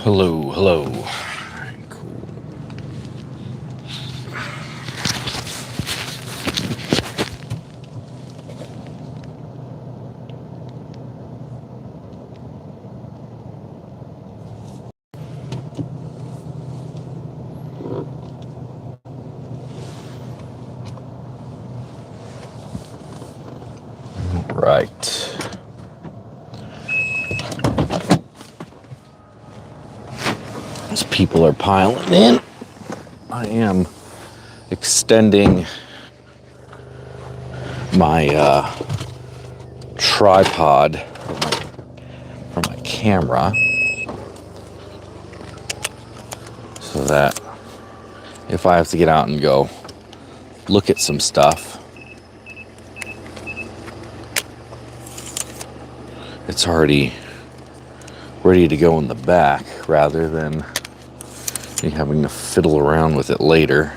Hello, hello. Cool. Right. As people are piling in, I am extending my tripod for my camera so that if I have to get out and go look at some stuff, it's already ready to go in the back rather than me having to fiddle around with it later.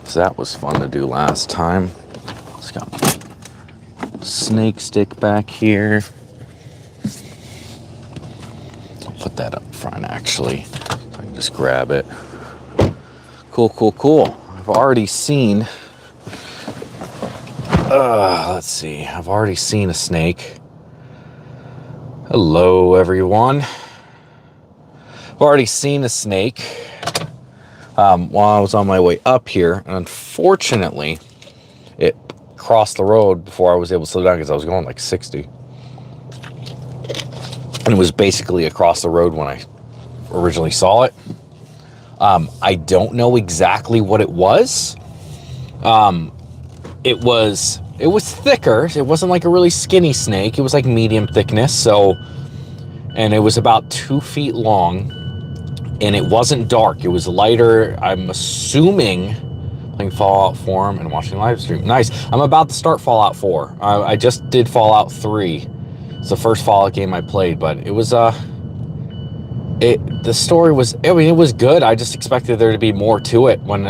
So that was fun to do last time. It's got my snake stick back here. I'll put that up front actually, so I can just grab it. Cool, cool, cool. I've already seen, let's see, I've already seen a snake. Hello, everyone. I've already seen a snake while I was on my way up here, and unfortunately, it crossed the road before I was able to slow down because I was going like 60. And it was basically across the road when I originally saw it. I don't know exactly what it was. It was thicker. It wasn't like a really skinny snake. It was like medium thickness. So, and it was about 2 feet long, and it wasn't dark. It was lighter. I'm assuming playing Fallout 4 and watching live stream. Nice. I'm about to start Fallout 4. I just did Fallout 3. It's the first Fallout game I played, but it was the story was, I mean, it was good. I just expected there to be more to it. When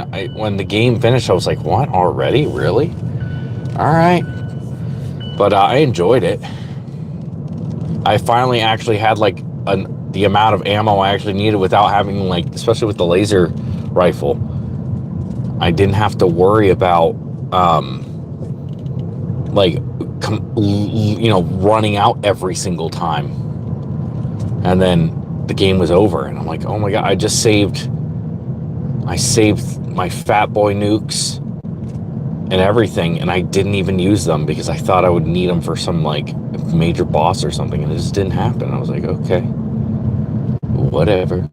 the game finished, I was like, what, already? Really? All right. But I enjoyed it. I finally actually had like the amount of ammo I actually needed without having, like, especially with the laser rifle, I didn't have to worry about running out every single time. And then the game was over, and I'm like, oh my god, I saved my fat boy nukes and everything, and I didn't even use them because I thought I would need them for some like major boss or something, and it just didn't happen. I was like, okay, whatever.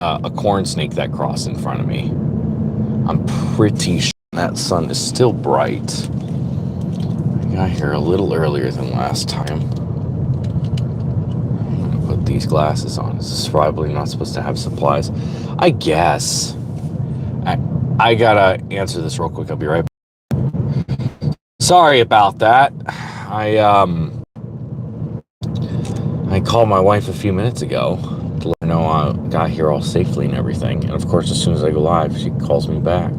A corn snake that crossed in front of me. I'm pretty sure that sun is still bright. I got here a little earlier than last time. Put these glasses on. This is probably not supposed to have supplies, I guess. I gotta answer this real quick. I'll be right back. Sorry about that. I called my wife a few minutes ago to let her know I got here all safely and everything, and of course as soon as I go live she calls me back.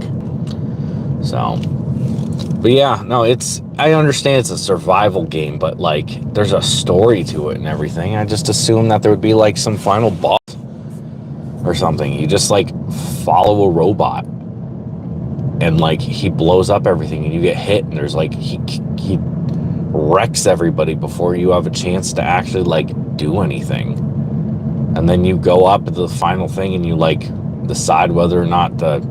So, but yeah, no, I understand it's a survival game, but like there's a story to it and everything. I just assumed that there would be like some final boss or something. You just like follow a robot and like he blows up everything and you get hit, and there's like he wrecks everybody before you have a chance to actually like do anything. And then you go up to the final thing and you like decide whether or not to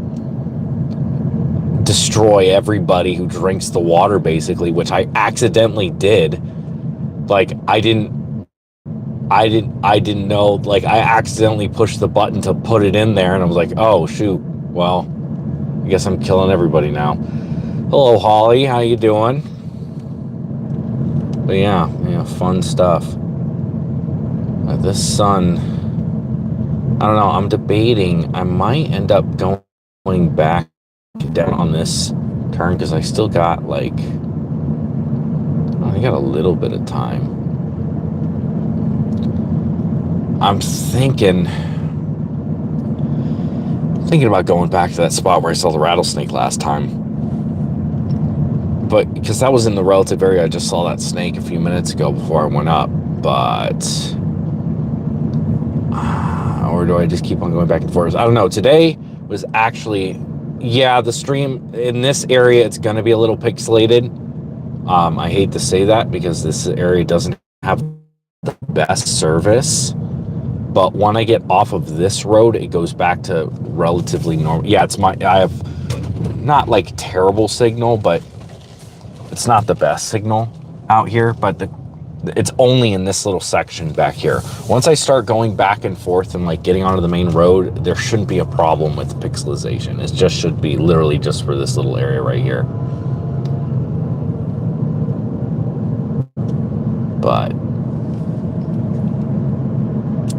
destroy everybody who drinks the water, basically, which I accidentally did. Like I didn't know, like I accidentally pushed the button to put it in there, and I was like, oh shoot, well, I guess I'm killing everybody now. Hello Holly, how you doing? But yeah, fun stuff. This sun, I don't know, I'm debating, I might end up going back down on this turn because I still got like, I got a little bit of time. I'm thinking about going back to that spot where I saw the rattlesnake last time. But because that was in the relative area, I just saw that snake a few minutes ago before I went up. but or do I just keep on going back and forth? I don't know. Today was actually, yeah, the stream in this area, it's going to be a little pixelated. I hate to say that because this area doesn't have the best service, but when I get off of this road, it goes back to relatively normal. Yeah, I have not like terrible signal, but it's not the best signal out here, but it's only in this little section back here. Once I start going back and forth and like getting onto the main road, there shouldn't be a problem with pixelization. It just should be literally just for this little area right here. But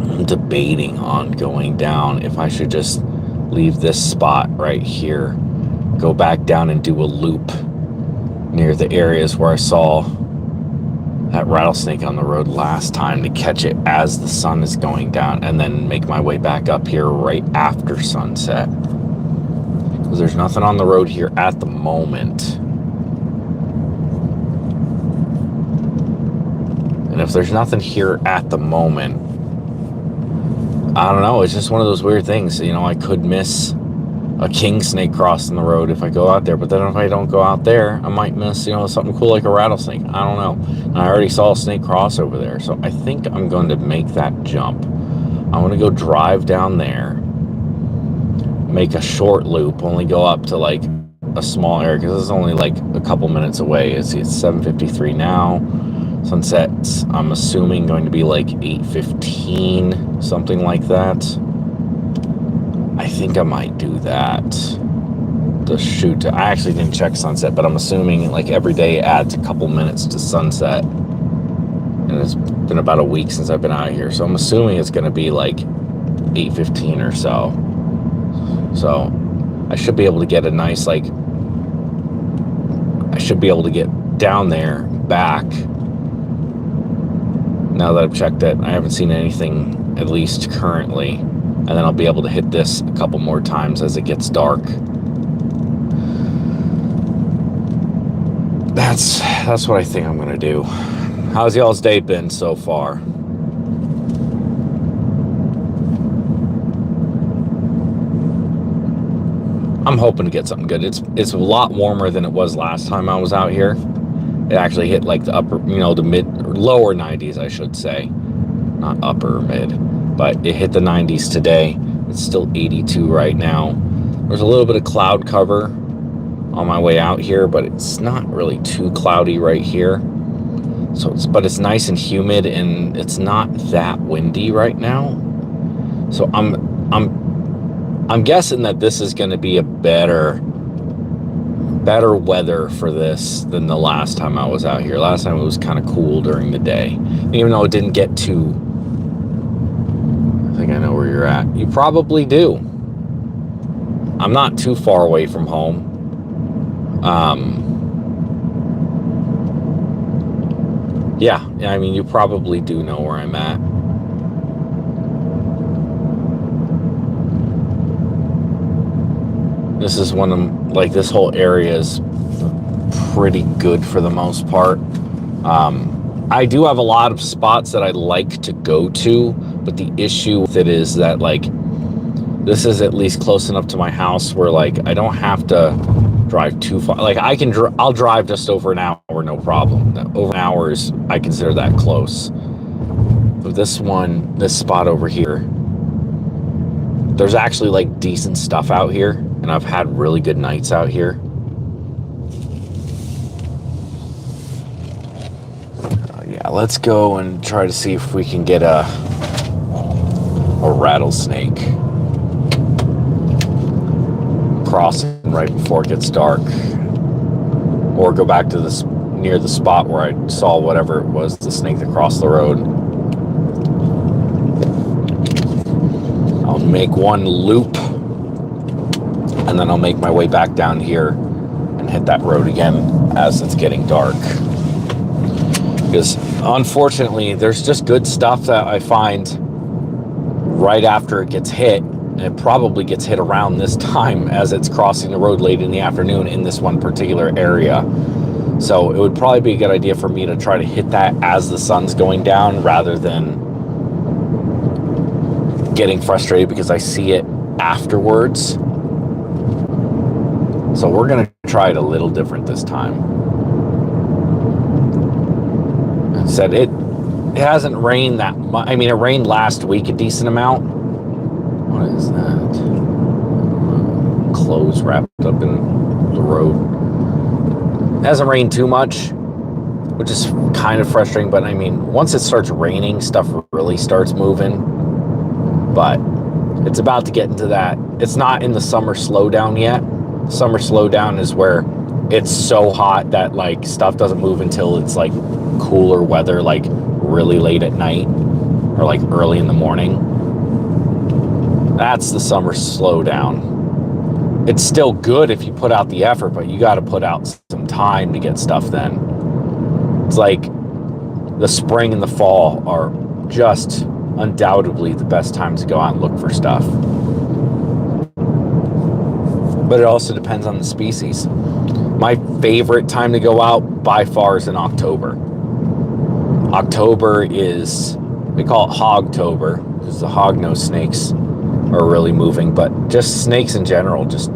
I'm debating on going down if I should just leave this spot right here, go back down and do a loop near the areas where I saw that rattlesnake on the road last time to catch it as the sun is going down, and then make my way back up here right after sunset. Because there's nothing on the road here at the moment. And if there's nothing here at the moment, I don't know, it's just one of those weird things. You know, I could miss a king snake crossing the road if I go out there, but then if I don't go out there, I might miss, you know, something cool like a rattlesnake. I don't know. And I already saw a snake cross over there, so I think I'm going to make that jump. I want to go drive down there, make a short loop, only go up to like a small area because it's only like a couple minutes away. It's 7:53 now. Sunset's, I'm assuming, going to be like 8:15, something like that. I think I might do that. The shoot. I actually didn't check sunset, but I'm assuming like every day adds a couple minutes to sunset. And it's been about a week since I've been out here, so I'm assuming it's going to be like 8:15 or so. So I should be able to get a nice, like, I should be able to get down there, back. Now that I've checked it, I haven't seen anything, at least currently. And then I'll be able to hit this a couple more times as it gets dark. That's what I think I'm gonna do. How's y'all's day been so far? I'm hoping to get something good. It's a lot warmer than it was last time I was out here. It actually hit like the upper, you know, the lower 90s, I should say. Not upper or mid, but it hit the 90s today. It's still 82 right now. There's a little bit of cloud cover on my way out here, but it's not really too cloudy right here. So but it's nice and humid, and it's not that windy right now. So I'm guessing that this is going to be a better weather for this than the last time I was out here. Last time it was kind of cool during the day, even though it didn't get too. I think I know where you're at. You probably do. I'm not too far away from home. Yeah, I mean, you probably do know where I'm at. This is one of, like, this whole area is pretty good for the most part. I do have a lot of spots that I like to go to, but the issue with it is that, like, this is at least close enough to my house where, like, I don't have to drive too far. Like, I'll drive just over an hour, no problem. Over an hour is, I consider that close. But this spot over here, there's actually, like, decent stuff out here, and I've had really good nights out here. Yeah, let's go and try to see if we can get a rattlesnake crossing right before it gets dark, or go back to this near the spot where I saw whatever it was, the snake that crossed the road. I'll make one loop, and then I'll make my way back down here and hit that road again as it's getting dark. Because unfortunately, there's just good stuff that I find right after it gets hit, and it probably gets hit around this time as it's crossing the road late in the afternoon in this one particular area. So it would probably be a good idea for me to try to hit that as the sun's going down rather than getting frustrated because I see it afterwards. So we're going to try it a little different this time. I said it hasn't rained that much. I mean, it rained last week a decent amount. What is that? Clothes wrapped up in the road. It hasn't rained too much, which is kind of frustrating. But I mean, once it starts raining, stuff really starts moving. But it's about to get into that. It's not in the summer slowdown yet. Summer slowdown is where it's so hot that like stuff doesn't move until it's like cooler weather, like really late at night or like early in the morning. That's the summer slowdown. It's still good if you put out the effort, but you got to put out some time to get stuff then. It's like the spring and the fall are just undoubtedly the best times to go out and look for stuff. But it also depends on the species. My favorite time to go out by far is in October. October is, they call it Hogtober because the hognose snakes are really moving, but just snakes in general, just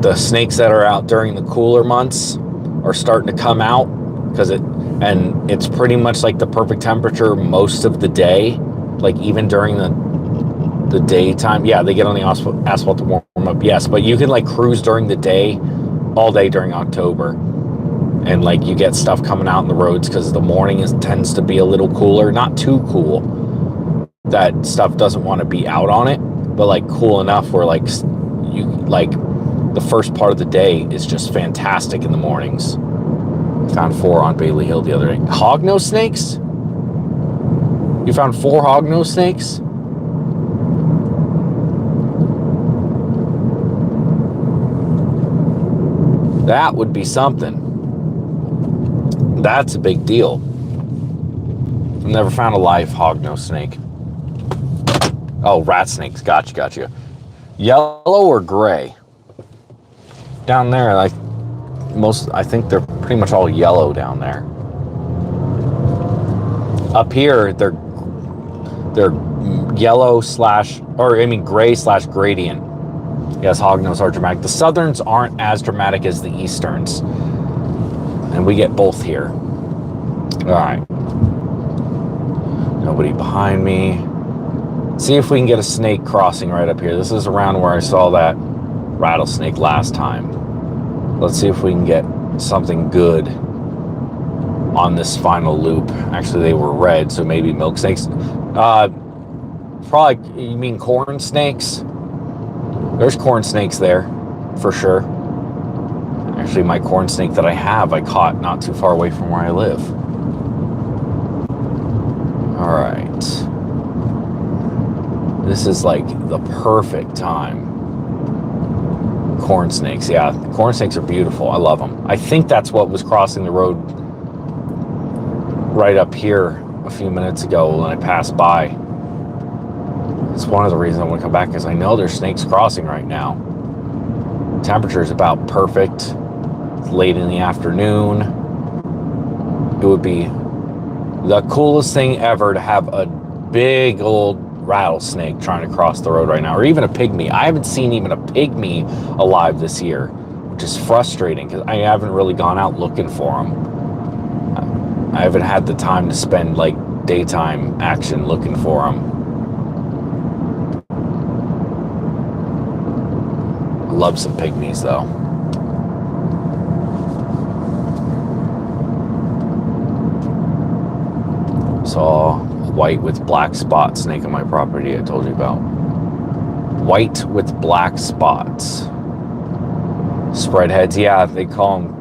the snakes that are out during the cooler months are starting to come out because it's pretty much like the perfect temperature most of the day, like even during the daytime. Yeah, they get on the asphalt to warm up, yes, but you can like cruise during the day all day during October, and like you get stuff coming out in the roads because the morning tends to be a little cooler, not too cool that stuff doesn't want to be out on it, but like cool enough where like you like the first part of the day is just fantastic in the mornings. Found 4 on Bailey Hill the other day. Hognose snakes? You found 4 hognose snakes? That would be something. That's a big deal. I've never found a live hognose snake. Oh, rat snakes. Gotcha. Yellow or gray? Down there, like I think they're pretty much all yellow down there. Up here, they're yellow gray / gradient. Yes, hognose are dramatic. The southerns aren't as dramatic as the easterns, and we get both here. All right. Nobody behind me. See if we can get a snake crossing right up here. This is around where I saw that rattlesnake last time. Let's see if we can get something good on this final loop. Actually, they were red, so maybe milk snakes. Probably, you mean corn snakes? There's corn snakes there, for sure. Actually, my corn snake that I caught not too far away from where I live. All right. This is like the perfect time. Corn snakes, yeah. Corn snakes are beautiful. I love them. I think that's what was crossing the road right up here a few minutes ago when I passed by. It's one of the reasons I want to come back because I know there's snakes crossing right now. Temperature is about perfect. It's late in the afternoon. It would be the coolest thing ever to have a big old rattlesnake trying to cross the road right now, or even a pygmy. I haven't seen even a pygmy alive this year, which is frustrating because I haven't really gone out looking for them. I haven't had the time to spend like daytime action looking for them. I love some pygmies though. Saw white with black spot snake on my property I told you about. White with black spots. Spread heads, yeah, they call them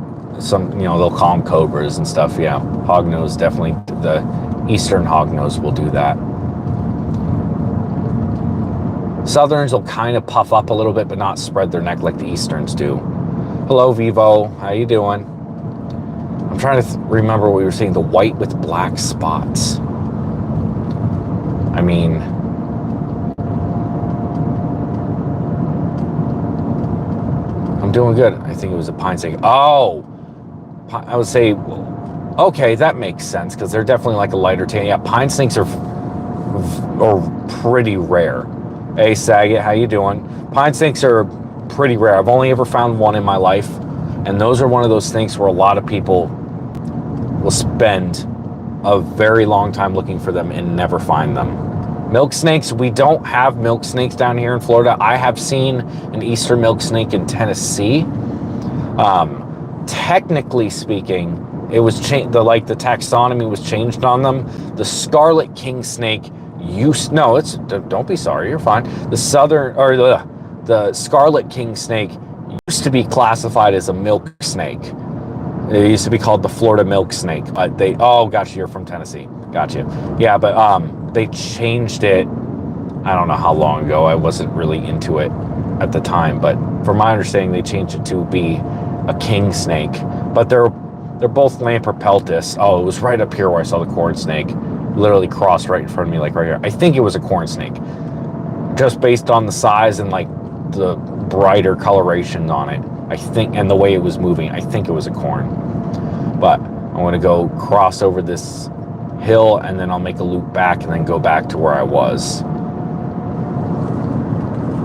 they'll call them cobras and stuff, yeah. Hognose, definitely, the eastern hognose will do that. Southerns will kind of puff up a little bit, but not spread their neck like the easterns do. Hello, Vivo, how you doing? I'm trying to remember what we were saying, the white with black spots. I mean, I'm doing good. I think it was a pine snake. Oh, I would say, okay, that makes sense because they're definitely like a lighter tan. Yeah, pine snakes are pretty rare. Hey, Saget, how you doing? Pine snakes are pretty rare. I've only ever found one in my life, and those are one of those things where a lot of people will spend a very long time looking for them and never find them. Milk snakes, we don't have milk snakes down here in Florida. I have seen an eastern milk snake in Tennessee. Technically speaking, it was changed. The taxonomy was changed on them. The scarlet king snake don't be sorry, you're fine. The scarlet king snake used to be classified as a milk snake. It used to be called the Florida milk snake. Gotcha, you're from Tennessee. Gotcha. Yeah, but they changed it. I don't know how long ago. I wasn't really into it at the time, but from my understanding, they changed it to be a king snake. But they're both Lamprepeltis. Oh, it was right up here where I saw the corn snake. Literally crossed right in front of me, like right here. I think it was a corn snake, just based on the size and like the brighter coloration on it. I think, and the way it was moving, I think it was a corn. But I'm going to go cross over this hill, and then I'll make a loop back and then go back to where I was.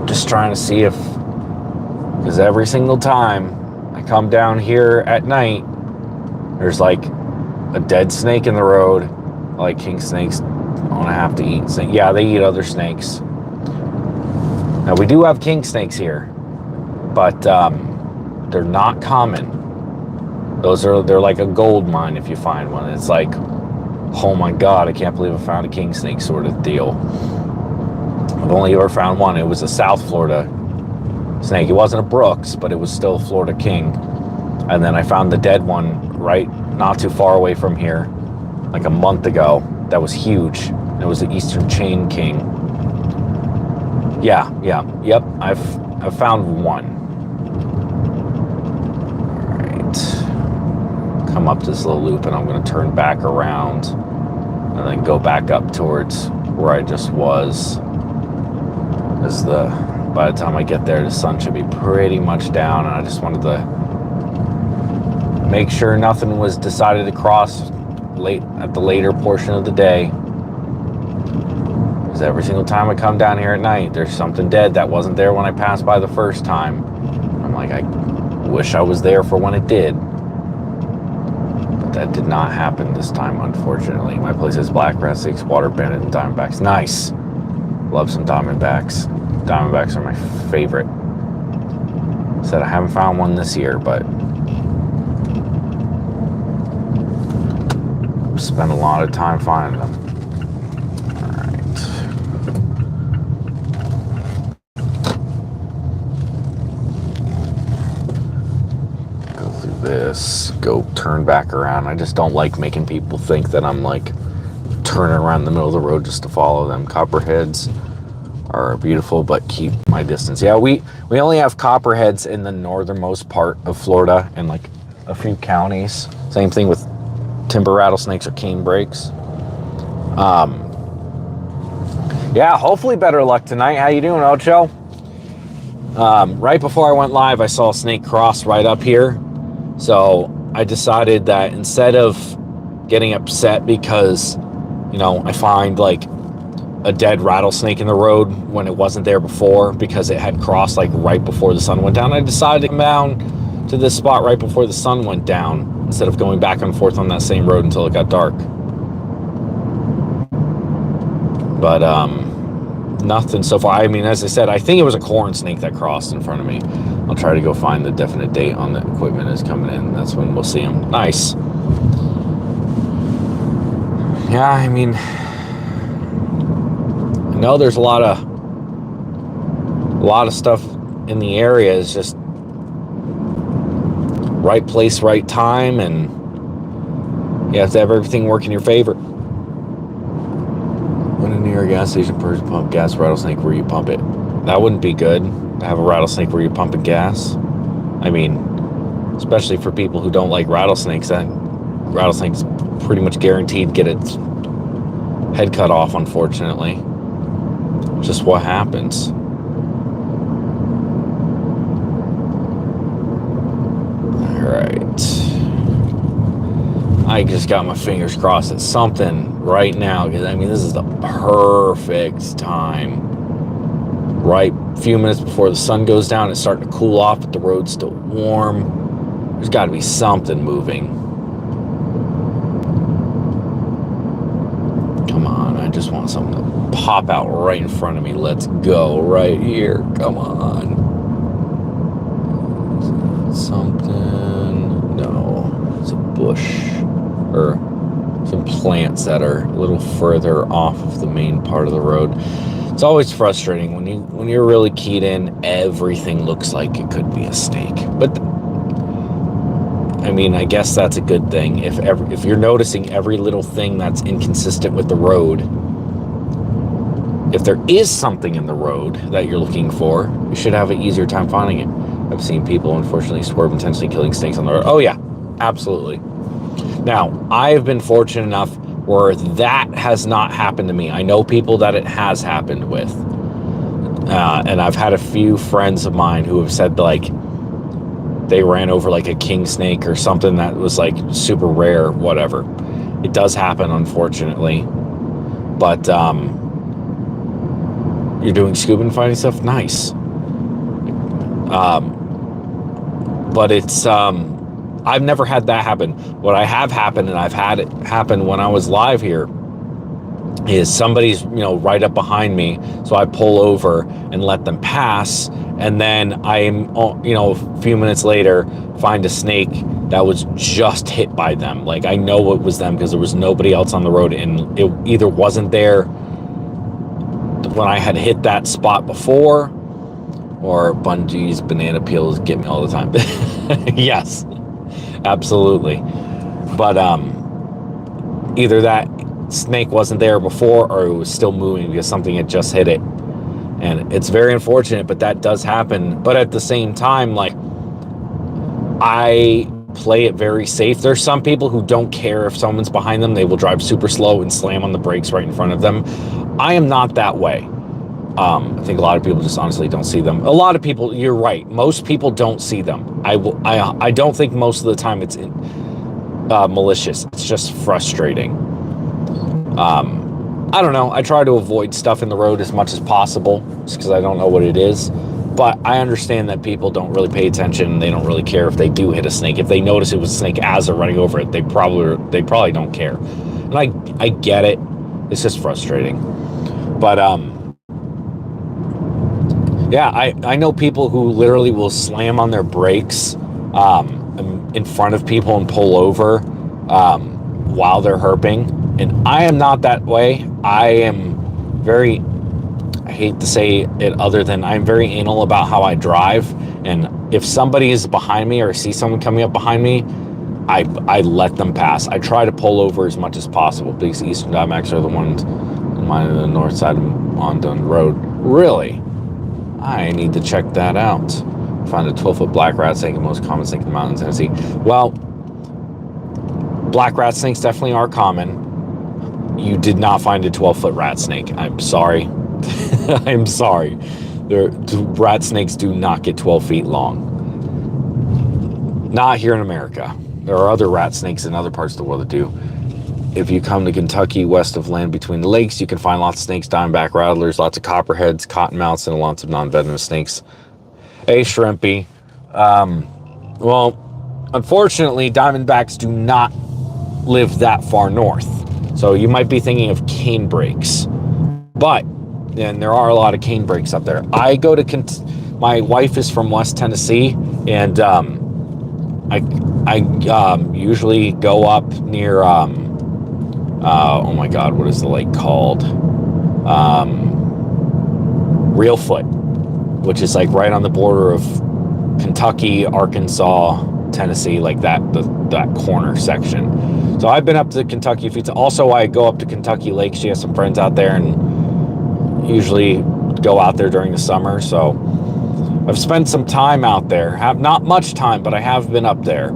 Just trying to see because every single time I come down here at night, there's like a dead snake in the road. Like king snakes, I'm gonna have to eat snake. Yeah, they eat other snakes. Now we do have king snakes here, but they're not common. They're like a gold mine if you find one. It's like, oh my God, I can't believe I found a king snake sort of deal. I've only ever found one. It was a South Florida snake. It wasn't a Brooks, but it was still a Florida king. And then I found the dead one right not too far away from here, like a month ago. That was huge. It was the Eastern Chain King. Yep. I've found one. All right. Come up this little loop, and I'm going to turn back around and then go back up towards where I just was. By the time I get there, the sun should be pretty much down, and I just wanted to make sure nothing was decided to cross at the later portion of the day. Because every single time I come down here at night, there's something dead that wasn't there when I passed by the first time. I'm like, I wish I was there for when it did. But that did not happen this time, unfortunately. My place has black rattlesnakes, water bandit, and diamondbacks. Nice. Love some diamondbacks. Diamondbacks are my favorite. Said I haven't found one this year, but spent a lot of time finding them. All right. Go through this, go turn back around. I just don't like making people think that I'm like turning around the middle of the road just to follow them. Copperheads are beautiful, but keep my distance. Yeah, we only have copperheads in the northernmost part of Florida and like a few counties. Same thing with timber rattlesnakes or canebrakes. Yeah, hopefully better luck tonight. How you doing, Ocho? Right before I went live, I saw a snake cross right up here. So I decided that instead of getting upset because, I find like a dead rattlesnake in the road when it wasn't there before because it had crossed like right before the sun went down, I decided to come down to this spot right before the sun went down instead of going back and forth on that same road until it got dark. But nothing so far. I mean, as I said, I think it was a corn snake that crossed in front of me. I'll try to go find the definite date on the equipment is coming in. That's when we'll see them. Nice. Yeah, I mean, I know there's a lot of stuff in the area. It's just right place, right time, and you have to have everything work in your favor. When near a gas station, person pump gas, rattlesnake where you pump it. That wouldn't be good to have a rattlesnake where you're pumping gas. I mean, especially for people who don't like rattlesnakes, that rattlesnake's pretty much guaranteed to get its head cut off, unfortunately. Just what happens. All right. I just got my fingers crossed that something right now, because I mean, this is the perfect time. Right, a few minutes before the sun goes down, it's starting to cool off, but the road's still warm. There's got to be something moving. Come on, I just want something to pop out right in front of me. Let's go right here. Come on. Something. No, it's a bush or some plants that are a little further off of the main part of the road. It's always frustrating when you're really keyed in. Everything looks like it could be a snake, but I mean, I guess that's a good thing. If you're noticing every little thing that's inconsistent with the road, if there is something in the road that you're looking for, you should have an easier time finding it. I've seen people, unfortunately, swerve intentionally killing snakes on the road. Oh yeah, absolutely. Now, I've been fortunate enough where that has not happened to me. I know people that it has happened with. And I've had a few friends of mine who have said, like, they ran over like a king snake or something that was like super rare, whatever. It does happen, unfortunately. But you're doing scuba and finding stuff? Nice. But it's... I've never had that happen. What I have happened, and I've had it happen when I was live here, is somebody's, right up behind me. So I pull over and let them pass. And then I'm, a few minutes later, find a snake that was just hit by them. Like, I know it was them because there was nobody else on the road, and it either wasn't there when I had hit that spot before, or bungees, banana peels get me all the time. Yes, absolutely. But either that snake wasn't there before, or it was still moving because something had just hit it. And it's very unfortunate, but that does happen. But at the same time, like, I play it very safe. There's some people who don't care if someone's behind them. They will drive super slow and slam on the brakes right in front of them. I am not that way. I think a lot of people just honestly don't see them. A lot of people, you're right. Most people don't see them. I don't think most of the time it's malicious. It's just frustrating. I don't know. I try to avoid stuff in the road as much as possible just because I don't know what it is. But I understand that people don't really pay attention. They don't really care if they do hit a snake. If they notice it was a snake as they're running over it, they probably don't care. And I get it. It's just frustrating. But yeah, I know people who literally will slam on their brakes in front of people and pull over while they're herping. And I am not that way. I am very, I hate to say it other than I'm very anal about how I drive. And if somebody is behind me or I see someone coming up behind me, I let them pass. I try to pull over as much as possible because Eastern Diamondbacks are the ones on the north side of Mondon Road. Really? I need to check that out. Find a 12-foot black rat snake, the most common snake in the mountains in Tennessee. Well, black rat snakes definitely are common. You did not find a 12-foot rat snake. I'm sorry. I'm sorry. Rat snakes do not get 12 feet long. Not here in America. There are other rat snakes in other parts of the world that do. If you come to Kentucky, west of Land Between the Lakes, you can find lots of snakes, diamondback rattlers, lots of copperheads, cottonmouths, and lots of non-venomous snakes. Hey, Shrimpy. Well, unfortunately, diamondbacks do not live that far north. So you might be thinking of canebrakes. But, and there are a lot of canebrakes up there. I go to, my wife is from West Tennessee, and I usually go up near, oh my God, what is the lake called? Reelfoot, which is like right on the border of Kentucky, Arkansas, Tennessee, like that corner section. So I've been up to Kentucky a few times. Also, I go up to Kentucky Lake. She has some friends out there and usually go out there during the summer. So I've spent some time out there. Not much time, but I have been up there.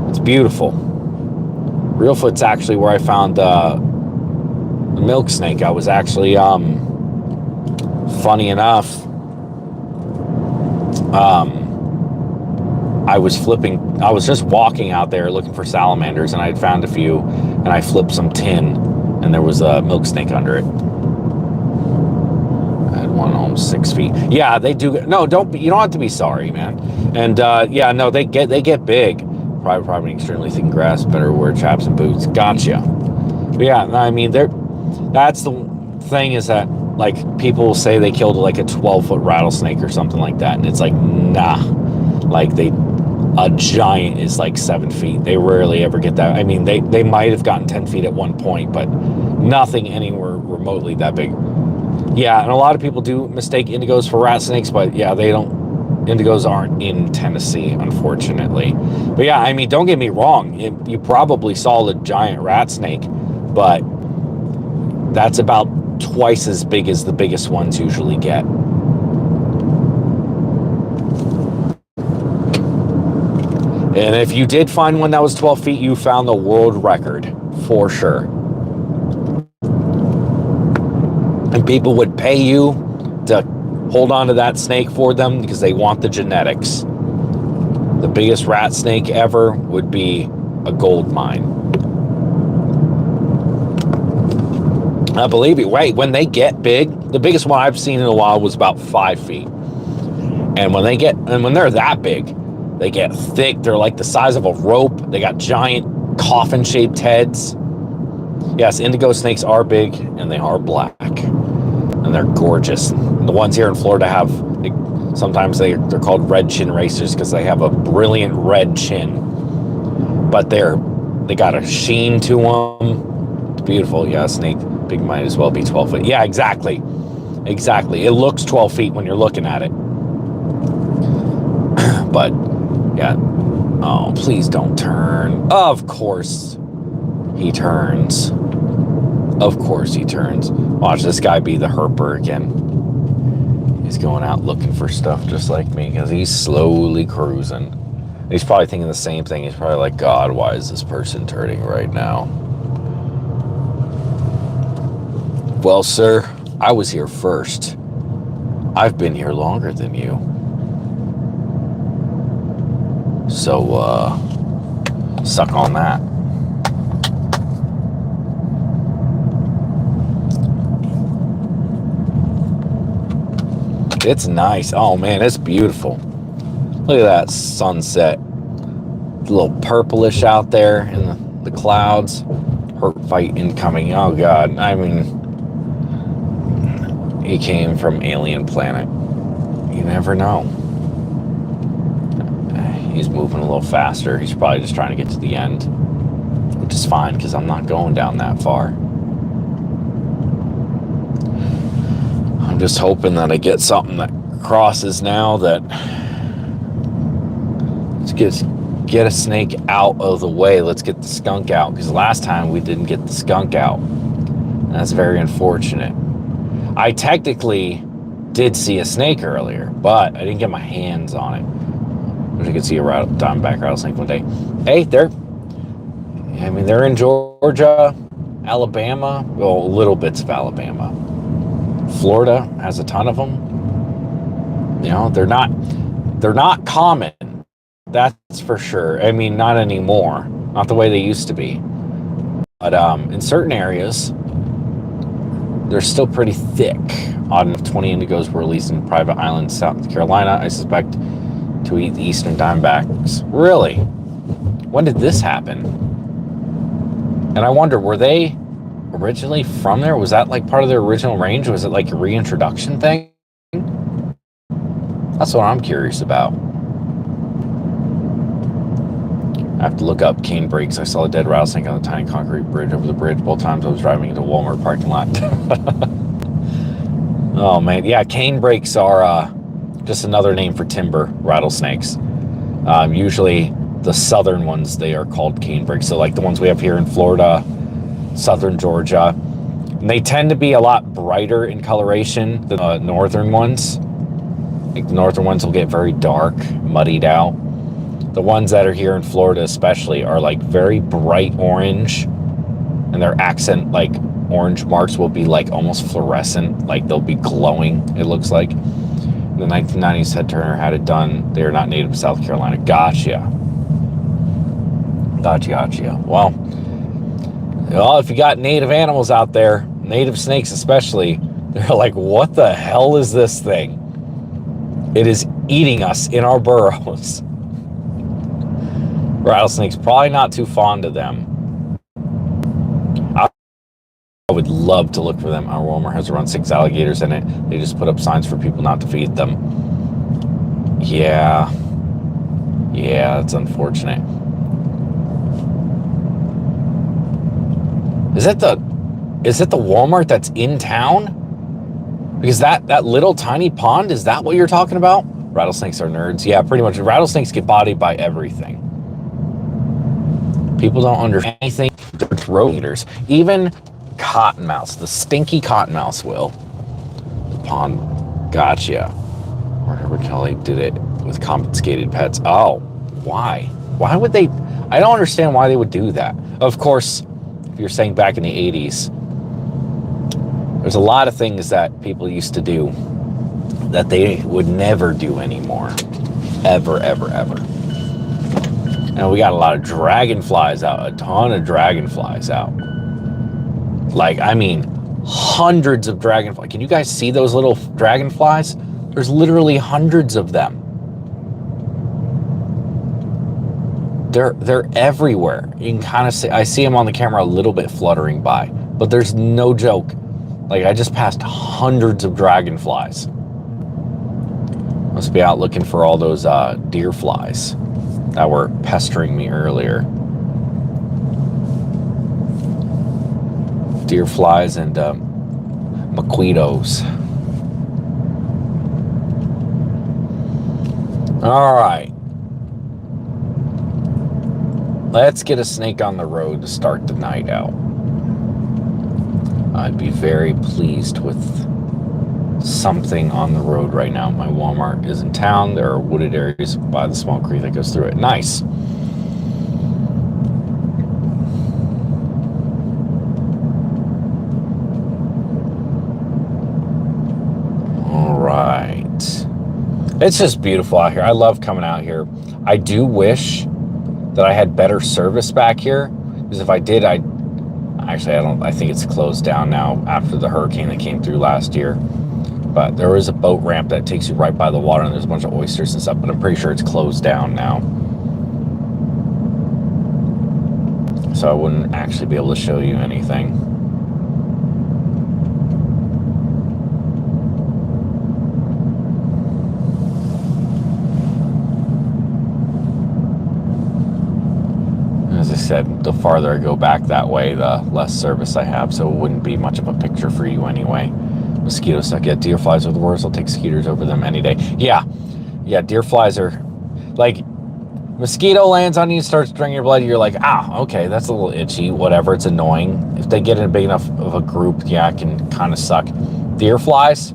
It's beautiful. Reelfoot's actually where I found the milk snake. I was actually, funny enough, I was just walking out there looking for salamanders, and I had found a few, and I flipped some tin, and there was a milk snake under it. I had one almost 6 feet. Yeah, they do. No, you don't have to be sorry, man. And yeah, no, they get big. Private property, extremely thin grass, better wear chaps and boots. Gotcha. But yeah, I mean, that's the thing, is that, like, people say they killed like a 12-foot rattlesnake or something like that, and it's like, nah. Like, a giant is like 7 feet. They rarely ever get that. I mean, they might have gotten 10 feet at one point, but nothing anywhere remotely that big. Yeah, and a lot of people do mistake indigos for rat snakes, but yeah, indigos aren't in Tennessee, unfortunately. But yeah, I mean, don't get me wrong. You probably saw a giant rat snake, but that's about twice as big as the biggest ones usually get. And if you did find one that was 12 feet, you found the world record, for sure. And people would pay you to hold on to that snake for them because they want the genetics. The biggest rat snake ever would be a gold mine. I believe you. Wait, when they get big, the biggest one I've seen in a while was about 5 feet. And when they're that big, they get thick. They're like the size of a rope. They got giant coffin-shaped heads. Yes, indigo snakes are big, and they are black. And they're gorgeous. The ones here in Florida have, sometimes they're called red chin racers because they have a brilliant red chin. But they got a sheen to them. It's beautiful. Yeah, a snake big might as well be 12 feet. Yeah, exactly. Exactly. It looks 12 feet when you're looking at it. But yeah. Oh, please don't turn. Of course he turns. Of course he turns. Watch this guy be the herper again. He's going out looking for stuff just like me because he's slowly cruising. He's probably thinking the same thing. He's probably like, God, why is this person turning right now? Well, sir, I was here first. I've been here longer than you. So, suck on that. It's nice. Oh, man, it's beautiful. Look at that sunset. A little purplish out there in the clouds. Hurt fight incoming. Oh, God. I mean, he came from alien planet. You never know. He's moving a little faster. He's probably just trying to get to the end, which is fine because I'm not going down that far. I'm just hoping that I get something that crosses now that let's get a snake out of the way. Let's get the skunk out, because last time we didn't get the skunk out. And that's very unfortunate. I technically did see a snake earlier, but I didn't get my hands on it. I wish I could see a diamondback rattlesnake one day. Hey, they're in Georgia, Alabama, well, little bits of Alabama. Florida has a ton of them. You know, they're not common. That's for sure. I mean, not anymore. Not the way they used to be. But in certain areas, they're still pretty thick. Odd enough, 20 indigos were released in private islands, South Carolina, I suspect, to eat the eastern dimebacks. Really? When did this happen? And I wonder, were they originally from there? Was that like part of their original range? Was it like a reintroduction thing? That's what I'm curious about. I have to look up cane brakes. I saw a dead rattlesnake on a tiny concrete bridge over the bridge both times I was driving into a Walmart parking lot. Oh man, yeah, cane brakes are just another name for timber rattlesnakes. Usually the southern ones, they are called cane brakes. So like the ones we have here in Florida, southern Georgia. And they tend to be a lot brighter in coloration than the northern ones. Like the northern ones will get very dark, muddied out. The ones that are here in Florida especially are like very bright orange, and their accent like orange marks will be like almost fluorescent, like they'll be glowing, it looks like. The 1990s Ted Turner had it done. They are not native to South Carolina. Gotcha. Well, if you got native animals out there, native snakes especially, they're like, what the hell is this thing? It is eating us in our burrows. Rattlesnakes, probably not too fond of them. I would love to look for them. Our Walmart has around 6 alligators in it. They just put up signs for people not to feed them. Yeah, it's unfortunate. Is it the Walmart that's in town? Because that little tiny pond, is that what you're talking about? Rattlesnakes are nerds. Yeah, pretty much. Rattlesnakes get bodied by everything. People don't understand anything. They're throat eaters. Even cottonmouths, the stinky cottonmouths will. The pond, gotcha. Or Herbert Kelly did it with confiscated pets. Oh, why? Why would they? I don't understand why they would do that. Of course, if you're saying back in the 80s, there's a lot of things that people used to do that they would never do anymore. Ever. And we got a lot of dragonflies out, a ton of dragonflies out. Like, I mean, hundreds of dragonflies. Can you guys see those little dragonflies? There's literally hundreds of them. They're everywhere. You can kind of see, I see them on the camera a little bit fluttering by, but there's no joke. Like, I just passed hundreds of dragonflies. Must be out looking for all those deer flies that were pestering me earlier. Deer flies and mosquitoes. All right. Let's get a snake on the road to start the night out. I'd be very pleased with something on the road right now. My Walmart is in town. There are wooded areas by the small creek that goes through it. Nice. All right. It's just beautiful out here. I love coming out here. I do wish that I had better service back here, because if I did, I think it's closed down now after the hurricane that came through last year. But there is a boat ramp that takes you right by the water, and there's a bunch of oysters and stuff, but I'm pretty sure it's closed down now. So I wouldn't actually be able to show you anything. As I said, the farther I go back that way, the less service I have, so it wouldn't be much of a picture for you anyway. Mosquito stuck. Yeah, deer flies are the worst. I'll take skeeters over them any day. Yeah, deer flies are like, mosquito lands on you, starts drinking your blood, you're like, okay, that's a little itchy, whatever, it's annoying. If they get in a big enough of a group, yeah, it can kind of suck. Deer flies,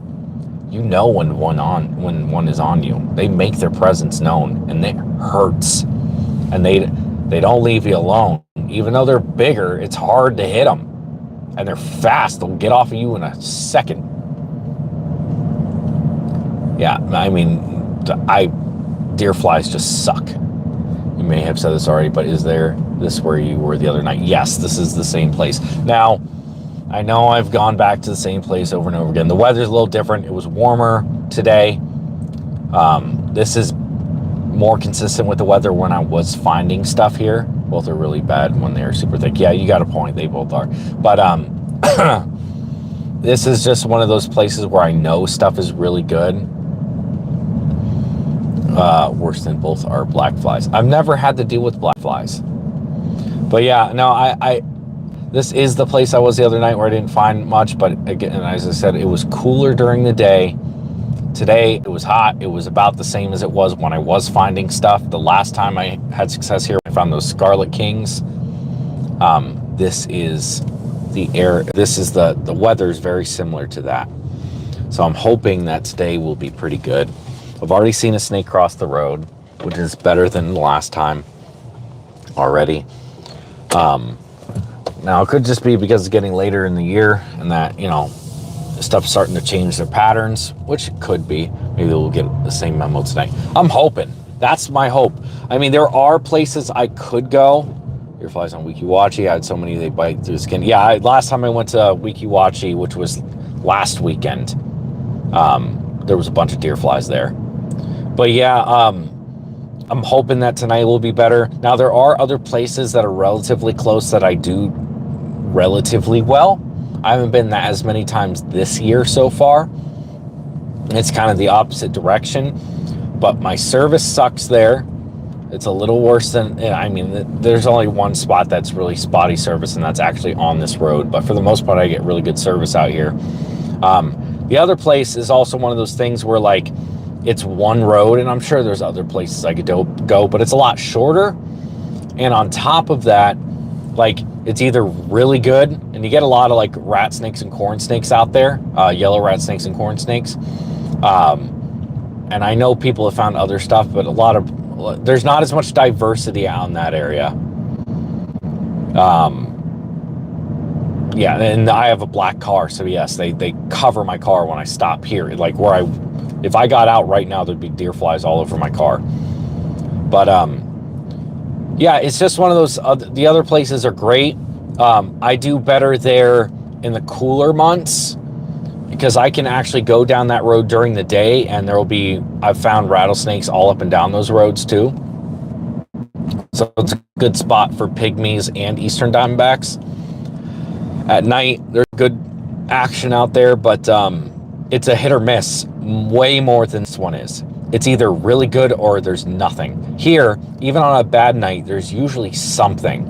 you know when one is on you. They make their presence known, and it hurts. And they don't leave you alone. Even though they're bigger, it's hard to hit them. And they're fast. They'll get off of you in a second. Yeah, I mean, deer flies just suck. You may have said this already, but is this where you were the other night? Yes, this is the same place. Now, I know I've gone back to the same place over and over again. The weather's a little different. It was warmer today. This is more consistent with the weather when I was finding stuff here. Both are really bad when they're super thick. Yeah, you got a point. They both are. But this is just one of those places where I know stuff is really good. Worse than both are black flies. I've never had to deal with black flies. But yeah, no, I this is the place I was the other night where I didn't find much. But again, as I said, it was cooler during the day. Today, it was hot. It was about the same as it was when I was finding stuff. The last time I had success here, I found those Scarlet Kings. This is the air. This is the weather's very similar to that. So I'm hoping that today will be pretty good. I've already seen a snake cross the road, which is better than the last time already. Now, it could just be because it's getting later in the year and that, stuff's starting to change their patterns, which it could be. Maybe we'll get the same memo tonight. I'm hoping. That's my hope. I mean, there are places I could go. Your flies on Weeki-Wachi. I had so many they bite through the skin. Yeah, last time I went to Weeki-Wachi, which was last weekend, there was a bunch of deer flies there. But yeah, I'm hoping that tonight will be better. Now, there are other places that are relatively close that I do relatively well. I haven't been as many times this year so far. It's kind of the opposite direction, but my service sucks there. It's a little worse than, I mean, there's only one spot that's really spotty service, and that's actually on this road. But for the most part, I get really good service out here. The other place is also one of those things where, like, it's one road, and I'm sure there's other places I could go, but it's a lot shorter. And on top of that, like, it's either really good, and you get a lot of like rat snakes and corn snakes out there, yellow rat snakes and corn snakes. And I know people have found other stuff, but there's not as much diversity out in that area. Yeah, and I have a black car, so yes, they cover my car when I stop here. Like if I got out right now, there'd be deer flies all over my car. But yeah, it's just one of those, the other places are great. I do better there in the cooler months because I can actually go down that road during the day, and I've found rattlesnakes all up and down those roads too. So it's a good spot for pygmies and eastern diamondbacks. At night, there's good action out there, but it's a hit or miss way more than this one is. It's either really good or there's nothing. Here, even on a bad night, there's usually something.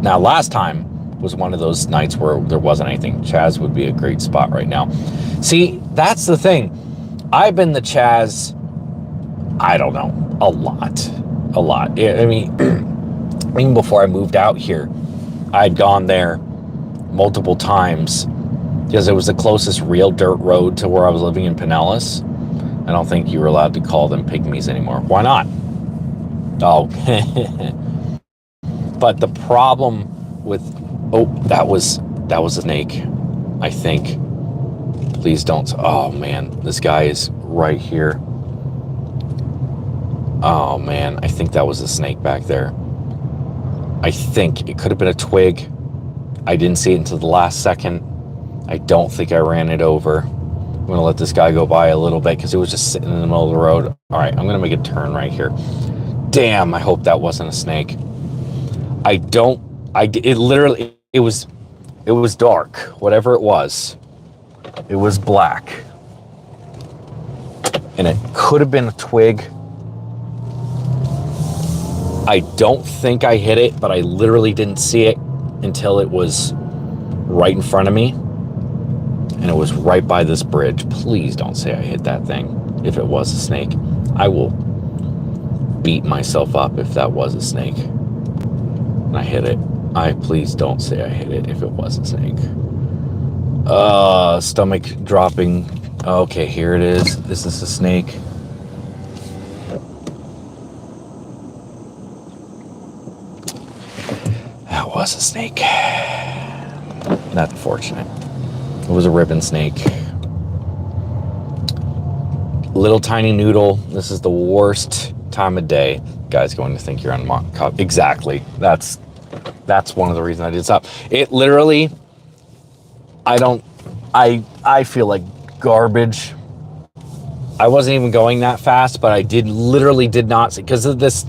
Now, last time was one of those nights where there wasn't anything. Chaz would be a great spot right now. See, that's the thing. I've been to Chaz, I don't know, a lot. I mean, even before I moved out here, I'd gone there multiple times because it was the closest real dirt road to where I was living in Pinellas. I don't think you were allowed to call them pygmies anymore. Why not? Oh. But the problem with, that was a snake, I think. Please don't. Oh man, this guy is right here. Oh man, I think that was a snake back there. I think it could have been a twig. I didn't see it until the last second. I don't think I ran it over. I'm gonna let this guy go by a little bit because it was just sitting in the middle of the road. All right, I'm gonna make a turn right here. Damn, I hope that wasn't a snake. It was dark, whatever it was black. And it could have been a twig. I don't think I hit it, but I literally didn't see it until it was right in front of me. And it was right by this bridge. Please don't say I hit that thing if it was a snake. I will beat myself up if that was a snake. And I hit it. Please don't say I hit it if it was a snake. Stomach dropping. Okay, here it is. This is a snake. That was a snake. That's unfortunate. It was a ribbon snake. Little tiny noodle. This is the worst time of day. Guy's going to think you're on mock cup. Exactly. That's one of the reasons I did stop. It literally, I feel like garbage. I wasn't even going that fast, but I literally did not see, because of this.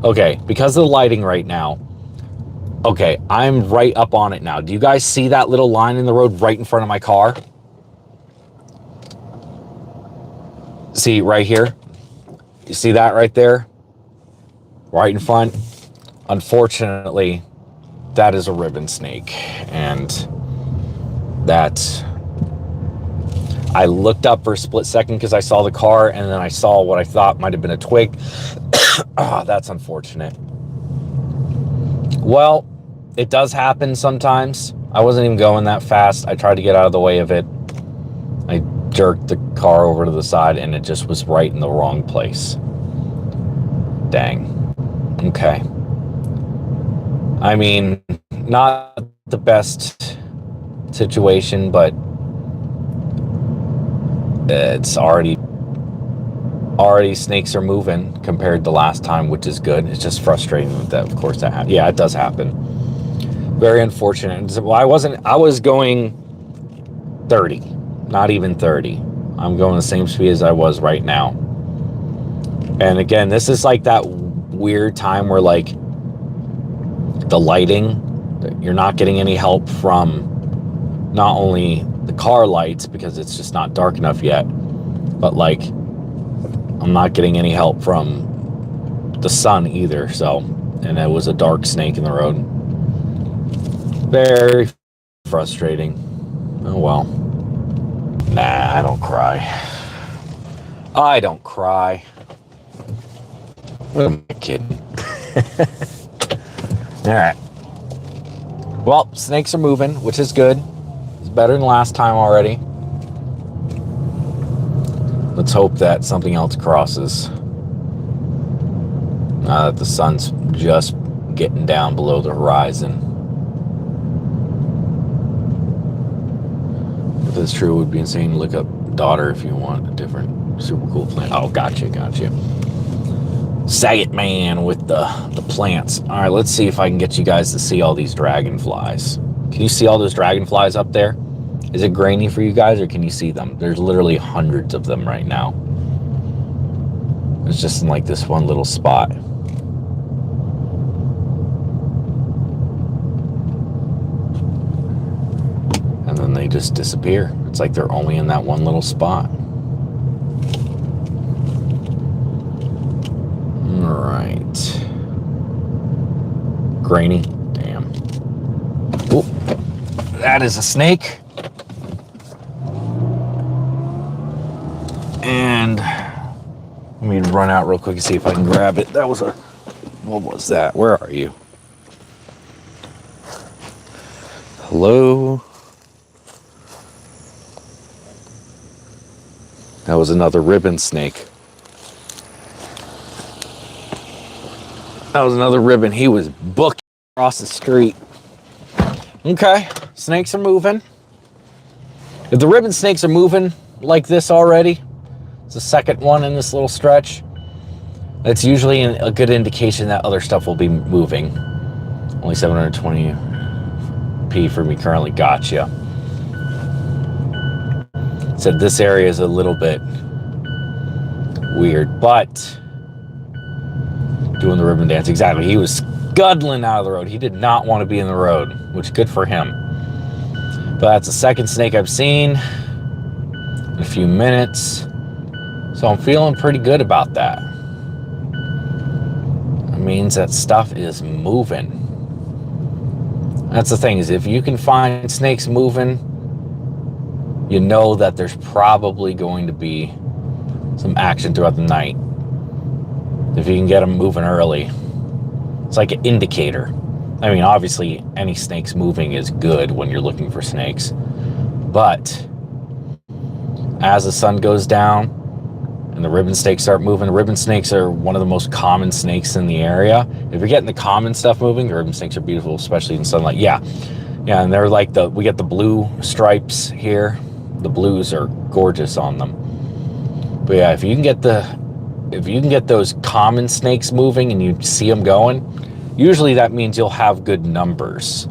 Okay, because of the lighting right now. Okay, I'm right up on it now. Do you guys see that little line in the road right in front of my car? See right here? You see that right there? Right in front? Unfortunately, that is a ribbon snake. And that, I looked up for a split second because I saw the car, and then I saw what I thought might have been a twig. Oh, that's unfortunate. Well, it does happen sometimes. I wasn't even going that fast. I tried to get out of the way of it. I jerked the car over to the side, and it just was right in the wrong place. Dang. Okay. I mean, not the best situation, but It's already snakes are moving compared to last time, which is good. It's just frustrating that, of course, that happens. Yeah, it does happen. Very unfortunate. Well, I was going 30, not even 30. I'm going the same speed as I was right now. And again, this is like that weird time where like the lighting, you're not getting any help from not only the car lights because it's just not dark enough yet, but like I'm not getting any help from the sun either. So, and it was a dark snake in the road. Very frustrating. Oh well. Nah, I don't cry. I don't cry. What am I kidding? All right. Well, snakes are moving, which is good. It's better than last time already. Let's hope that something else crosses. Now that the sun's just getting down below the horizon. If it's true, it would be insane to look up daughter if you want a different super cool plant. Oh, gotcha. Saget man with the plants. All right, let's see if I can get you guys to see all these dragonflies. Can you see all those dragonflies up there? Is it grainy for you guys, or can you see them? There's literally hundreds of them right now. It's just in like this one little spot. And then they just disappear. It's like they're only in that one little spot. All right. Grainy. Damn. Oop. That is a snake. And let me run out real quick and see if I can grab it. That was a... What was that? Where are you? Hello? That was another ribbon snake. That was another ribbon. He was booked across the street. Okay, snakes are moving. If the ribbon snakes are moving like this already, it's the second one in this little stretch, it's usually a good indication that other stuff will be moving. Only 720p for me currently. Gotcha. Said this area is a little bit weird, but doing the ribbon dance. Exactly. He was scuttling out of the road. He did not want to be in the road, which good for him. But that's the second snake I've seen in a few minutes. So I'm feeling pretty good about that. It means that stuff is moving. That's the thing, is if you can find snakes moving, you know that there's probably going to be some action throughout the night. If you can get them moving early, it's like an indicator. I mean, obviously, any snakes moving is good when you're looking for snakes. But as the sun goes down and the ribbon snakes start moving, ribbon snakes are one of the most common snakes in the area. If you're getting the common stuff moving, the ribbon snakes are beautiful, especially in sunlight. Yeah, and they're like we get the blue stripes here. The blues are gorgeous on them. But yeah, if you can get those common snakes moving and you see them going, usually that means you'll have good numbers.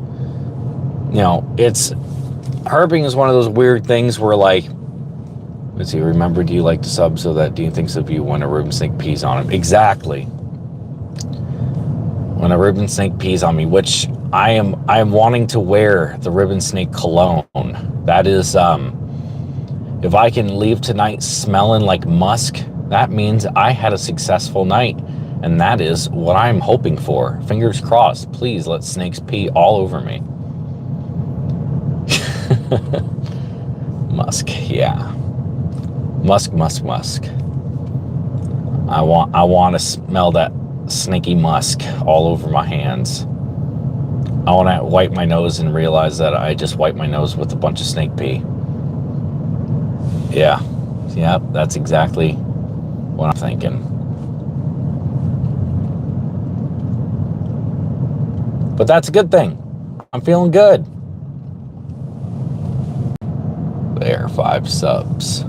You know, herping is one of those weird things where, like, let's see, remember, do you like to sub so that Dean thinks of you when a ribbon snake pees on him? Exactly. When a ribbon snake pees on me, which I am wanting to wear the ribbon snake cologne. That is, if I can leave tonight smelling like musk, that means I had a successful night. And that is what I'm hoping for. Fingers crossed. Please let snakes pee all over me. Musk, yeah. Musk. I want to smell that snaky musk all over my hands. I want to wipe my nose and realize that I just wiped my nose with a bunch of snake pee. Yeah. Yep, that's exactly what I'm thinking. But that's a good thing. I'm feeling good. There, 5 subs.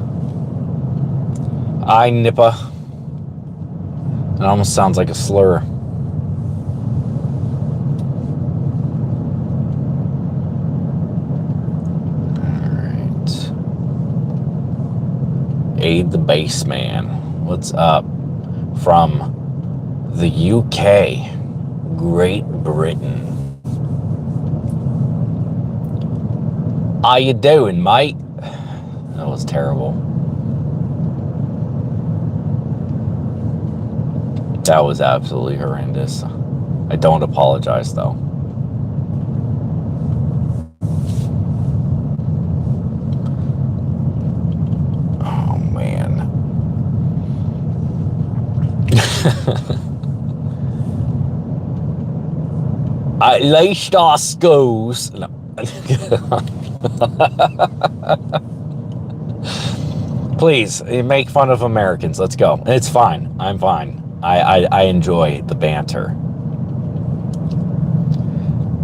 I nippa. It almost sounds like a slur. Alright. Aid the Baseman. What's up? From the UK. Great Britain. How you doing, mate? That was terrible. That was absolutely horrendous. I don't apologize, though. Oh, man. At least our schools... No. Please, make fun of Americans. Let's go. It's fine. I'm fine. I enjoy the banter.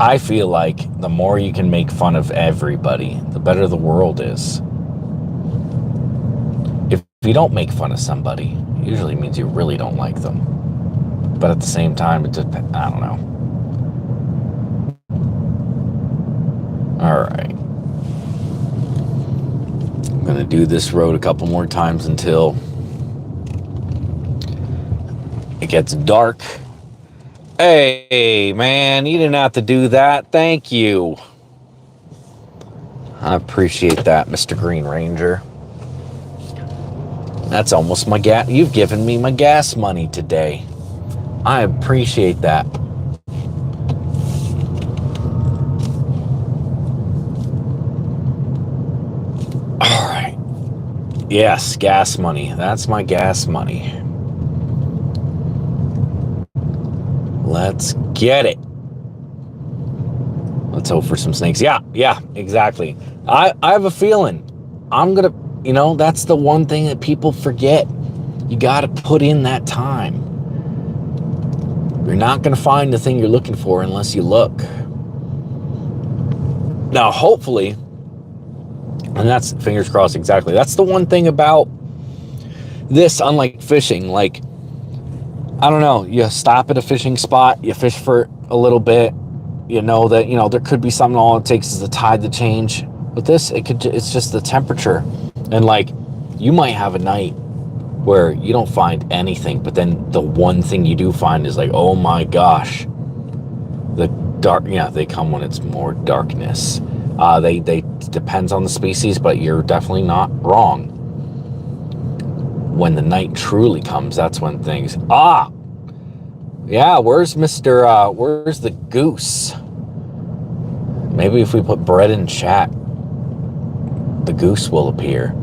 I feel like the more you can make fun of everybody, the better the world is. If you don't make fun of somebody, it usually means you really don't like them. But at the same time, it just, I don't know. All right. I'm going to do this road a couple more times until it gets dark. Hey, man, you didn't have to do that. Thank you. I appreciate that, Mr. Green Ranger. That's almost my gas. You've given me my gas money today. I appreciate that. All right. Yes, gas money. That's my gas money. Let's get it. Let's hope for some snakes. Yeah, exactly. I have a feeling I'm going to, that's the one thing that people forget. You got to put in that time. You're not going to find the thing you're looking for unless you look. Now, hopefully, and that's, fingers crossed, exactly. That's the one thing about this, unlike fishing. Like, I don't know, you stop at a fishing spot, you fish for a little bit, you know that, there could be something, all it takes is the tide to change. With this, it's just the temperature. And like, you might have a night where you don't find anything, but then the one thing you do find is like, oh my gosh, the dark, they come when it's more darkness. They depends on the species, but you're definitely not wrong. When the night truly comes, that's when things, yeah, where's the goose? Maybe if we put bread in chat, the goose will appear.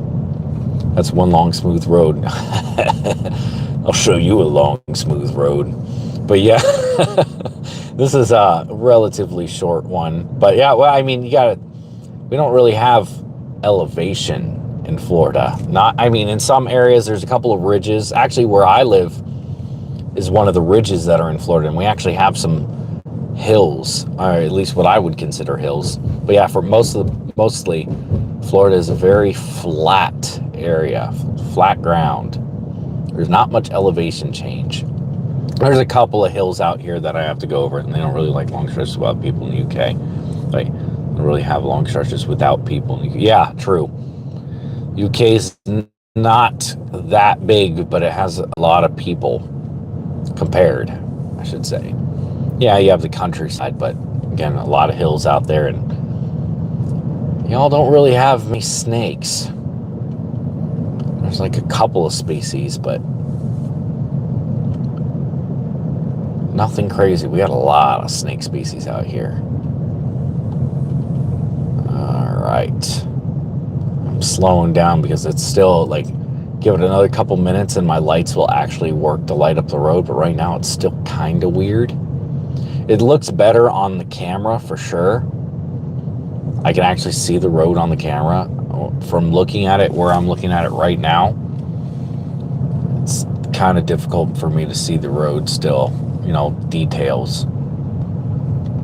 That's one long, smooth road. I'll show you a long, smooth road. But yeah, this is a relatively short one. But yeah, well, I mean, we don't really have elevation in Florida. In some areas, there's a couple of ridges. Actually, where I live is one of the ridges that are in Florida, and we actually have some hills, or at least what I would consider hills. But yeah, for mostly, Florida is a very flat area, flat ground. There's not much elevation change. There's a couple of hills out here that I have to go over, and they don't really like long stretches without people in the UK. Like, they don't really have long stretches without people in the UK. Yeah, true. UK's not that big, but it has a lot of people compared, I should say. Yeah, you have the countryside, but again, a lot of hills out there, and y'all don't really have many snakes. There's like a couple of species, but nothing crazy. We got a lot of snake species out here. All right. I'm slowing down because it's still like, give it another couple minutes and my lights will actually work to light up the road. But right now it's still kind of weird. It looks better on the camera for sure. I can actually see the road on the camera from looking at it where I'm looking at it right now. It's kind of difficult for me to see the road still, details.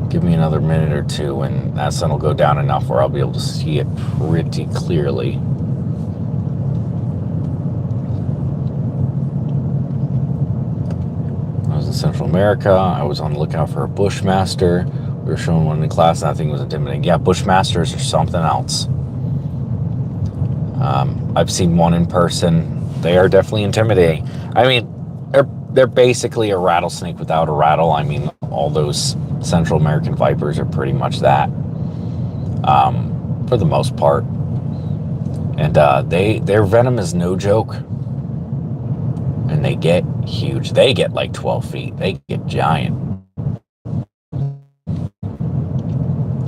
Give me another minute or two and that sun will go down enough where I'll be able to see it pretty clearly. was in Central America. I was on the lookout for a Bushmaster. We were showing one in class, and I think it was intimidating. Yeah, Bushmasters are something else. I've seen one in person. They are definitely intimidating. I mean, they're basically a rattlesnake without a rattle. I mean, all those Central American vipers are pretty much that, for the most part. And their venom is no joke. And they get huge. They get like 12 feet. They get giant.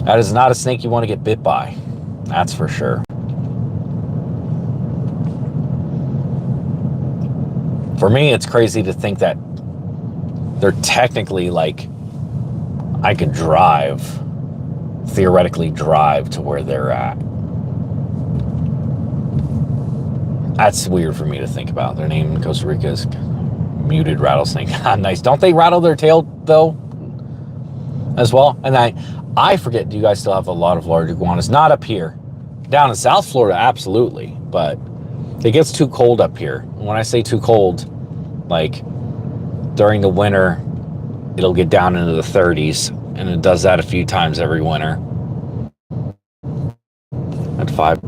That is not a snake you want to get bit by. That's for sure. For me, it's crazy to think that they're technically like, I could theoretically drive to where they're at. That's weird for me to think about. Their name in Costa Rica is muted rattlesnake. Nice. Don't they rattle their tail, though, as well? And I forget, do you guys still have a lot of large iguanas? Not up here. Down in South Florida, absolutely. But it gets too cold up here. And when I say too cold, like during the winter, it'll get down into the 30s. And it does that a few times every winter. At 5.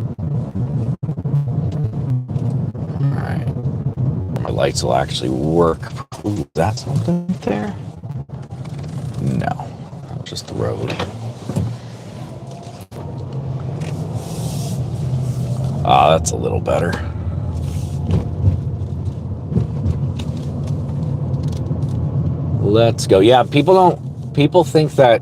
My lights will actually work. Ooh, is that something there? No, just the road. Ah, that's a little better. Let's go. Yeah, people think that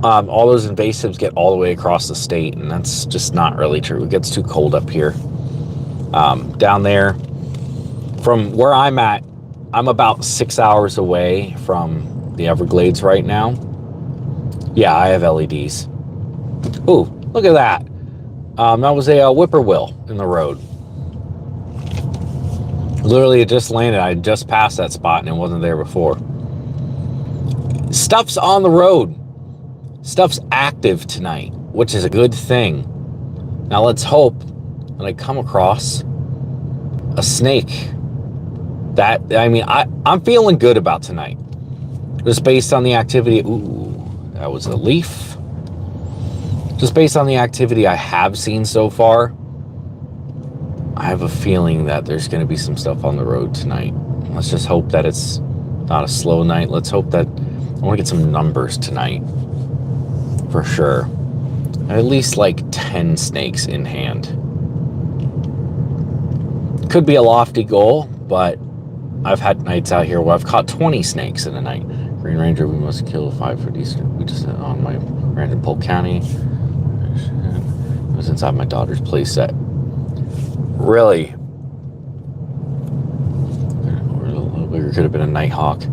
all those invasives get all the way across the state, and that's just not really true. It gets too cold up here. Down there, from where I'm at, I'm about 6 hours away from the Everglades right now. Yeah, I have LEDs. Ooh, look at that. That was a whippoorwill in the road. Literally, it just landed. I just passed that spot and it wasn't there before. Stuff's on the road. Stuff's active tonight, which is a good thing. Now let's hope that I come across a snake. I'm feeling good about tonight. Just based on the activity. Ooh, that was a leaf. Just based on the activity I have seen so far, I have a feeling that there's going to be some stuff on the road tonight. Let's just hope that it's not a slow night. Let's hope that I want to get some numbers tonight. For sure. At least like 10 snakes in hand. Could be a lofty goal, but I've had nights out here where I've caught 20 snakes in a night. Green Ranger, we must kill 5 for Eastern. We just on my ranch in Polk County. It was inside my daughter's playset. Really? Or a little bigger, could have been a nighthawk.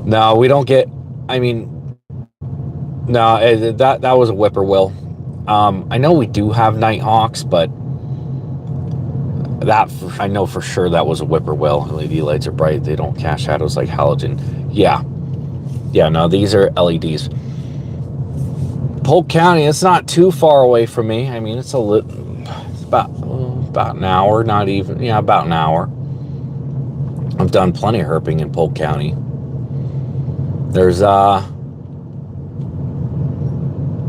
No, we don't get, no, that was a whippoorwill. I know we do have nighthawks, but I know for sure that was a whippoorwill. LED lights are bright. They don't cast shadows like halogen. Yeah, no, these are LEDs. Polk County, it's not too far away from me. I mean, it's about an hour, not even, yeah, about an hour. I've done plenty of herping in Polk County. There's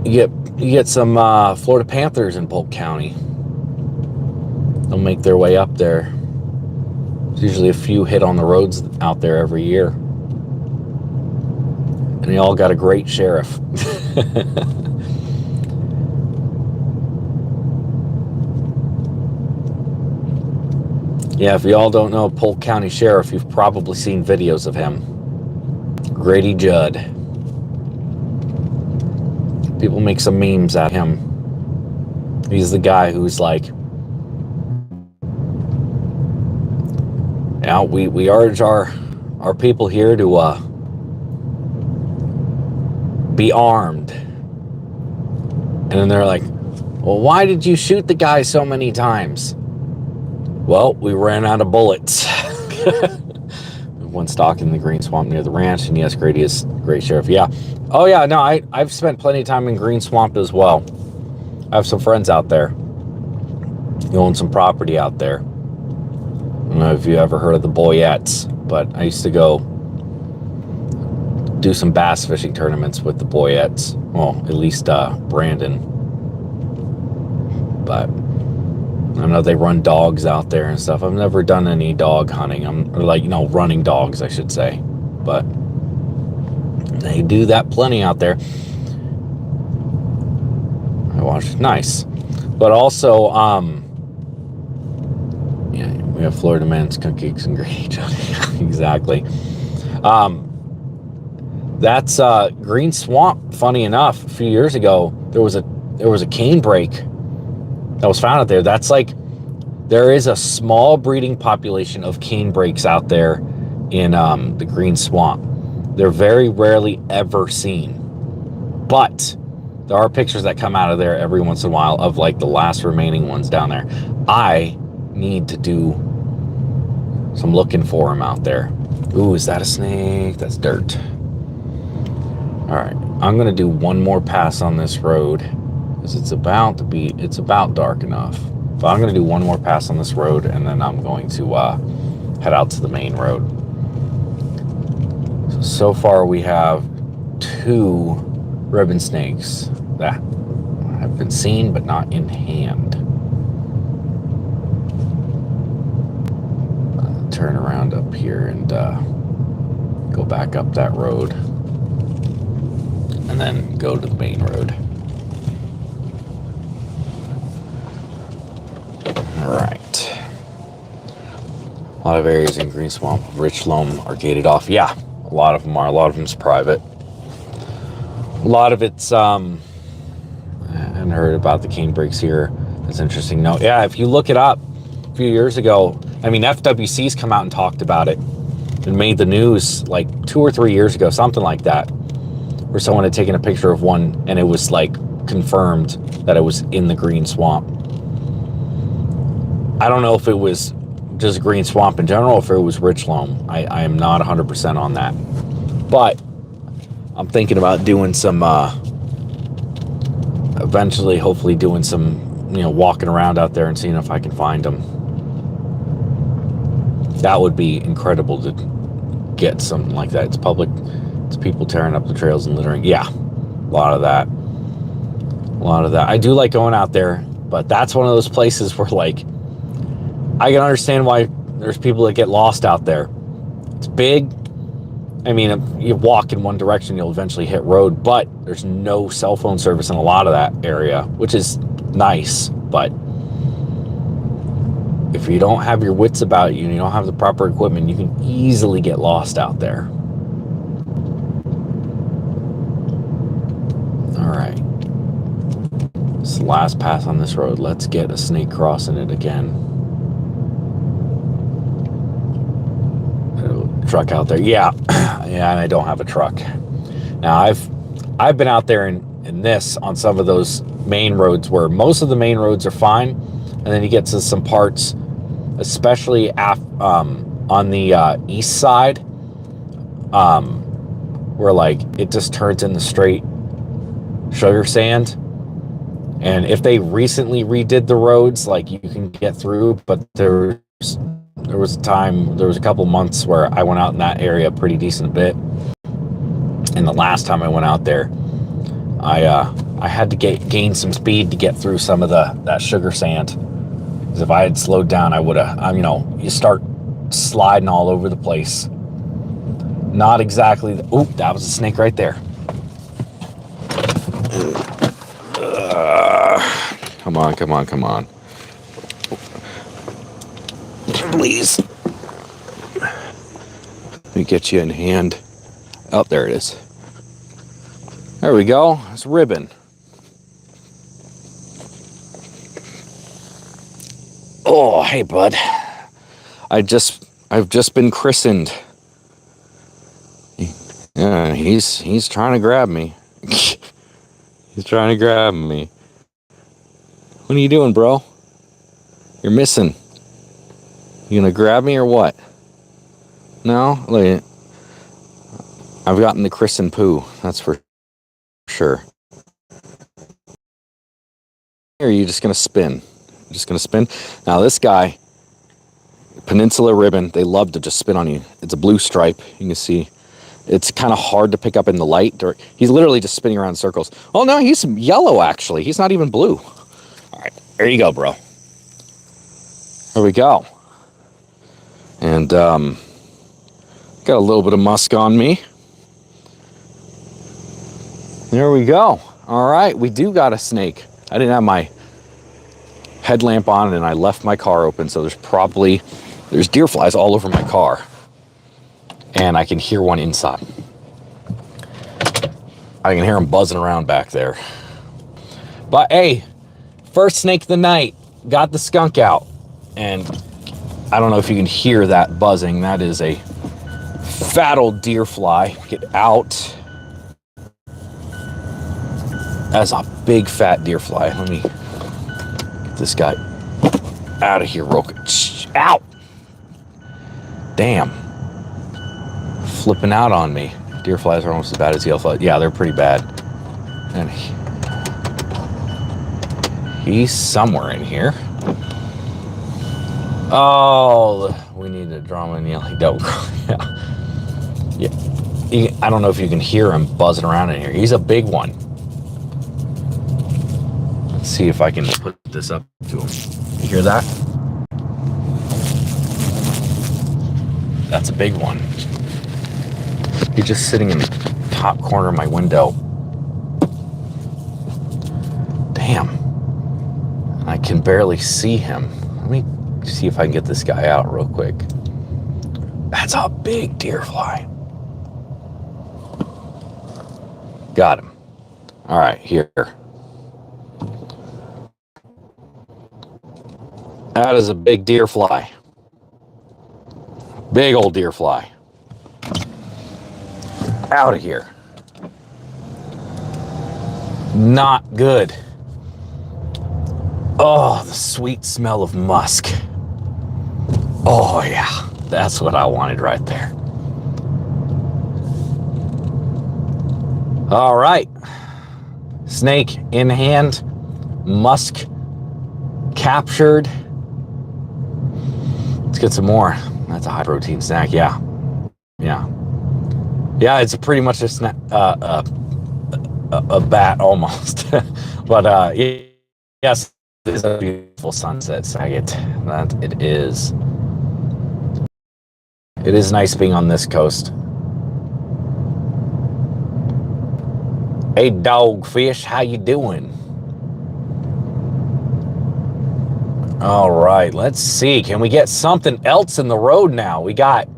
you get some Florida Panthers in Polk County. They'll make their way up there. There's usually a few hit on the roads out there every year. And they all got a great sheriff. Yeah, if y'all don't know Polk County Sheriff, you've probably seen videos of him. Grady Judd. People make some memes at him. He's the guy who's like, yeah, we urge our people here to be armed. And then they're like, well, why did you shoot the guy so many times? Well, we ran out of bullets. One stock in the green swamp near the ranch, and yes, Grady is great sheriff. Yeah. Oh yeah, no, I've spent plenty of time in Green Swamp as well. I have some friends out there. You own some property out there. I don't know if you ever heard of the Boyettes, but I used to go do some bass fishing tournaments with the boyettes. Well, at least Brandon. But I know they run dogs out there and stuff. I've never done any dog hunting. Or like, running dogs, I should say. But they do that plenty out there. I watched. Nice. But also, yeah, we have Florida man's cupcakes and gravy. Exactly. That's Green Swamp. Funny enough, a few years ago, there was a cane brake that was found out there. That's like, there is a small breeding population of cane brakes out there in the Green Swamp. They're very rarely ever seen, but there are pictures that come out of there every once in a while of like the last remaining ones down there. I need to do some looking for them out there. Ooh, is that a snake? That's dirt. All right, I'm gonna do one more pass on this road because it's about dark enough. But I'm gonna do one more pass on this road, and then I'm going to head out to the main road. So far we have 2 ribbon snakes that have been seen but not in hand. Turn around up here and go back up that road, and then go to the main road. All right. A lot of areas in Green Swamp, Rich Loam are gated off. Yeah, a lot of them are. A lot of them's private. A lot of it's, I haven't heard about the cane brakes here. That's interesting. No, yeah, if you look it up a few years ago, I mean, FWC's come out and talked about it and made the news like 2 or 3 years ago, something like that, where someone had taken a picture of one and it was like confirmed that it was in the Green Swamp. I don't know if it was just Green Swamp in general, if it was Rich Loam. I am not 100% on that. But I'm thinking about doing some, eventually, hopefully doing some, walking around out there and seeing if I can find them. That would be incredible to get something like that. It's public. It's people tearing up the trails and littering. Yeah, a lot of that. A lot of that. I do like going out there, but that's one of those places where, like, I can understand why there's people that get lost out there. It's big. I mean, if you walk in one direction, you'll eventually hit road, but there's no cell phone service in a lot of that area, which is nice, but if you don't have your wits about you and you don't have the proper equipment, you can easily get lost out there. All right. It's the last pass on this road. Let's get a snake crossing it again. Truck out there. Yeah. Yeah, and I don't have a truck. Now, I've been out there in this on some of those main roads where most of the main roads are fine, and then you get to some parts, especially on the east side, where like it just turns into straight sugar sand. And if they recently redid the roads, like, you can get through, but there was a couple months where I went out in that area a pretty decent bit. And the last time I went out there, I had to gain some speed to get through some of that sugar sand. Because if I had slowed down, I would have, you start sliding all over the place. Not exactly, that was a snake right there. Come on, come on, come on. Please. Let me get you in hand. Oh, there it is. There we go. It's ribbon. Oh, hey, bud. I've just been christened. Yeah, he's trying to grab me. He's trying to grab me. What are you doing, bro? You're missing. You gonna grab me or what? No? Look, I've gotten the christen poo, that's for sure. Or are you just gonna spin? Just gonna spin? Now this guy, Peninsula Ribbon, they love to just spin on you. It's a blue stripe, you can see. It's kind of hard to pick up in the light. He's literally just spinning around in circles. Oh no, he's yellow actually. He's not even blue. All right, there you go, bro. There we go. And got a little bit of musk on me. There we go. All right, we do got a snake. I didn't have my headlamp on and I left my car open, so there's deer flies all over my car. And I can hear one inside. I can hear him buzzing around back there. But hey, first snake of the night. Got the skunk out. And I don't know if you can hear that buzzing. That is a fat old deer fly. Get out. That's a big fat deer fly. Let me get this guy out of here real quick. Ow! Damn. Flipping out on me. Deer flies are almost as bad as yellow flies. Yeah, they're pretty bad. And he's somewhere in here. Oh, we need to draw him in yellow. Don't. Yeah. I don't know if you can hear him buzzing around in here. He's a big one. Let's see if I can put this up to him. You hear that? That's a big one. He's just sitting in the top corner of my window. Damn. I can barely see him. Let me see if I can get this guy out real quick. That's a big deer fly. Got him. All right, here. That is a big deer fly. Big old deer fly. Out of here. Not good. Oh, the sweet smell of musk. Oh yeah, that's what I wanted right there. All right. Snake in hand. Musk captured. Let's get some more. That's a high protein snack. Yeah. Yeah. Yeah, it's pretty much a snack, a bat almost. But yes, it's a beautiful sunset, Saget. That it is. It is nice being on this coast. Hey, dogfish, how you doing? All right, let's see. Can we get something else in the road now? We got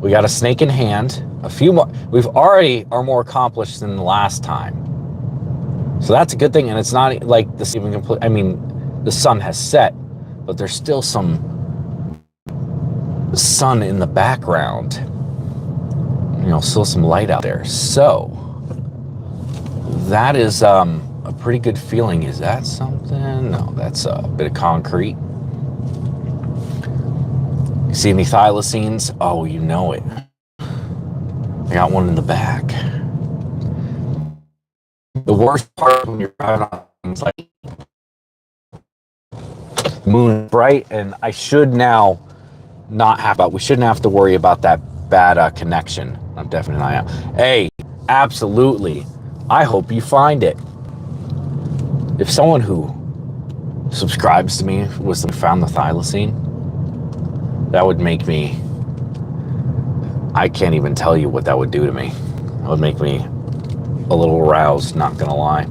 a snake in hand. A few more. We've already are more accomplished than the last time, so that's a good thing. And it's not like this even complete. I mean, the sun has set, but there's still some sun in the background. You know, still some light out there. So that is a pretty good feeling. Is that something? No, that's a bit of concrete. You see any thylacines? Oh, you know it. I got one in the back. The worst part when you're driving on things like moon bright, and I should now not have, but we shouldn't have to worry about that bad connection. I'm definitely not. Hey, absolutely. I hope you find it. If someone who subscribes to me found the thylacine, that would make me, I can't even tell you what that would do to me. It would make me a little aroused, not gonna lie.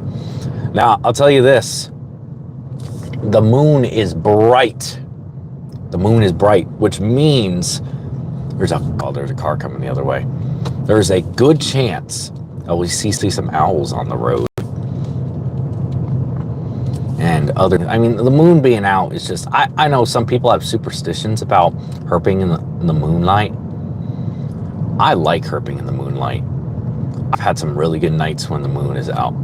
Now, I'll tell you this. The moon is bright. The moon is bright, which means there's a car coming the other way. There's a good chance that we see some owls on the road. And I mean, the moon being out is just, I know some people have superstitions about herping in the moonlight. I like herping in the moonlight. I've had some really good nights when the moon is out.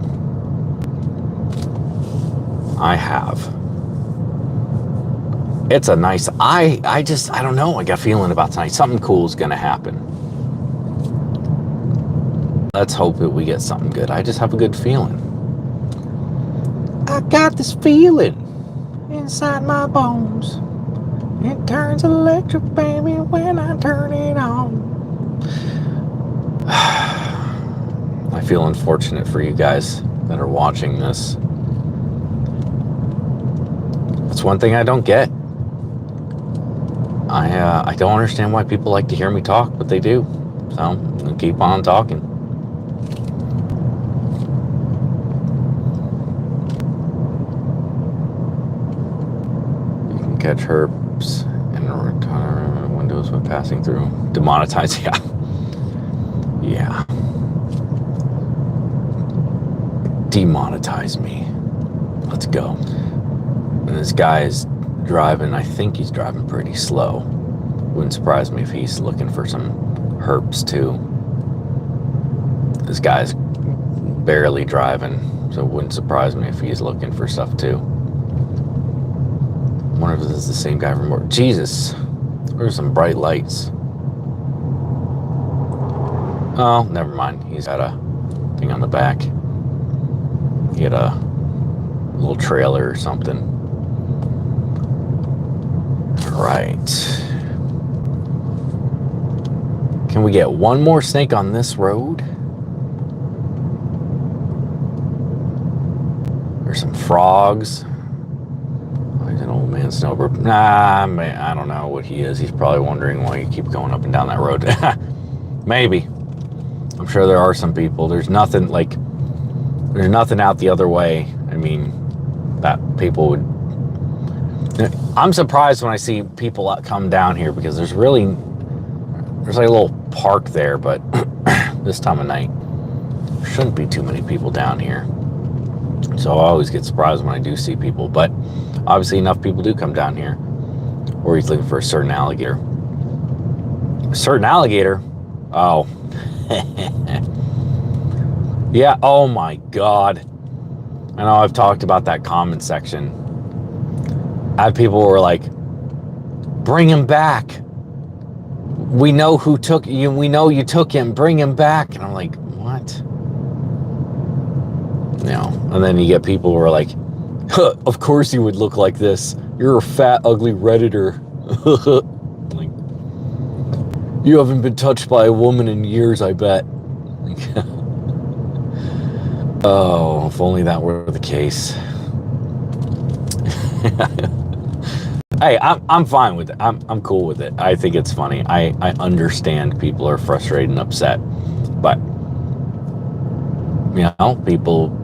I have. It's a nice, I don't know, I got a feeling about tonight. Something cool is gonna happen. Let's hope that we get something good. I just have a good feeling. I got this feeling inside my bones. It turns electric, baby, when I turn it on. I feel unfortunate for you guys that are watching this. That's one thing I don't get. I don't understand why people like to hear me talk, but they do. So I'm gonna keep on talking. You can catch herps in windows when passing through. Demonetize, yeah. Yeah. Demonetize me. Let's go. And this guy is driving, I think he's driving pretty slow. Wouldn't surprise me if he's looking for some herps too. This guy's barely driving, so it wouldn't surprise me if he's looking for stuff too. I wonder if this is the same guy from more. Jesus, there's some bright lights. Oh, never mind. He's got a thing on the back. He had a little trailer or something. All right. Can we get one more snake on this road? There's some frogs. Oh, he's an old man snowbird. Nah, man, I don't know what he is. He's probably wondering why you keep going up and down that road. Maybe. I'm sure there are some people. There's nothing out the other way. I mean, that people would. I'm surprised when I see people come down here because there's like a little park there, but this time of night, there shouldn't be too many people down here. So I always get surprised when I do see people, but obviously enough people do come down here. Or he's looking for a certain alligator. A certain alligator? Oh. Yeah, oh my God. I know I've talked about that comment section. I have people who are like, bring him back. We know who took you. We know you took him. Bring him back. And I'm like, what? No. And then you get people who are like, huh, of course you would look like this. You're a fat, ugly Redditor. Like, you haven't been touched by a woman in years, I bet. Like, oh, if only that were the case. Hey, I'm fine with it. I'm cool with it. I think it's funny. I understand people are frustrated and upset, but you know, people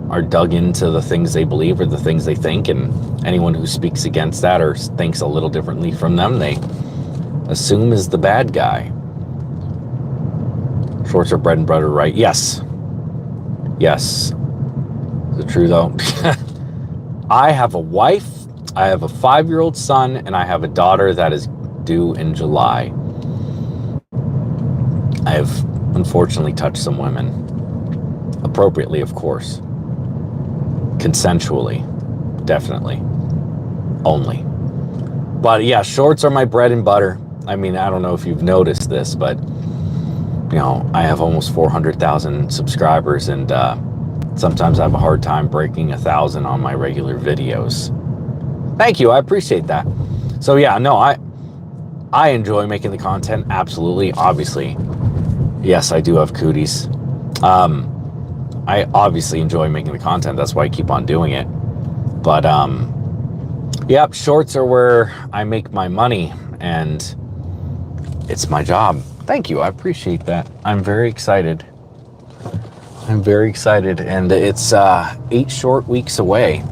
are dug into the things they believe or the things they think, and anyone who speaks against that or thinks a little differently from them, they assume is the bad guy. Shorts are bread and butter, right? Yes. Yes. Is it true though? I have a wife, I have a 5-year-old son, and I have a daughter that is due in July. I have unfortunately touched some women. Appropriately, of course. Consensually. Definitely. Only. But yeah, shorts are my bread and butter. I mean, I don't know if you've noticed this, but you know, I have almost 400,000 subscribers, and sometimes I have a hard time breaking 1,000 on my regular videos. Thank you, I appreciate that. So yeah, no, I enjoy making the content, absolutely, obviously. Yes, I do have cooties. I obviously enjoy making the content, that's why I keep on doing it. But yep, shorts are where I make my money, and it's my job. Thank you, I appreciate that. I'm very excited. I'm very excited, and it's 8 short weeks away.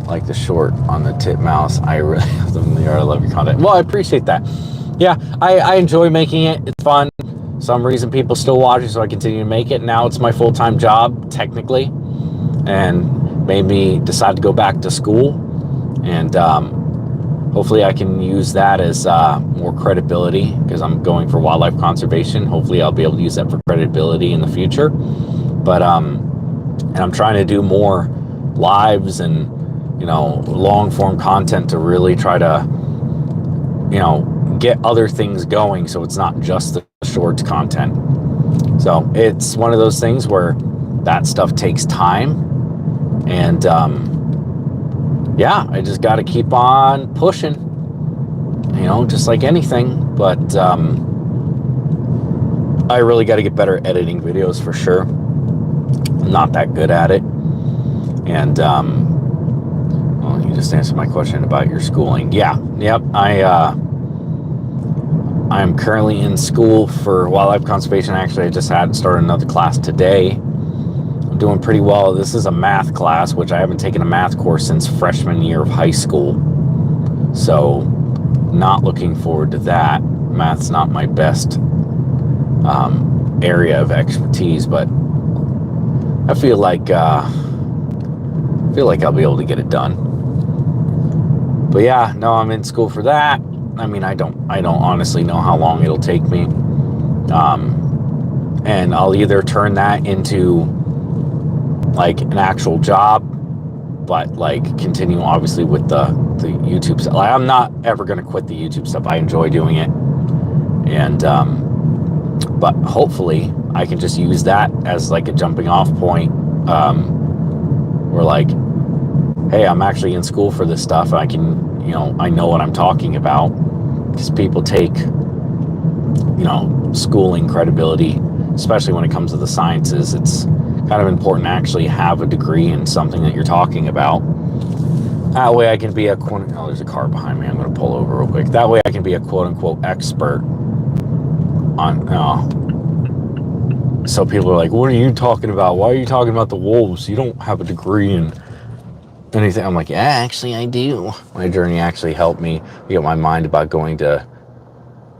Like the short on the titmouse. I really love your content. Well, I appreciate that. Yeah, I enjoy making it. It's fun. Some reason people still watch it, so I continue to make it. Now it's my full-time job, technically, and made me decide to go back to school. And hopefully I can use that as more credibility, because I'm going for wildlife conservation. Hopefully I'll be able to use that for credibility in the future. But and I'm trying to do more lives and, you know, long form content to really try to, you know, get other things going, so it's not just the shorts content. So it's one of those things where that stuff takes time, and yeah, I just got to keep on pushing, you know, just like anything. But I really got to get better at editing videos for sure. I'm not that good at it. And well, you just answered my question about your schooling. Yeah, yep. I am currently in school for wildlife conservation. Actually, I just had started another class today. I'm doing pretty well. This is a math class, which I haven't taken a math course since freshman year of high school. So, not looking forward to that. Math's not my best area of expertise, but I feel like I'll be able to get it done. But yeah, no, I'm in school for that. I mean, I don't honestly know how long it'll take me. And I'll either turn that into like an actual job, but like continue obviously with the YouTube stuff. Like, I'm not ever going to quit the YouTube stuff. I enjoy doing it. And but hopefully I can just use that as like a jumping off point. Where like, hey, I'm actually in school for this stuff. I can, I know what I'm talking about. Because people take, schooling credibility, especially when it comes to the sciences. It's kind of important to actually have a degree in something that you're talking about. That way I can be there's a car behind me. I'm going to pull over real quick. That way I can be a quote-unquote expert on, so people are like, what are you talking about? Why are you talking about the wolves? You don't have a degree in anything. I'm like, yeah, actually I do. My journey actually helped me get my mind about going to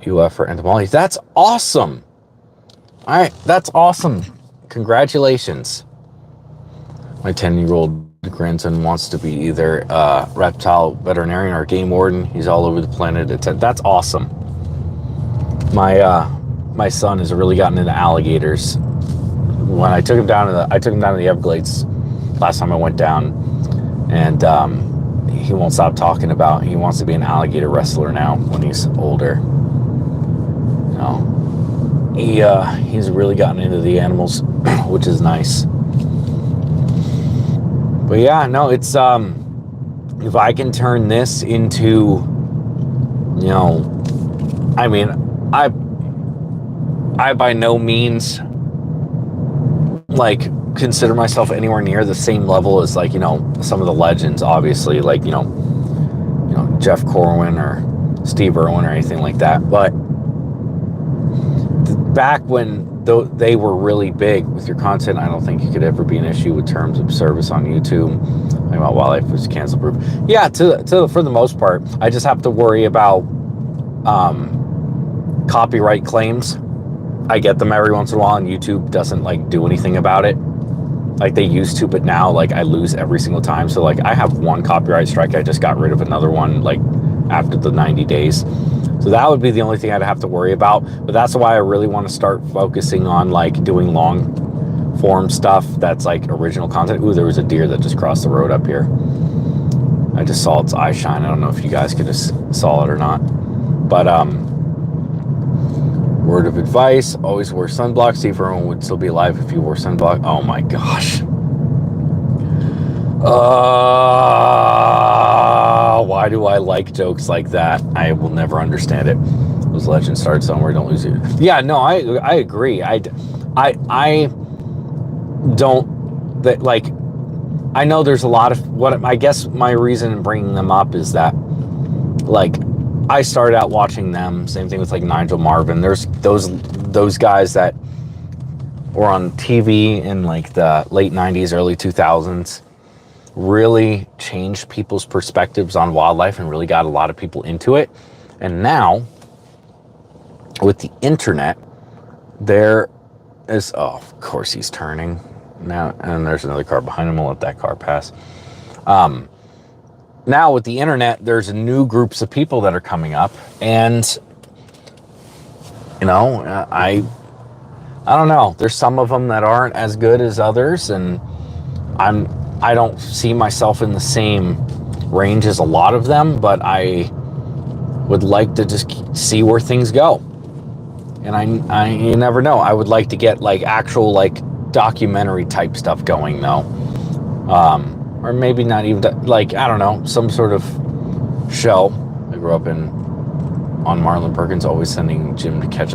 UF for entomology. That's awesome. All right, that's awesome. Congratulations. My 10-year-old grandson wants to be either a reptile veterinarian or a game warden. He's all over the planet. That's awesome. My son has really gotten into alligators. When I took him down to the Everglades last time I went down, and he won't stop talking about he wants to be an alligator wrestler now when he's older. He's really gotten into the animals, which is nice. But yeah, no, it's if I can turn this into, I mean, I by no means like consider myself anywhere near the same level as like, some of the legends, obviously, like, Jeff Corwin or Steve Irwin or anything like that. But back when they were really big with your content, I don't think you could ever be an issue with terms of service on YouTube. Talking about wildlife was cancel proof. Yeah, for the most part, I just have to worry about copyright claims. I get them every once in a while, and YouTube doesn't like do anything about it like they used to, but now like I lose every single time. So like I have one copyright strike. I just got rid of another one like after the 90 days. So that would be the only thing I'd have to worry about. But that's why I really want to start focusing on like doing long form stuff that's like original content. Ooh, there was a deer that just crossed the road up here. I just saw its eye shine. I don't know if you guys could just saw it or not. But word of advice, always wear sunblock. See if everyone would still be alive if you wore sunblock. Oh my gosh. Why do I like jokes like that? I will never understand it. Those legends start somewhere, don't lose it. Yeah, no, I agree. I don't, that like, I know there's a lot of, what I guess my reason in bringing them up is that like I started out watching them, same thing with like Nigel Marvin. There's those guys that were on TV in like the late 90s, early 2000s, really changed people's perspectives on wildlife and really got a lot of people into it. And now with the internet, there is, oh, of course he's turning now, and there's another car behind him. We'll let that car pass. Now with the internet, there's new groups of people that are coming up, and I don't know. There's some of them that aren't as good as others, and I don't see myself in the same range as a lot of them, but I would like to just see where things go. And you never know. I would like to get like actual like documentary type stuff going though. Or maybe not even like, I don't know, some sort of show. I grew up on Marlin Perkins, always sending Jim to catch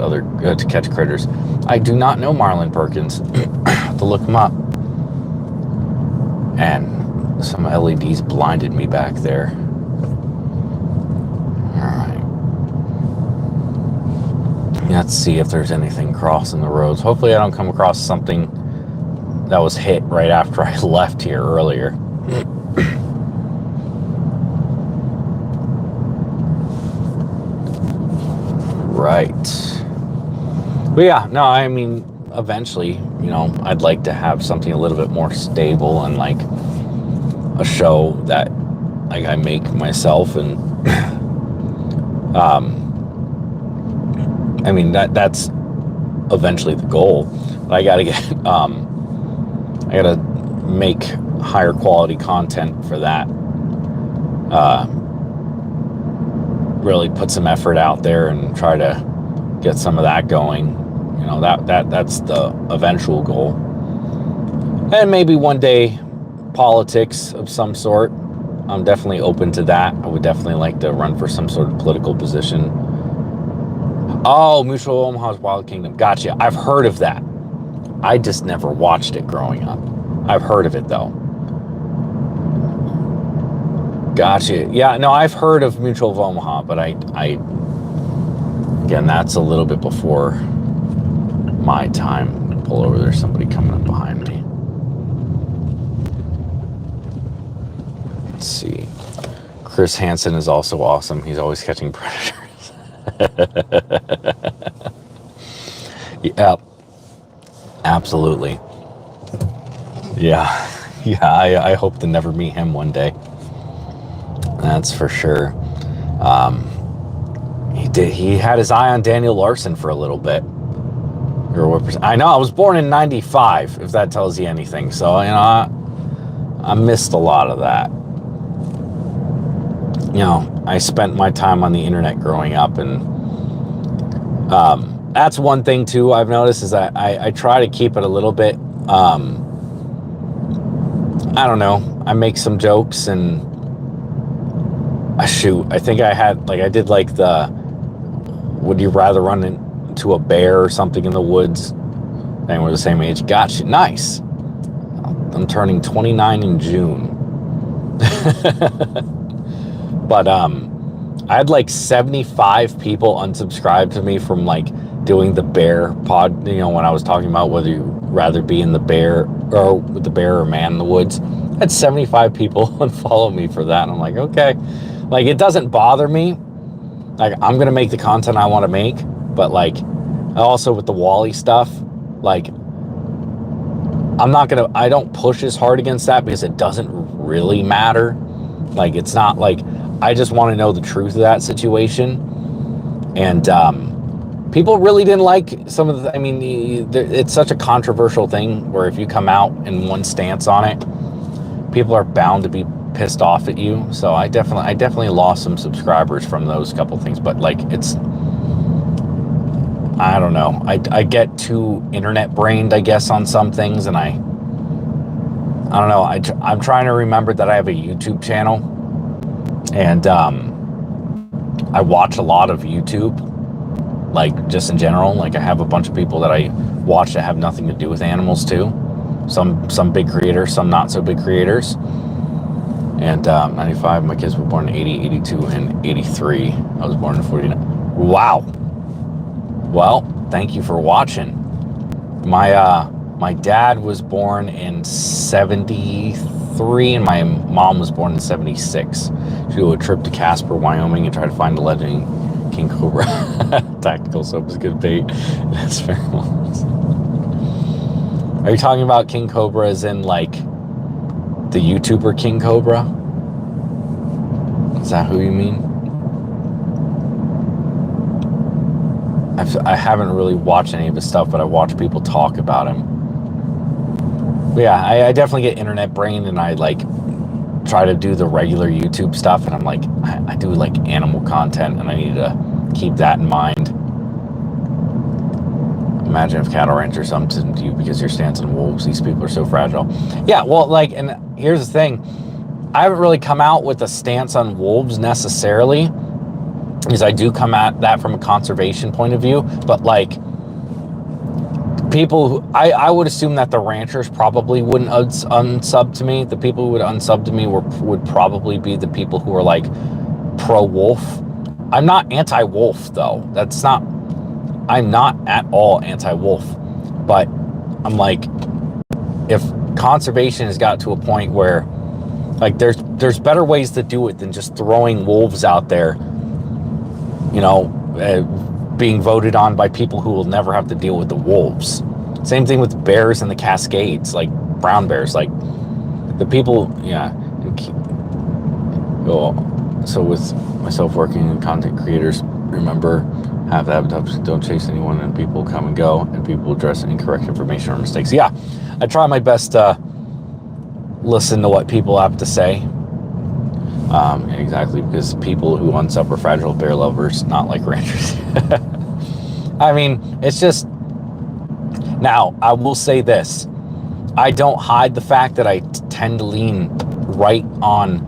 critters. I do not know Marlin Perkins. To look him up. And some LEDs blinded me back there. Alright. Let's see if there's anything crossing the roads. Hopefully I don't come across something that was hit right after I left here earlier. Right. But yeah, no, I mean, eventually, you know, I'd like to have something a little bit more stable and like a show that like I make myself, and I mean that's eventually the goal. But I gotta get I gotta make higher quality content for that. Really put some effort out there and try to get some of that going. You know, that's the eventual goal. And maybe one day politics of some sort. I'm definitely open to that. I would definitely like to run for some sort of political position. Oh, Mutual of Omaha's Wild Kingdom. Gotcha. I've heard of that. I just never watched it growing up. I've heard of it though. Gotcha. Yeah, no, I've heard of Mutual of Omaha, but I again, that's a little bit before my time. Pull over, there's somebody coming up behind me. Let's see. Chris Hansen is also awesome. He's always catching predators. Yeah, absolutely. Yeah, I hope to never meet him one day. That's for sure. He had his eye on Daniel Larson for a little bit. I know, I was born in 95, if that tells you anything. So, you know, I missed a lot of that. You know, I spent my time on the internet growing up, and that's one thing too I've noticed is that I try to keep it a little bit, I don't know, I make some jokes and shoot, I think I did like the, would you rather run into a bear or something in the woods? And we're the same age. Gotcha. Nice. I'm turning 29 in June. But I had like 75 people unsubscribe to me from like doing the bear pod, you know, when I was talking about whether you rather be in the bear or with the bear or man in the woods. I had 75 people unfollow me for that. And I'm like, okay. Like, it doesn't bother me. Like, I'm going to make the content I want to make. But, like, also with the Wally stuff, like, I don't push as hard against that because it doesn't really matter. Like, it's not like, I just want to know the truth of that situation. And people really didn't like some of the, I mean, it's such a controversial thing where if you come out in one stance on it, people are bound to be pissed off at you. So I definitely lost some subscribers from those couple things, but like, it's, I don't know, I get too internet brained, I guess, on some things, and I don't know, I'm trying to remember that I have a YouTube channel, and I watch a lot of YouTube, like, just in general. Like, I have a bunch of people that I watch that have nothing to do with animals too, some big creators, some not so big creators. And 95, my kids were born in 80, 82, and 83. I was born in 49. Wow. Well, thank you for watching. My dad was born in 73, and my mom was born in 76. She did a trip to Casper, Wyoming, and tried to find the legend King Cobra. Tactical soap is good bait. That's fair. Are you talking about King Cobra as in, like, the YouTuber King Cobra? Is that who you mean? I haven't really watched any of his stuff, but I watch people talk about him. But yeah, I definitely get internet brain, and I like try to do the regular YouTube stuff, and I'm like, I do like animal content, and I need to keep that in mind. Imagine if cattle ranchers something to you because your stance on wolves. These people are so fragile. Yeah, well, like, and here's the thing. I haven't really come out with a stance on wolves necessarily, because I do come at that from a conservation point of view, but like, people who, I would assume that the ranchers probably wouldn't unsub to me. The people who would unsub to me would probably be the people who are like pro-wolf. I'm not anti-wolf though. I'm not at all anti-wolf. But I'm like, if conservation has got to a point where like there's better ways to do it than just throwing wolves out there, you know, being voted on by people who will never have to deal with the wolves. Same thing with bears in the Cascades, like brown bears, like the people, yeah. So with myself working in content creators, remember, have the habitats, don't chase anyone, and people come and go, and people address incorrect information or mistakes. Yeah, I try my best to listen to what people have to say. Exactly, because people who unsub are fragile bear lovers, not like ranchers. I mean, it's just... Now, I will say this. I don't hide the fact that I tend to lean right on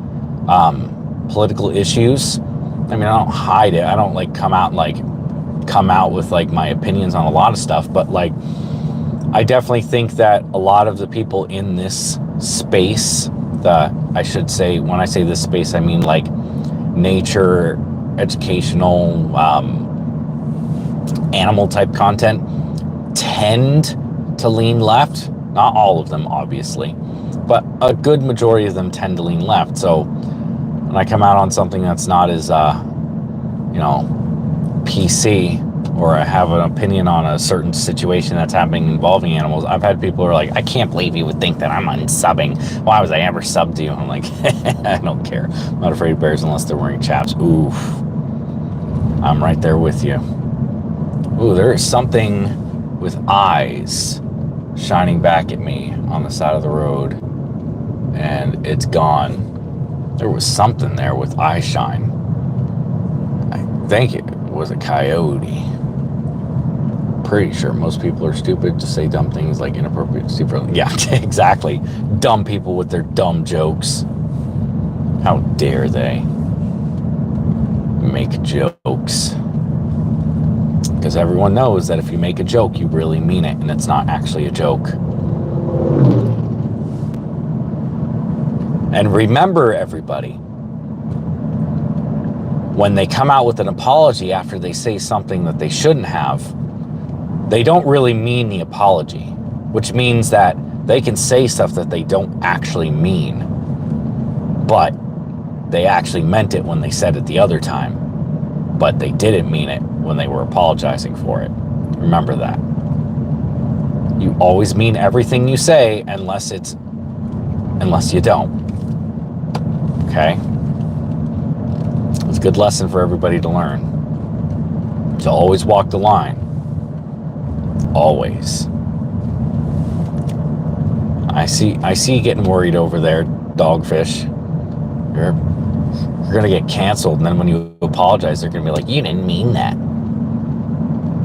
political issues. I mean, I don't hide it. I don't like come out with like my opinions on a lot of stuff, but like I definitely think that a lot of the people in this space, I should say, when I say this space, I mean like nature, educational, animal type content, tend to lean left. Not all of them, obviously, but a good majority of them tend to lean left. So when I come out on something that's not as, you know, PC, or I have an opinion on a certain situation that's happening involving animals, I've had people who are like, I can't believe you would think that I'm unsubbing. Why was I ever subbed to you? I'm like, I don't care. I'm not afraid of bears unless they're wearing chaps. Oof. I'm right there with you. Ooh, there is something with eyes shining back at me on the side of the road, and it's gone. There was something there with eye shine. I think it was a coyote. Pretty sure most people are stupid to say dumb things like inappropriate, stupid. Yeah, exactly. Dumb people with their dumb jokes. How dare they make jokes? Because everyone knows that if you make a joke, you really mean it, and it's not actually a joke. And remember, everybody, when they come out with an apology after they say something that they shouldn't have, they don't really mean the apology, which means that they can say stuff that they don't actually mean, but they actually meant it when they said it the other time, but they didn't mean it when they were apologizing for it. Remember that. You always mean everything you say unless you don't. Okay? It's a good lesson for everybody to learn. To always walk the line. Always. I see you getting worried over there, Dogfish. You're gonna get canceled, and then when you apologize, they're gonna be like, you didn't mean that.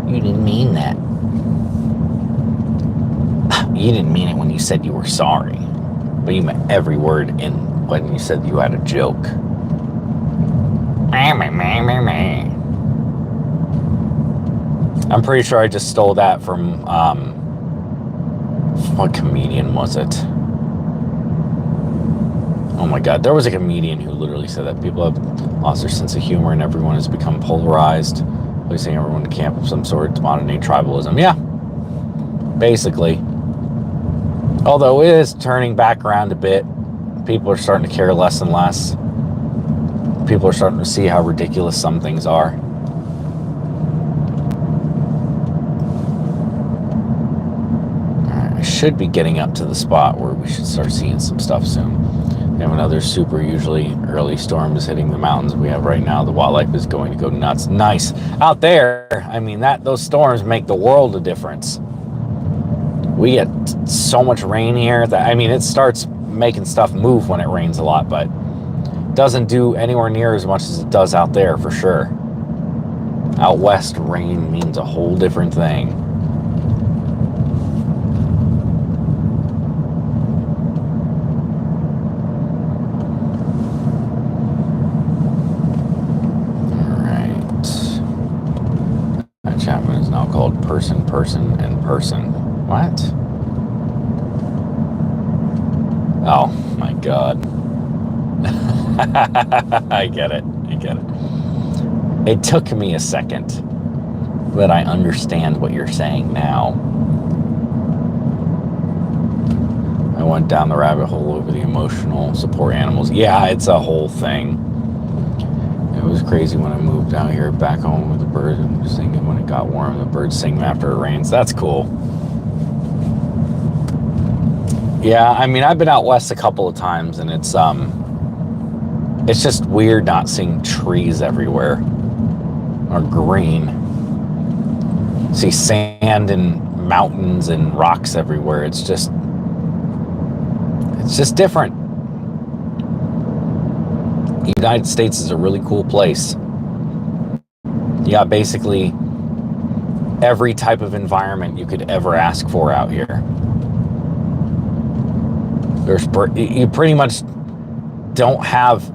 You didn't mean that. You didn't mean it when you said you were sorry, but you meant every word in when you said you had a joke. I'm pretty sure I just stole that from, what comedian was it? Oh my God, there was a comedian who literally said that people have lost their sense of humor and everyone has become polarized, placing everyone to camp of some sort of modern-day tribalism. Yeah, basically. Although it is turning back around a bit. People are starting to care less and less. People are starting to see how ridiculous some things are. I should be getting up to the spot where we should start seeing some stuff soon. We have another super usually early storm is hitting the mountains we have right now. The wildlife is going to go nuts. Nice. Out there, I mean, those storms make the world of difference. We get so much rain here that, I mean, it starts making stuff move when it rains a lot, but doesn't do anywhere near as much as it does out there, for sure. Out west, rain means a whole different thing. Alright. That Chapman is now called person, and person. What? Oh my God. I get it. I get it. It took me a second, but I understand what you're saying now. I went down the rabbit hole over the emotional support animals. Yeah, it's a whole thing. It was crazy when I moved out here back home with the birds and singing when it got warm. The birds sing after it rains. That's cool. Yeah, I mean, I've been out west a couple of times, and it's just weird not seeing trees everywhere or green. See sand and mountains and rocks everywhere. It's just different. The United States is a really cool place. You got basically every type of environment you could ever ask for out here. You pretty much don't have,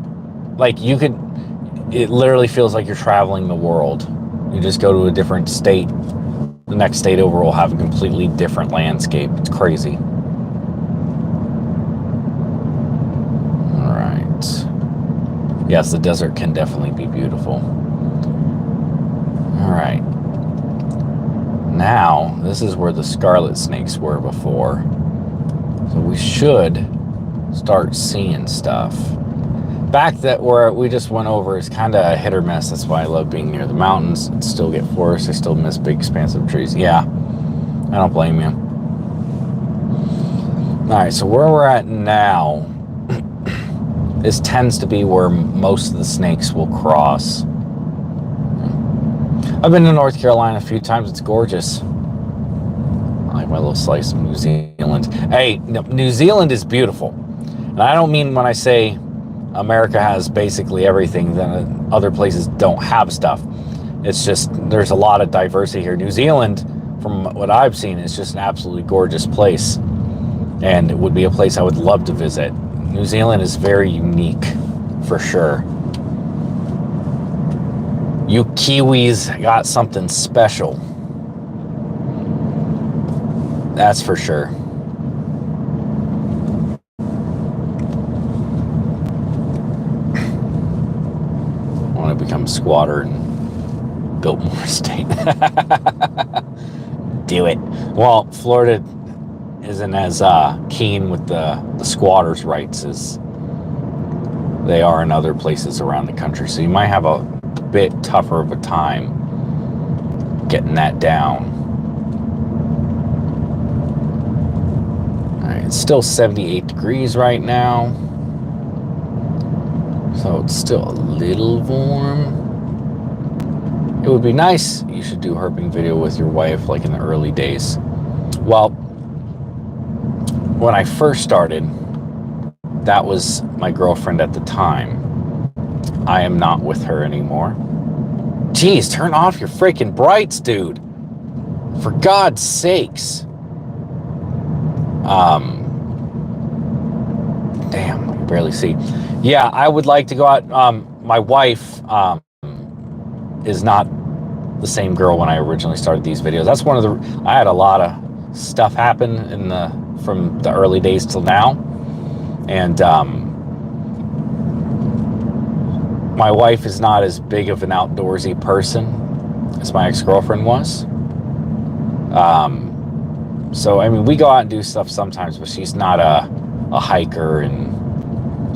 like, it literally feels like you're traveling the world. You just go to a different state. The next state over will have a completely different landscape. It's crazy. All right. Yes, the desert can definitely be beautiful. All right. Now, this is where the scarlet snakes were before. So we should start seeing stuff. Back that where we just went over is kind of a hit or miss. That's why I love being near the mountains. I still get forests. I still miss big expansive trees. Yeah, I don't blame you. All right, so where we're at now, this tends to be where most of the snakes will cross. I've been to North Carolina a few times. It's gorgeous. I like my little slice of New Zealand. Hey, New Zealand is beautiful. And I don't mean when I say America has basically everything that other places don't have stuff. It's just there's a lot of diversity here. New Zealand, from what I've seen, is just an absolutely gorgeous place. And it would be a place I would love to visit. New Zealand is very unique, for sure. You Kiwis got something special. That's for sure. I want to become a squatter and build more estate. Do it. Well, Florida isn't as keen with the squatters' rights as they are in other places around the country. So you might have a bit tougher of a time getting that down. All right, it's still 78 degrees right now. So it's still a little warm. It would be nice. You should do a herping video with your wife like in the early days. Well, when I first started, that was my girlfriend at the time. I am not with her anymore. Jeez, turn off your freaking brights, dude. For God's sakes. Damn, I can barely see. Yeah, I would like to go out. My wife is not the same girl when I originally started these videos. That's one of the... I had a lot of stuff happen from the early days till now. And my wife is not as big of an outdoorsy person as my ex-girlfriend was. So, I mean, we go out and do stuff sometimes, but she's not a hiker, and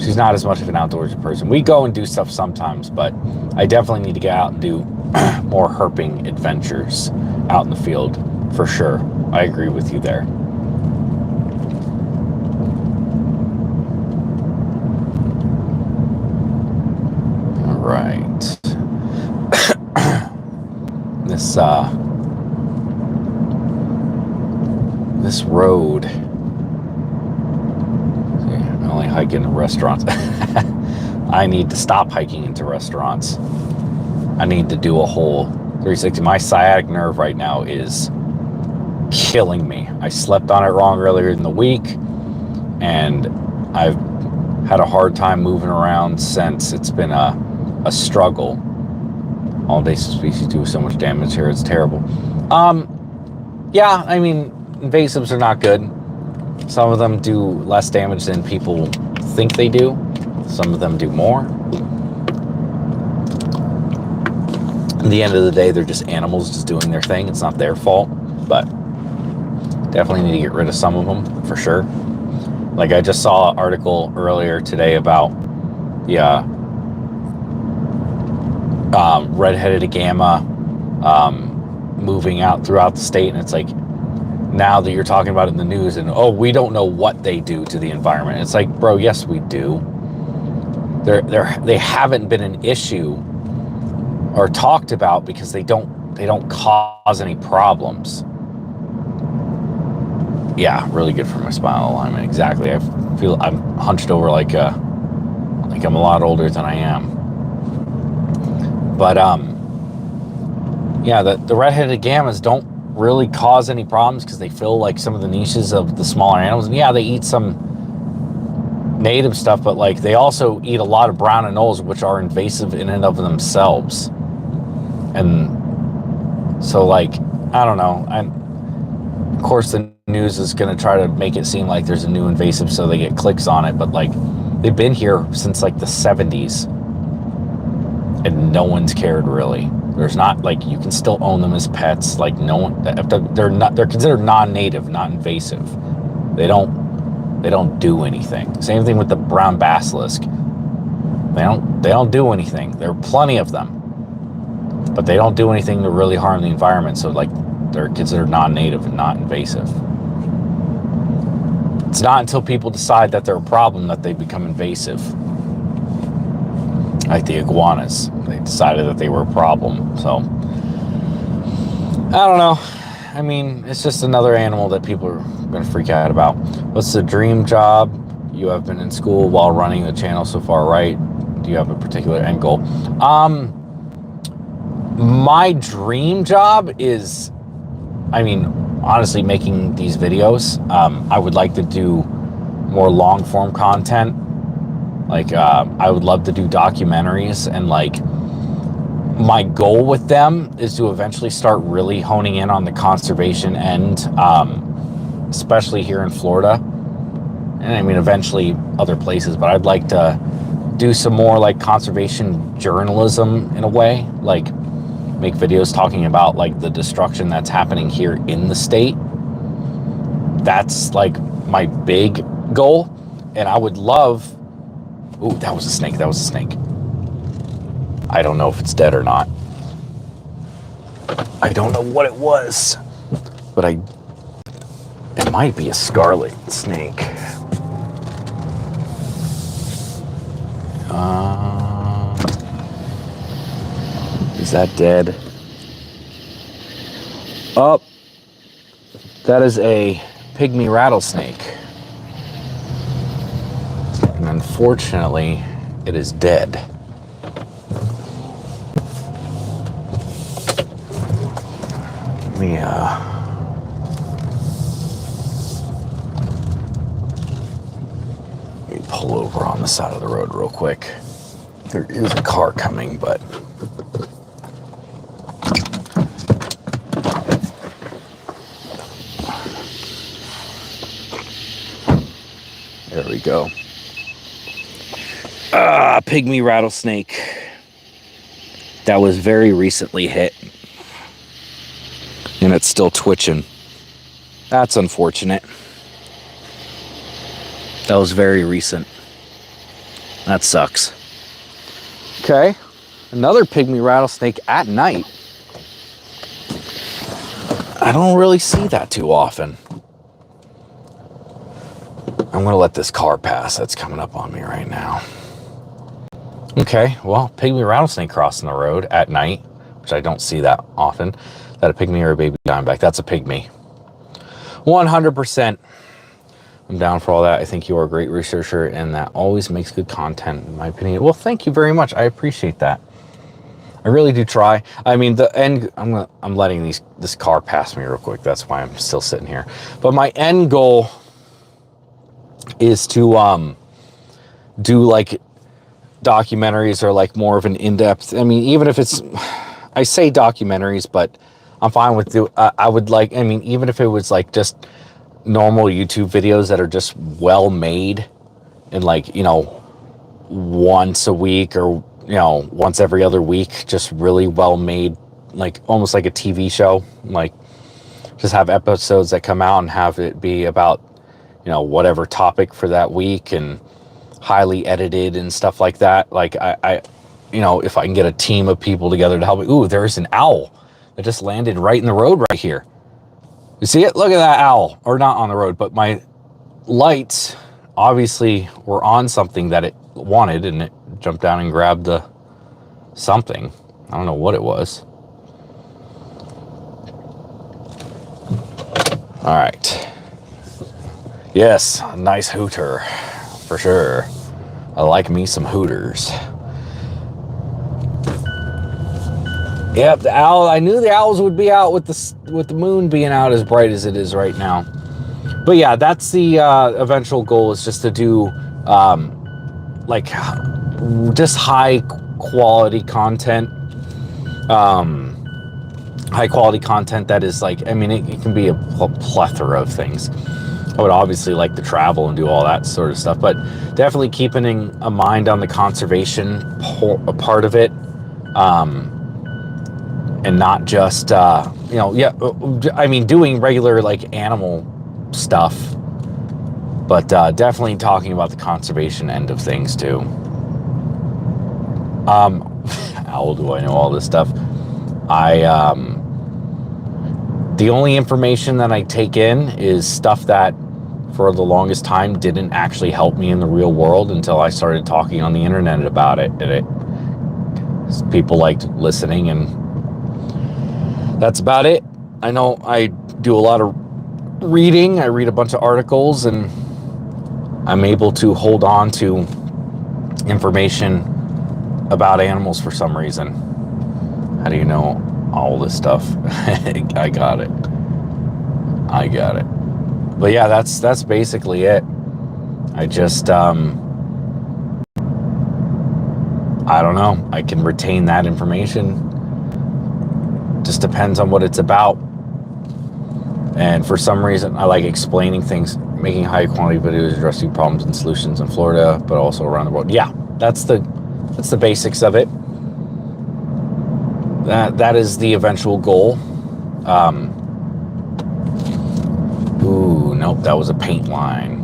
she's not as much of an outdoorsy person. We go and do stuff sometimes, but I definitely need to get out and do more herping adventures out in the field, for sure. I agree with you there. All right. This road. See, I only hike into restaurants. I need to stop hiking into restaurants. I need to do a whole 360. My sciatic nerve right now is killing me. I slept on it wrong earlier in the week, and I've had a hard time moving around since. It's been a struggle. All invasive species do so much damage here. It's terrible. Yeah, I mean, invasives are not good. Some of them do less damage than people think they do. Some of them do more. At the end of the day, they're just animals just doing their thing. It's not their fault, but definitely need to get rid of some of them for sure. Like I just saw an article earlier today about the red-headed agama moving out throughout the state, and it's like, now that you're talking about it in the news, and oh, we don't know what they do to the environment. It's like, bro, yes, we do. They haven't been an issue or talked about because they don't cause any problems. Yeah, really good for my spinal alignment. Exactly. I feel I'm hunched over like I'm a lot older than I am. But yeah, the red-headed gamas don't really cause any problems because they fill like some of the niches of the smaller animals. And yeah, they eat some native stuff, but like they also eat a lot of brown anoles, which are invasive in and of themselves. And so like, I don't know. Of course the news is going to try to make it seem like there's a new invasive so they get clicks on it, but like they've been here since like the 70s and no one's cared really. There's not like, you can still own them as pets. Like no one, they're considered non-native, not invasive. They don't do anything. Same thing with the brown basilisk. They don't do anything. There are plenty of them, but they don't do anything to really harm the environment. So like they're considered non-native and not invasive. It's not until people decide that they're a problem that they become invasive. Like the iguanas, they decided that they were a problem. So I don't know. I mean, it's just another animal that people are going to freak out about. What's the dream job? You have been in school while running the channel so far, right? Do you have a particular end goal? My dream job is, I mean, honestly, making these videos. I would like to do more long form content. Like, I would love to do documentaries, and like, my goal with them is to eventually start really honing in on the conservation end, especially here in Florida. And I mean, eventually other places, but I'd like to do some more like conservation journalism in a way, like make videos talking about like the destruction that's happening here in the state. That's like my big goal. And I would love, ooh, that was a snake. That was a snake. I don't know if it's dead or not. I don't know what it was, but it might be a scarlet snake. Is that dead? Oh, that is a pygmy rattlesnake. And unfortunately, it is dead. Let me pull over on the side of the road real quick. There is a car coming, but there we go. Pygmy rattlesnake. That was very recently hit. And it's still twitching. That's unfortunate. That was very recent. That sucks. Okay. Another pygmy rattlesnake at night. I don't really see that too often. I'm going to let this car pass that's coming up on me right now. Okay, well, pygmy rattlesnake crossing the road at night, which I don't see that often. Is that a pygmy or a baby diamondback? That's a pygmy. 100%. I'm down for all that. I think you are a great researcher, and that always makes good content, in my opinion. Well, thank you very much. I appreciate that. I really do try. I mean, the end. I'm letting this car pass me real quick. That's why I'm still sitting here. But my end goal is to do like documentaries or like more of an in-depth. I mean, even if it's, I say documentaries, but I'm fine with I would like, I mean, even if it was like just normal YouTube videos that are just well made and like, you know, once a week or, you know, once every other week, just really well made, like almost like a TV show, like just have episodes that come out and have it be about, you know, whatever topic for that week and highly edited and stuff like that. Like I you know, if I can get a team of people together to help me. Ooh, there's an owl that just landed right in the road right here. You see it? Look at that owl. Or not on the road, but my lights obviously were on something that it wanted, and it jumped down and grabbed the something. I don't know what it was. All right. Yes, a nice hooter for sure. I like me some hooters. Yep, the owl. I knew the owls would be out with the moon being out as bright as it is right now. But yeah, that's the eventual goal, is just to do like just high quality content. High quality content that is like, I mean, it can be a plethora of things. I would obviously like to travel and do all that sort of stuff, but definitely keeping a mind on the conservation part of it. And not just, you know, yeah, I mean, doing regular like animal stuff, but definitely talking about the conservation end of things too. How do I know all this stuff? The only information that I take in is stuff that for the longest time didn't actually help me in the real world until I started talking on the internet about it. And people liked listening, and that's about it. I know I do a lot of reading. I read a bunch of articles, and I'm able to hold on to information about animals for some reason. How do you know all this stuff? I got it. But yeah, that's basically it. I just I don't know. I can retain that information. Just depends on what it's about. And for some reason, I like explaining things, making high quality videos addressing problems and solutions in Florida, but also around the world. Yeah, that's the basics of it. That is the eventual goal. Ooh, nope, that was a paint line.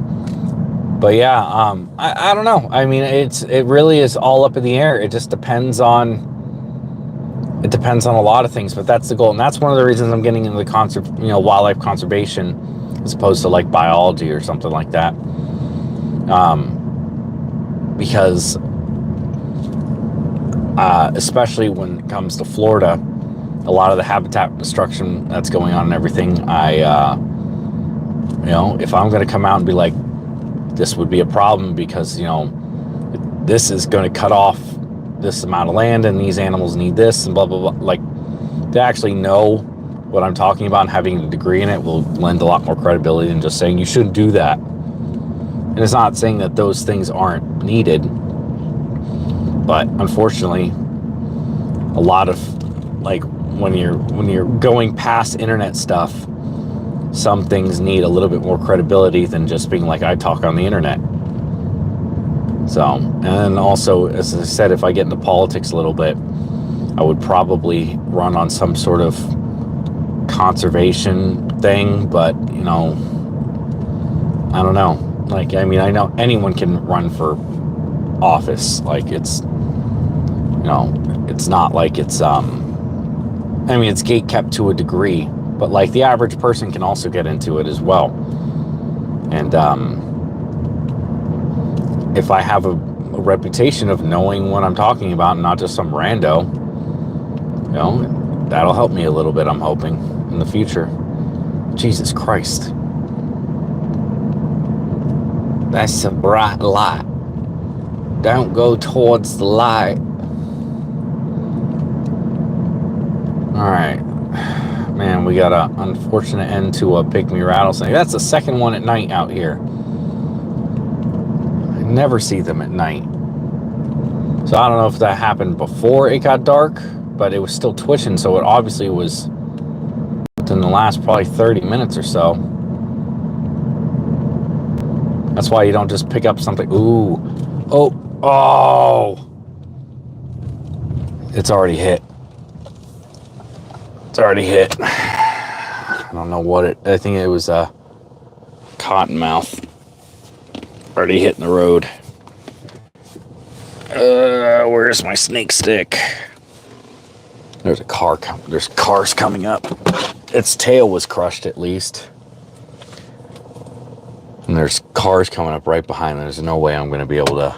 But yeah, I don't know. I mean, it really is all up in the air. It just depends on. It depends on a lot of things, but that's the goal, and that's one of the reasons I'm getting into the wildlife conservation as opposed to like biology or something like that. Because especially when it comes to Florida, a lot of the habitat destruction that's going on and everything, you know, if I'm going to come out and be like, this would be a problem because, you know, this is going to cut off this amount of land and these animals need this and blah, blah, blah. Like, to actually know what I'm talking about and having a degree in it will lend a lot more credibility than just saying you shouldn't do that. And it's not saying that those things aren't needed, but unfortunately, a lot of, like, when you're going past internet stuff, some things need a little bit more credibility than just being like, I talk on the internet. So, and also, as I said, if I get into politics a little bit, I would probably run on some sort of conservation thing, but, you know, I don't know. Like, I mean, I know anyone can run for office. Like, it's, you know, it's not like it's, I mean, it's gate kept to a degree, but like the average person can also get into it as well. And, if I have a reputation of knowing what I'm talking about and not just some rando, you know, that'll help me a little bit, I'm hoping, in the future. Jesus Christ. That's a bright light. Don't go towards the light. Alright. Man, we got an unfortunate end to a Pygmy rattlesnake. That's the second one at night out here. Never see them at night. So I don't know if that happened before it got dark, but it was still twitching, so it obviously was within the last probably 30 minutes or so. That's why you don't just pick up something. Ooh. Oh. It's already hit. It's already hit. I don't know what it... I think it was a cottonmouth. Already hitting the road. Where's my snake stick? There's a car coming. There's cars coming up. Its tail was crushed at least. And there's cars coming up right behind. There's no way I'm going to be able to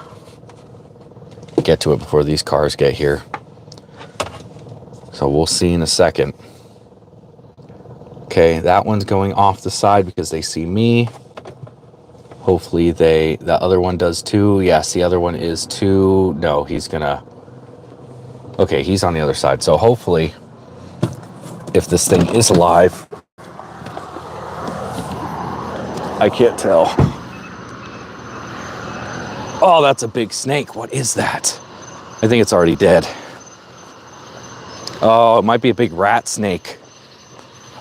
get to it before these cars get here. So we'll see in a second. Okay, that one's going off the side because they see me. Hopefully the other one does too. Yes, the other one is too. No, he's gonna... Okay, he's on the other side. So hopefully, if this thing is alive... I can't tell. Oh, that's a big snake. What is that? I think it's already dead. Oh, it might be a big rat snake.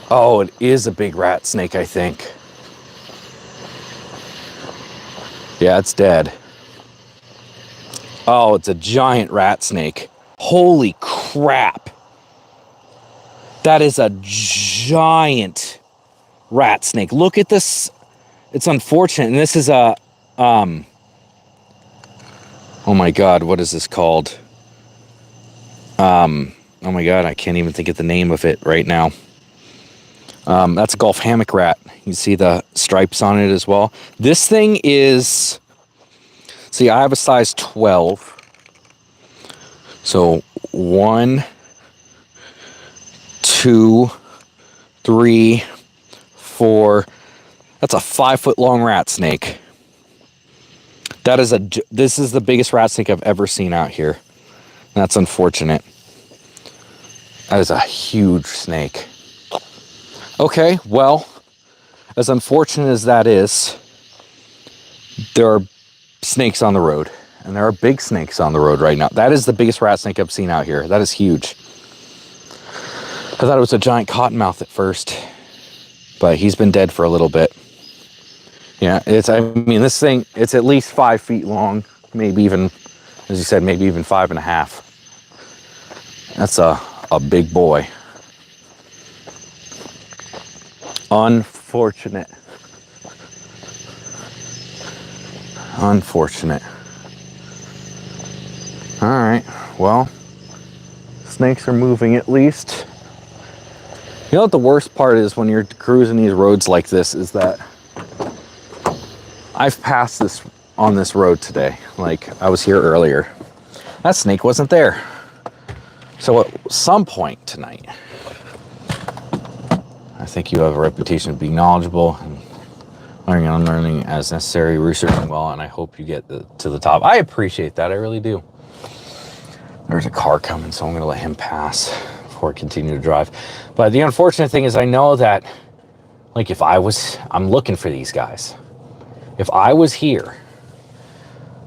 Oh, it is a big rat snake, I think. Yeah, it's dead. Oh, it's a giant rat snake. Holy crap. That is a giant rat snake. Look at this. It's unfortunate. And this is a, oh my God, what is this called? Oh my God, I can't even think of the name of it right now. That's a Gulf hammock rat. You can see the stripes on it as well. This thing is, see, I have a size 12. So 1, 2, 3, 4. That's a 5-foot long rat snake. This is the biggest rat snake I've ever seen out here. That's unfortunate. That is a huge snake. Okay, well, as unfortunate as that is, there are snakes on the road. And there are big snakes on the road right now. That is the biggest rat snake I've seen out here. That is huge. I thought it was a giant cottonmouth at first. But he's been dead for a little bit. Yeah, I mean, this thing, it's at least 5 feet long. Maybe even, as you said, maybe even 5.5. That's a big boy. Unfortunate. Unfortunate. All right, well, snakes are moving at least. You know what the worst part is when you're cruising these roads like this is that I've passed this on this road today. Like, I was here earlier. That snake wasn't there. So at some point tonight, I think you have a reputation of being knowledgeable and learning and unlearning as necessary, researching well, and I hope you get to the top. I appreciate that, I really do. There's a car coming, so I'm gonna let him pass before I continue to drive. But the unfortunate thing is I know that, like, I'm looking for these guys. If I was here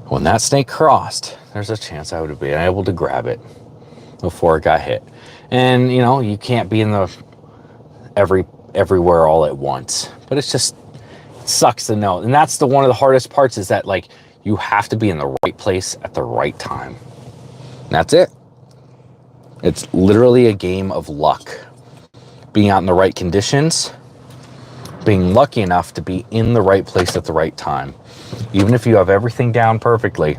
when that snake crossed, there's a chance I would have been able to grab it before it got hit. And, you know, you can't be in the everywhere all at once. But it sucks to know. And that's one of the hardest parts is that, like, you have to be in the right place at the right time. And that's it. It's literally a game of luck. Being out in the right conditions, being lucky enough to be in the right place at the right time. Even if you have everything down perfectly,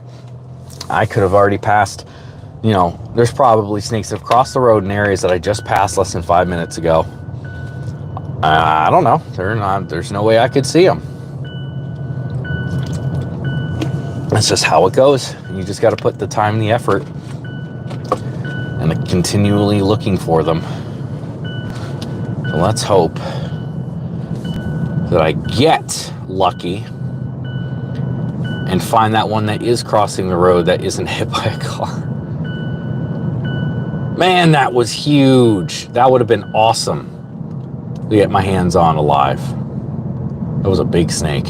I could have already passed, you know, there's probably snakes that have crossed the road in areas that I just passed less than 5 minutes ago. I don't know. There's no way I could see them. That's just how it goes. You just got to put the time and the effort and continually looking for them. So let's hope that I get lucky and find that one that is crossing the road that isn't hit by a car. Man, that was huge. That would have been awesome to get my hands on alive. That was a big snake.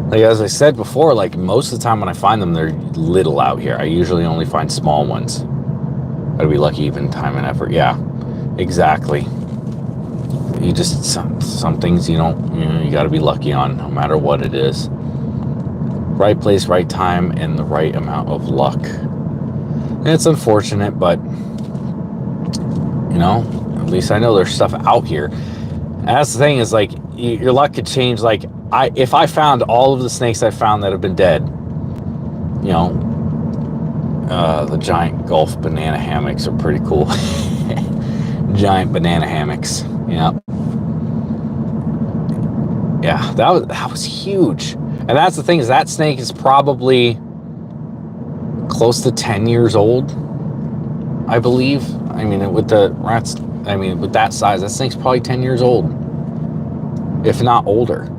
Like, as I said before, like, most of the time when I find them, they're little out here. I usually only find small ones. Gotta be lucky, even time and effort. Yeah, exactly. You just, some things you don't, you gotta be lucky on, no matter what it is. Right place, right time, and the right amount of luck. And it's unfortunate, but at least I know there's stuff out here. And that's the thing, is like, your luck could change. Like, if I found all of the snakes I found that have been dead, the giant Gulf banana hammocks are pretty cool. Giant banana hammocks. Yeah, that was huge. And that's the thing, is that snake is probably close to 10 years old, I believe. I mean, with the rats, with that size, that snake's probably 10 years old, if not older.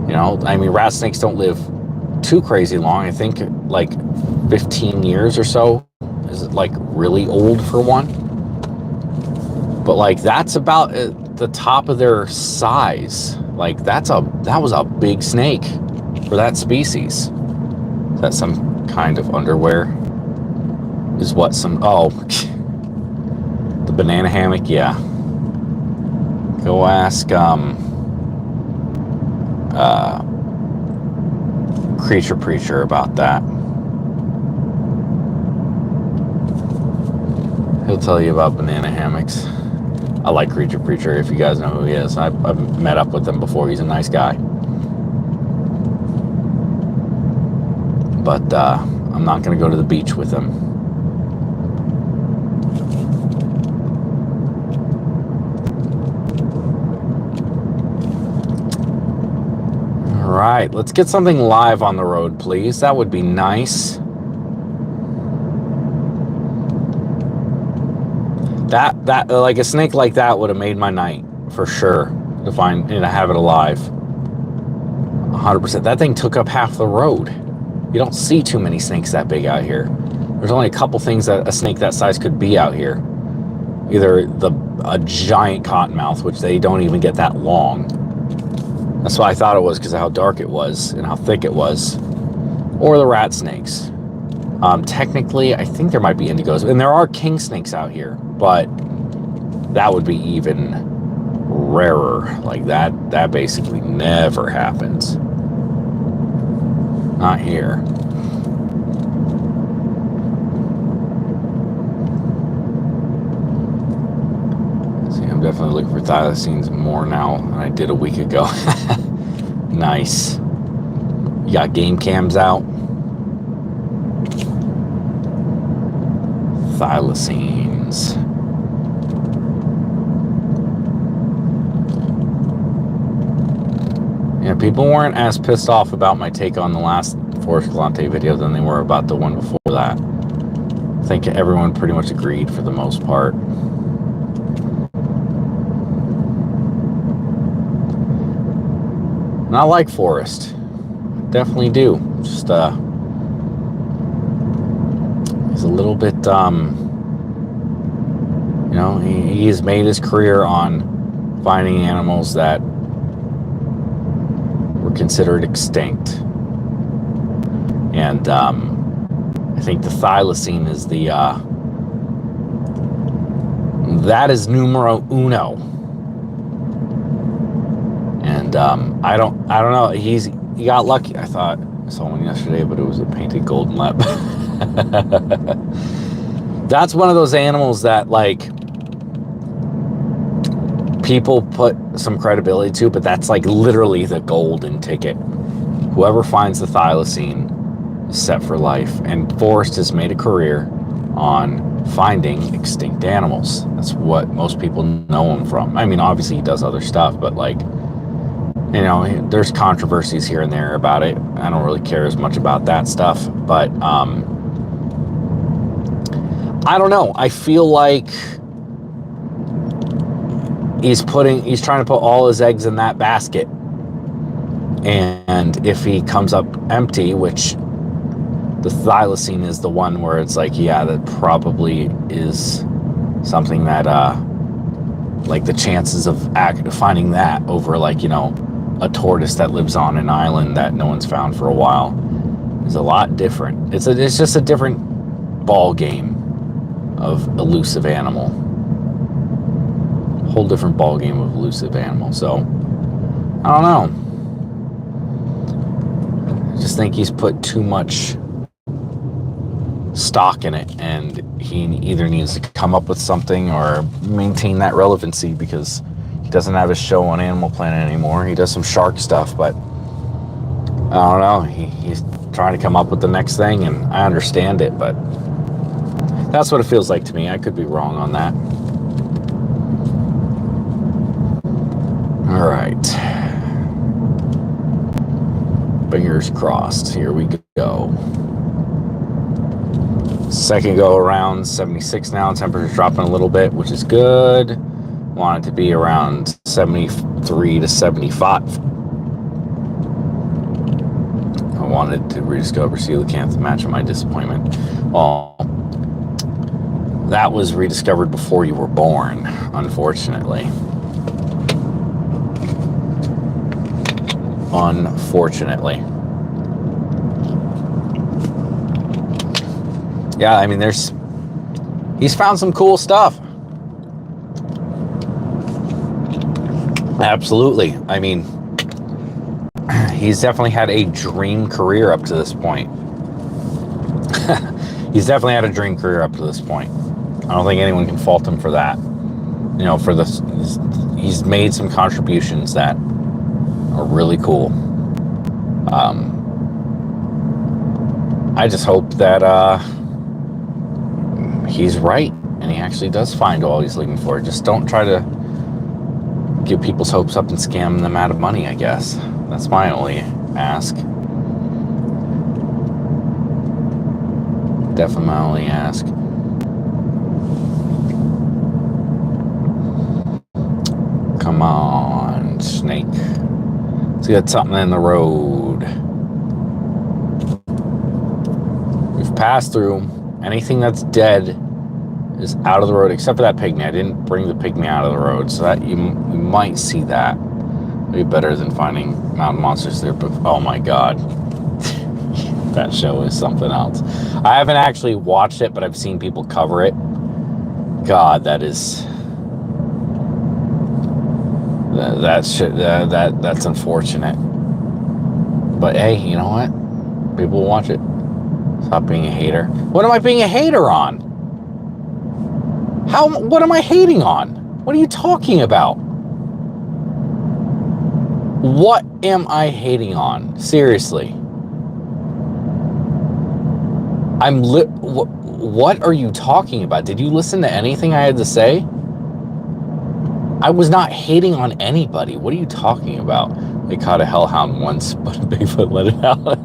Rat snakes don't live too crazy long. I think like 15 years or so is like really old for one. But like, that's about the top of their size. Like, that was a big snake for that species. Is that some kind of underwear? Is what some, oh, the banana hammock? Yeah. Go ask Creature Preacher about that. He'll tell you about banana hammocks. I like Creature Preacher, if you guys know who he is. I've met up with him before. He's a nice guy. But I'm not going to go to the beach with him. All right, let's get something live on the road, please. That would be nice. That like a snake like that would have made my night for sure, to find and to have it alive. 100%. That thing took up half the road. You don't see too many snakes that big out here. There's only a couple things that a snake that size could be out here. Either a giant cottonmouth, which they don't even get that long. That's what I thought it was, because of how dark it was and how thick it was. Or the rat snakes. Technically, I think there might be indigos, and there are king snakes out here, but that would be even rarer. Like, that basically never happens. Not here. See, I'm definitely looking for thylacines more now than I did a week ago. Nice. You got game cams out. Thylacines. Yeah, people weren't as pissed off about my take on the last Forest Galante video than they were about the one before that. I think everyone pretty much agreed for the most part. And I like Forest. Definitely do. Just he's a little bit, he's made his career on finding animals that were considered extinct. And I think the thylacine is that is numero uno. And I don't know. He got lucky. I thought I saw one yesterday, but it was a painted golden lep. That's one of those animals that, like, people put some credibility to, but that's like literally the golden ticket. Whoever finds the thylacine is set for life. And Forrest has made a career on finding extinct animals. That's what most people know him from. I mean, obviously he does other stuff, but like, there's controversies here and there about it. I don't really care as much about that stuff, but I don't know. I feel like he's trying to put all his eggs in that basket. And if he comes up empty, which the thylacine is the one where it's like, yeah, that probably is something that, like, the chances of finding that over, like, a tortoise that lives on an island that no one's found for a while is a lot different. It's just a different ball game. of elusive animal. Whole different ball game of elusive animal. So I don't know. I just think he's put too much stock in it, and he either needs to come up with something or maintain that relevancy, because he doesn't have his show on Animal Planet anymore. He does some shark stuff, but I don't know. He's trying to come up with the next thing, and I understand it, but that's what it feels like to me. I could be wrong on that. All right. Fingers crossed. Here we go. Second go around, 76 now. Temperature's dropping a little bit, which is good. Want it to be around 73 to 75. I wanted to rediscover coelacanth, matching my disappointment. Well, that was rediscovered before you were born, unfortunately. Unfortunately. Yeah, I mean, he's found some cool stuff. Absolutely. I mean, he's definitely had a dream career up to this point. He's definitely had a dream career up to this point. I don't think anyone can fault him for that. You know, for this, he's made some contributions that are really cool. I just hope that he's right and he actually does find all he's looking for. Just don't try to get people's hopes up and scam them out of money, I guess. That's my only ask. Definitely my only ask. Come on, snake. Let's get something in the road. We've passed through. Anything that's dead is out of the road, except for that pygmy. I didn't bring the pygmy out of the road, so that you might see that. Maybe better than finding mountain monsters there, but oh my god. That show is something else. I haven't actually watched it, but I've seen people cover it. God, that's unfortunate. But hey, you know what? People will watch it. Stop being a hater. What am I being a hater on? What am I hating on? What are you talking about? What am I hating on? Seriously. What are you talking about? Did you listen to anything I had to say? I was not hating on anybody. What are you talking about? They caught a hellhound once, but Bigfoot let it out.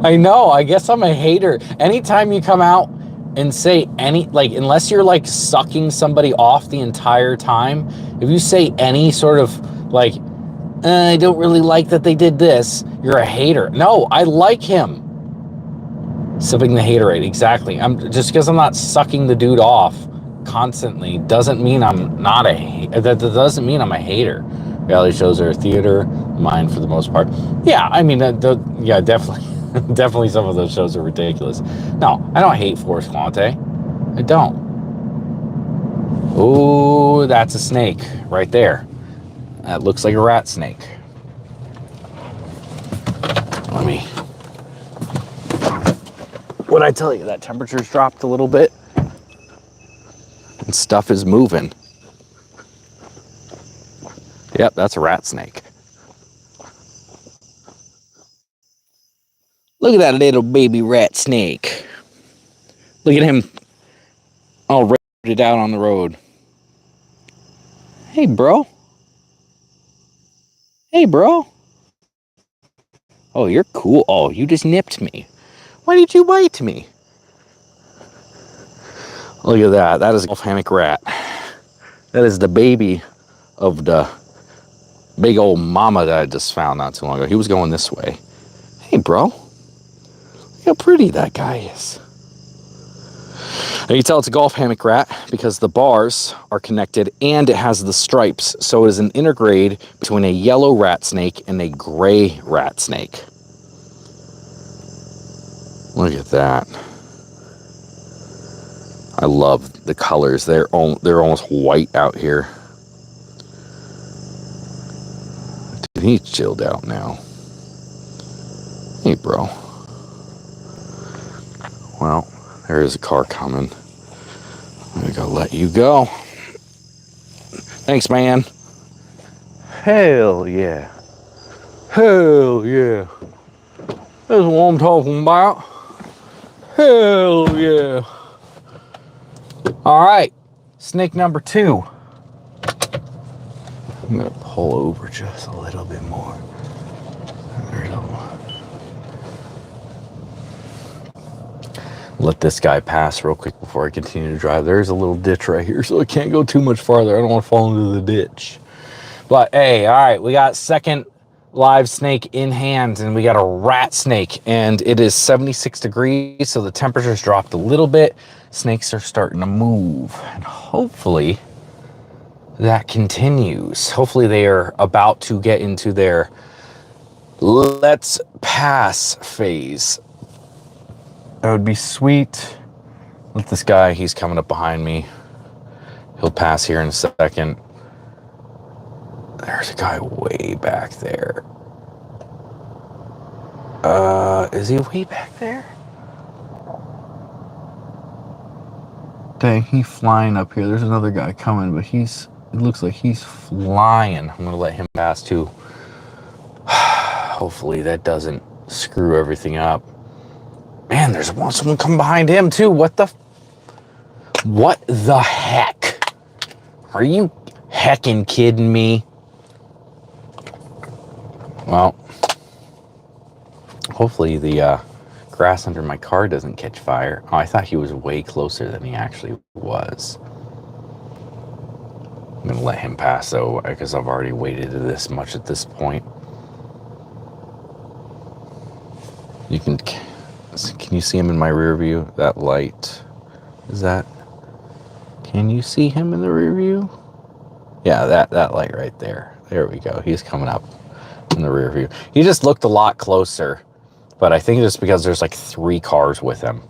I know. I guess I'm a hater. Anytime you come out and say unless you're like sucking somebody off the entire time, if you say any sort of like, I don't really like that they did this, you're a hater. No, I like him. Sipping the haterade, exactly. Just because I'm not sucking the dude off constantly doesn't mean I'm not that doesn't mean I'm a hater. Reality shows are a theater, mine for the most part. Yeah, I mean, yeah, definitely. Definitely some of those shows are ridiculous. No, I don't hate Forrest Quante. I don't. Oh, that's a snake right there. That looks like a rat snake. Let me... What'd I tell you? That temperature's dropped a little bit. And stuff is moving. Yep, that's a rat snake. Look at that little baby rat snake. Look at him all roided out on the road. Hey, bro. Hey, bro. Oh, you're cool. Oh, you just nipped me. Why did you bite me? Look at that. That is a hammock rat. That is the baby of the big old mama that I just found not too long ago. He was going this way. Hey, bro. Look how pretty that guy is. And you can tell it's a golf hammock rat because the bars are connected and it has the stripes. So it is an intergrade between a yellow rat snake and a gray rat snake. Look at that. I love the colors. They're almost white out here. Dude, he's chilled out now. Hey, bro. Well, there is a car coming. I'm gonna go let you go. Thanks, man. Hell yeah. Hell yeah. That's what I'm talking about. Hell yeah. All right. Snake number 2. I'm gonna pull over just a little bit more. There we go. Let this guy pass real quick before I continue to drive. There's a little ditch right here, so I can't go too much farther. I don't want to fall into the ditch. But hey, all right, we got second live snake in hand, and we got a rat snake, and it is 76 degrees, so the temperature's dropped a little bit. Snakes are starting to move, and hopefully that continues. Hopefully they are about to get into their let's pass phase. That would be sweet. Let this guy, he's coming up behind me. He'll pass here in a second. There's a guy way back there. Is he way back there? Dang, he's flying up here. There's another guy coming, but it looks like he's flying. I'm gonna let him pass too. Hopefully that doesn't screw everything up. Man, there's someone come behind him too. What the heck? Are you heckin' kidding me? Well, hopefully the grass under my car doesn't catch fire. Oh, I thought he was way closer than he actually was. I'm gonna let him pass though, because I've already waited this much at this point. Can you see him in my rear view? That light, can you see him in the rear view? Yeah, that light right there. There we go. He's coming up in the rear view. He just looked a lot closer, but I think it's because there's like 3 cars with him.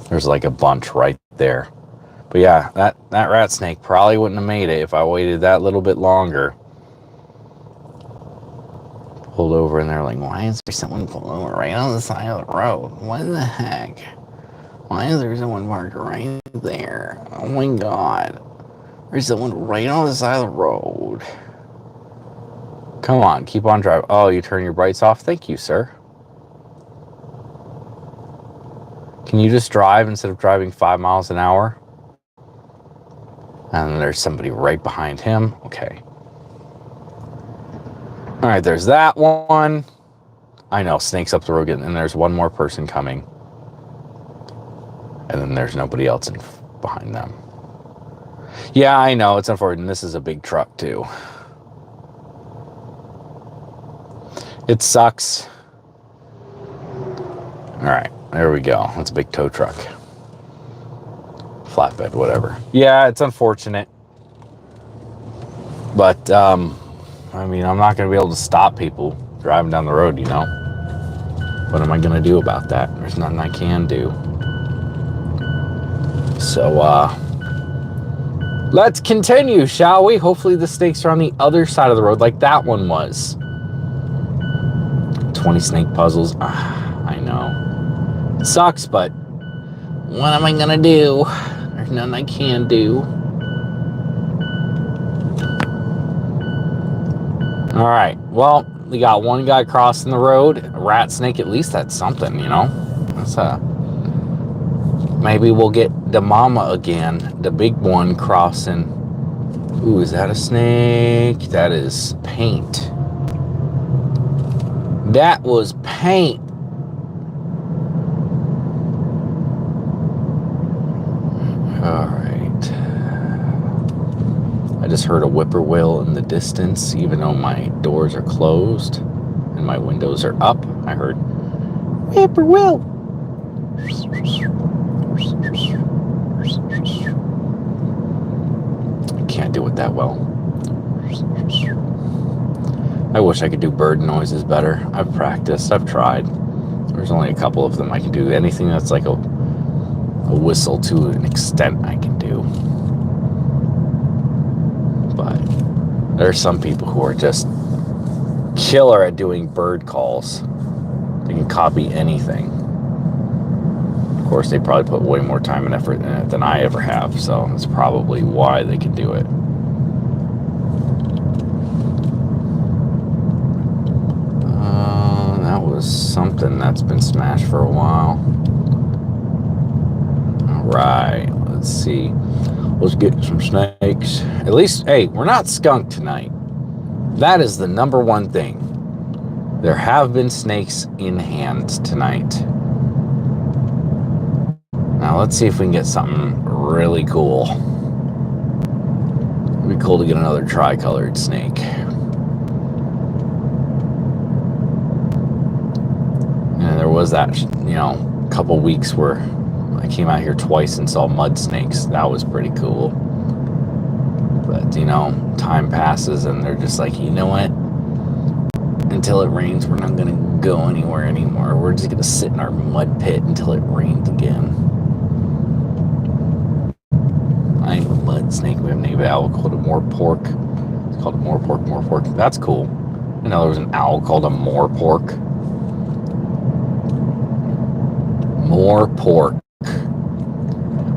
There's like a bunch right there. But yeah, that rat snake probably wouldn't have made it if I waited that little bit longer. Pulled over and they're like, why is there someone pulled over right on the side of the road? What the heck? Why is there someone parked right there? Oh my god. There's someone right on the side of the road. Come on, keep on driving. Oh, you turn your brights off? Thank you, sir. Can you just drive instead of driving 5 miles an hour? And there's somebody right behind him. Okay. All right, there's that one. I know, snakes up the road, and there's one more person coming. And then there's nobody else behind them. Yeah, I know, it's unfortunate. This is a big truck, too. It sucks. All right, there we go. That's a big tow truck. Flatbed, whatever. Yeah, it's unfortunate. But, I mean, I'm not going to be able to stop people driving down the road, you know? What am I going to do about that? There's nothing I can do. So, let's continue, shall we? Hopefully the snakes are on the other side of the road like that one was. 20 snake puzzles. I know. It sucks, but what am I going to do? There's nothing I can do. All right, well, we got one guy crossing the road. A rat snake, at least that's something, you know? That's maybe we'll get the mama again, the big one crossing. Ooh, is that a snake? That is paint. That was paint. All right. I just heard a whippoorwill in the distance, even though my doors are closed and my windows are up. I heard whippoorwill. I can't do it that well. I wish I could do bird noises better. I've practiced, I've tried. There's only a couple of them I can do. Anything that's like a a whistle to an extent I can do. But there are some people who are just killer at doing bird calls. They can copy anything. Of course, they probably put way more time and effort in it than I ever have, so that's probably why they can do it. That was something that's been smashed for a while. All right, let's see. Let's get some snakes. At least, hey, we're not skunked tonight. That is the number one thing. There have been snakes in hand tonight. Now let's see if we can get something really cool. It'd be cool to get another tri-colored snake. And there was that, couple weeks where I came out here twice and saw mud snakes. That was pretty cool. But, time passes and they're just like, you know what? Until it rains, we're not going to go anywhere anymore. We're just going to sit in our mud pit until it rains again. I am a mud snake. We have a native owl called a moorpork. It's called a moorpork. That's cool. I know there was an owl called a moorpork. Moorpork.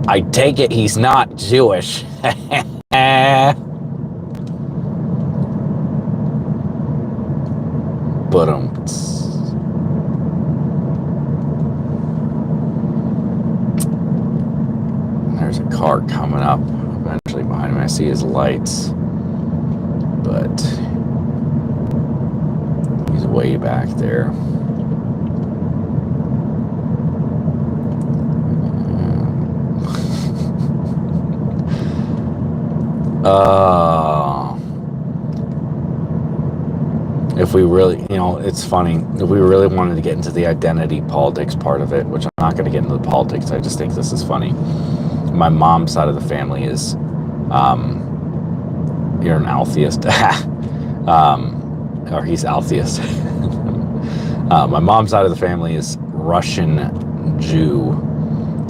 I take it he's not Jewish. But there's a car coming up eventually behind me. I see his lights, but he's way back there. If we really, it's funny, if we really wanted to get into the identity politics part of it, which I'm not going to get into the politics, I just think this is funny. My mom's side of the family is, you're an atheist, or he's atheist. My mom's side of the family is Russian Jew.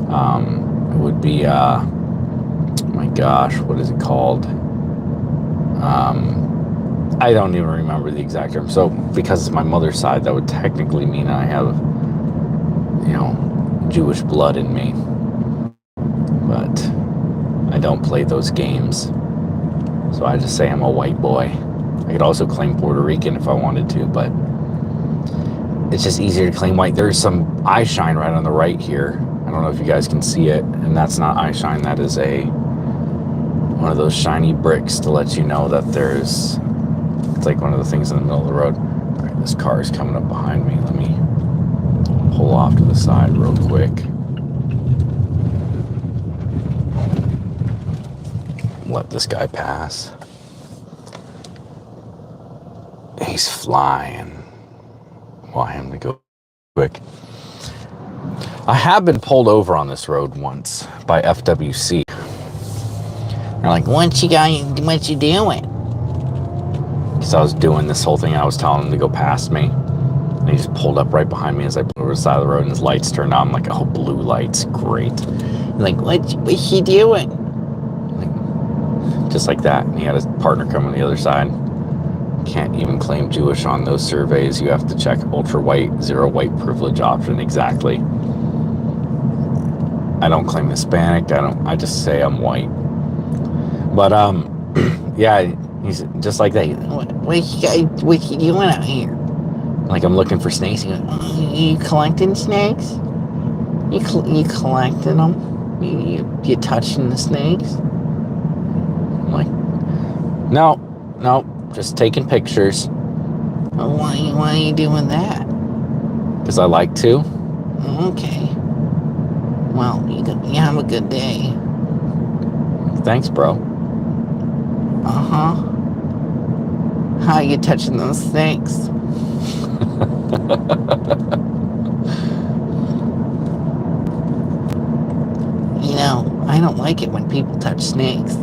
It would be, my gosh, what is it called? I don't even remember the exact term. So, because it's my mother's side, that would technically mean I have, Jewish blood in me. But I don't play those games. So I just say I'm a white boy. I could also claim Puerto Rican if I wanted to, but it's just easier to claim white. There's some eye shine right on the right here. I don't know if you guys can see it, and that's not eye shine. That is one of those shiny bricks to let you know that it's like one of the things in the middle of the road. All right, this car is coming up behind me. Let me pull off to the side real quick. Let this guy pass. He's flying. Want him to go quick. I have been pulled over on this road once by FWC. They're like, what you doing? Because I was doing this whole thing. I was telling him to go past me. And he just pulled up right behind me as I pulled over the side of the road, and his lights turned on. I'm like, oh, blue lights, great. Like, what's he doing? Like, just like that. And he had his partner come on the other side. Can't even claim Jewish on those surveys. You have to check ultra white, zero white privilege option exactly. I don't claim Hispanic. I just say I'm white. But yeah, he's just like that. What you doing out here? Like, I'm looking for snakes. He goes, oh, you collecting snakes? You collecting them? You touching the snakes? I'm like, no, just taking pictures. Well, why are you doing that? Because I like to. Okay. Well, you have a good day. Thanks, bro. Uh-huh. How are you touching those snakes? I don't like it when people touch snakes.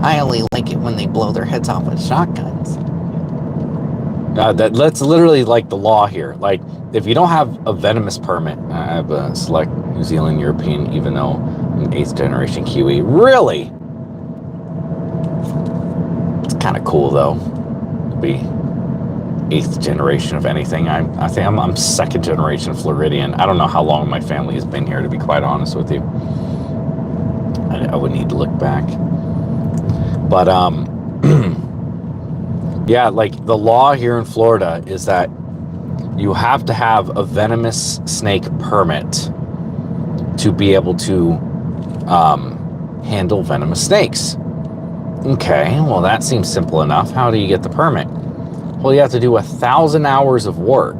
I only like it when they blow their heads off with shotguns. That's literally like the law here. Like, if you don't have a venomous permit, I have a select, New Zealand, European, even though I'm an 8th generation Kiwi. Really? It's kind of cool though, to be 8th generation of anything. I think I'm 2nd generation Floridian. I don't know how long my family has been here, to be quite honest with you. I would need to look back. But yeah, like the law here in Florida is that you have to have a venomous snake permit to be able to handle venomous snakes. Okay, well that seems simple enough. How do you get the permit? Well, you have to do 1,000 hours of work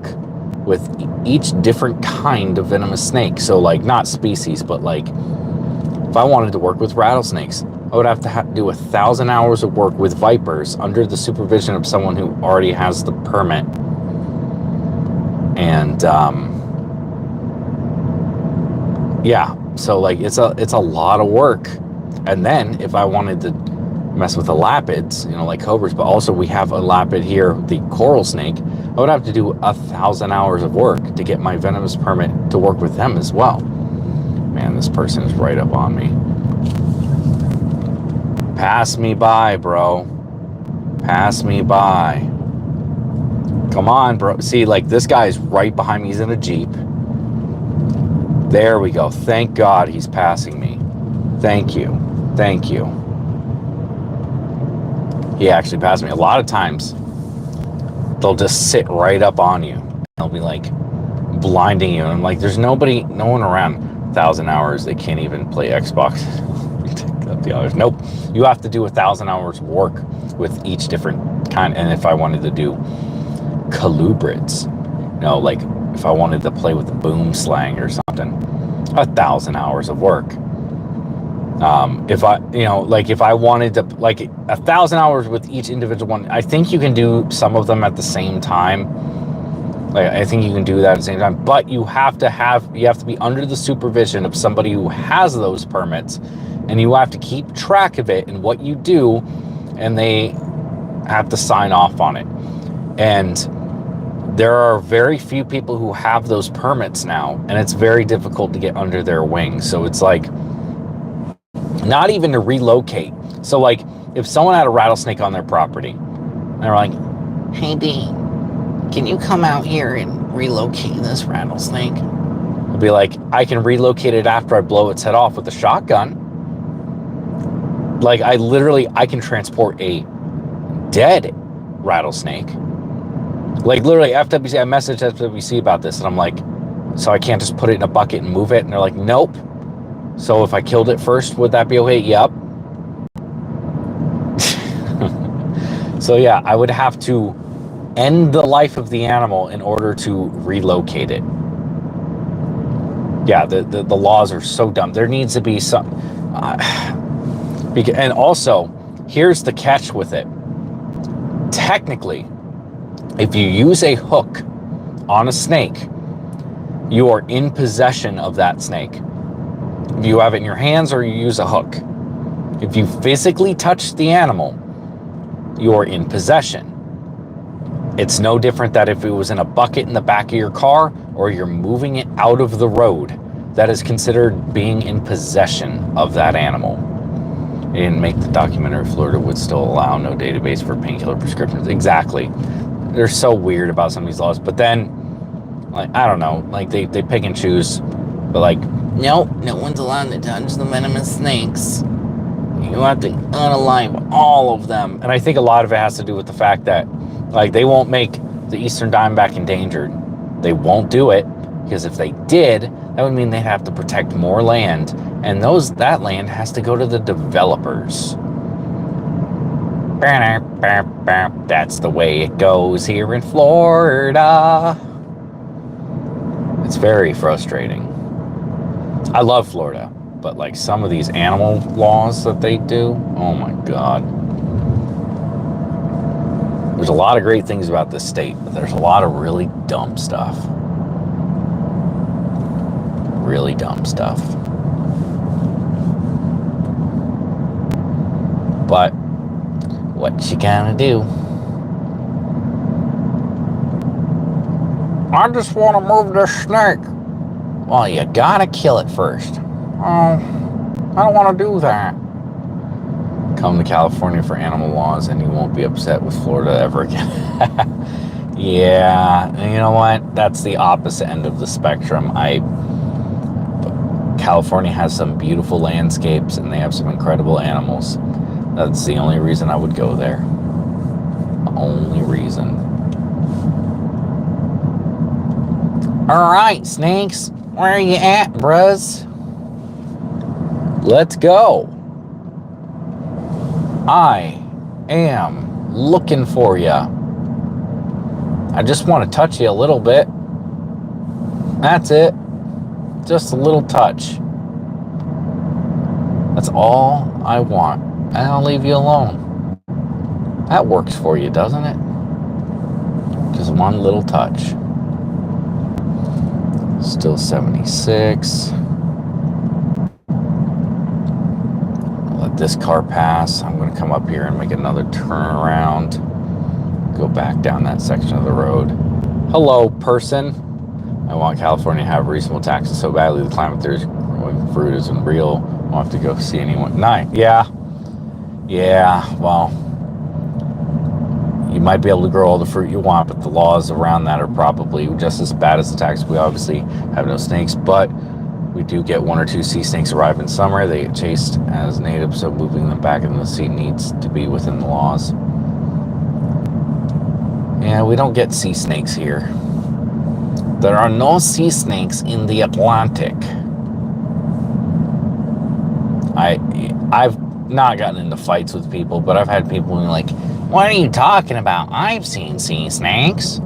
with each different kind of venomous snake. So like not species, but like if I wanted to work with rattlesnakes, I would have to do 1,000 hours of work with vipers under the supervision of someone who already has the permit. And yeah, so like it's a lot of work. And then if I wanted to mess with the lapids, you know, like cobras, but also we have a lapid here, the coral snake, I would have to do 1,000 hours of work to get my venomous permit to work with them as well. Man, this person is right up on me. Pass me by, bro. Pass me by. Come on, bro. See, like this guy is right behind me. He's in a Jeep. There we go. Thank God he's passing me. Thank you. Thank you. He actually passed me. A lot of times, they'll just sit right up on you. They'll be like blinding you. And I'm like, there's no one around. 1,000 hours, they can't even play Xbox. The others. Nope. You have to do 1,000 hours work with each different kind. And if I wanted to do colubrids, you know, like if I wanted to play with the boom slang or something, 1,000 hours of work. If I, you know, like if I wanted to, like 1,000 hours with each individual one, I think you can do some of them at the same time. Like I think you can do that at the same time, but you have to be under the supervision of somebody who has those permits, and you have to keep track of it and what you do, and they have to sign off on it. And there are very few people who have those permits now, and it's very difficult to get under their wing. So it's like not even to relocate. So like if someone had a rattlesnake on their property and they're like, hey Dean, can you come out here and relocate this rattlesnake? I'll be like, I can relocate it after I blow its head off with a shotgun. Like I can transport a dead rattlesnake. Like literally FWC, I messaged FWC about this and I'm like, so I can't just put it in a bucket and move it? And they're like, nope. So if I killed it first, would that be okay? Yep. So yeah, I would have to end the life of the animal in order to relocate it. Yeah, the laws are so dumb. There needs to be some... and also, here's the catch with it. Technically, if you use a hook on a snake, you are in possession of that snake. If you have it in your hands or you use a hook. If you physically touch the animal, you're in possession. It's no different that if it was in a bucket in the back of your car or you're moving it out of the road. That is considered being in possession of that animal. They didn't make the documentary Florida would still allow no database for painkiller prescriptions. Exactly. They're so weird about some of these laws. But then, like, I don't know, like they pick and choose. But like, nope, no one's allowed to touch the venomous snakes. You have to unalive all of them. And I think a lot of it has to do with the fact that, like, they won't make the eastern diamondback endangered. They won't do it, because if they did, that would mean they'd have to protect more land, and that land has to go to the developers. That's the way it goes here in Florida. It's very frustrating. I love Florida, but like some of these animal laws that they do, oh my God. There's a lot of great things about this state, but there's a lot of really dumb stuff. Really dumb stuff. But what you gonna do? I just want to move the snake. Well, you gotta kill it first. Oh, I don't want to do that. Come to California for animal laws and you won't be upset with Florida ever again. Yeah, and you know what? That's the opposite end of the spectrum. California has some beautiful landscapes and they have some incredible animals. That's the only reason I would go there. The only reason. All right, snakes, where are you at, bruz? Let's go. I am looking for you. I just want to touch you a little bit. That's it. Just a little touch. That's all I want. And I'll leave you alone. That works for you, doesn't it? Just one little touch. Still 76. Let this car pass. I'm going to come up here and make another turnaround. Go back down that section of the road. Hello, person. I want California to have reasonable taxes so badly. The climate there's growing fruit isn't real. I won't have to go see anyone. Nice. Yeah. Well, you might be able to grow all the fruit you want, but the laws around that are probably just as bad as the tax. We obviously have no snakes, but we do get 1 or 2 sea snakes arrive in summer. They get chased as natives, so moving them back in the sea needs to be within the laws. Yeah, we don't get sea snakes here. There are no sea snakes in the Atlantic. I've not gotten into fights with people, but I've had people who are like, what are you talking about? I've seen sea snakes.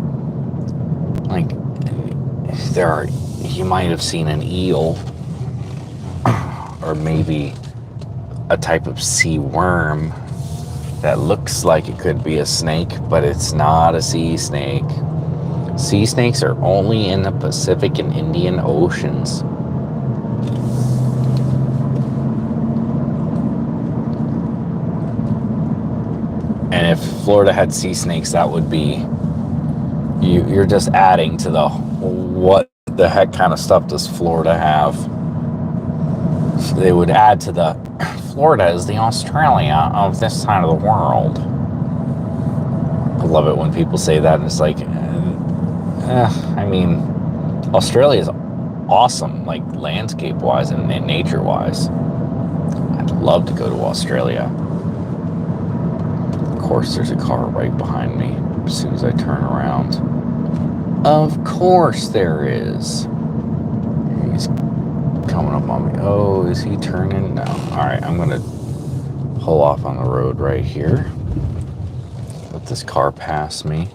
Like, you might have seen an eel, or maybe a type of sea worm that looks like it could be a snake, but it's not a sea snake. Sea snakes are only in the Pacific and Indian Oceans. And if Florida had sea snakes, that would be, you're just adding to the, what the heck kind of stuff does Florida have? They would add to the, Florida is the Australia of this side of the world. I love it when people say that, and it's like, I mean, Australia is awesome, like landscape-wise and nature-wise. I'd love to go to Australia. Of course, there's a car right behind me as soon as I turn around. Of course there is. He's coming up on me. Oh, is he turning? No. All right, I'm going to pull off on the road right here. Let this car pass me.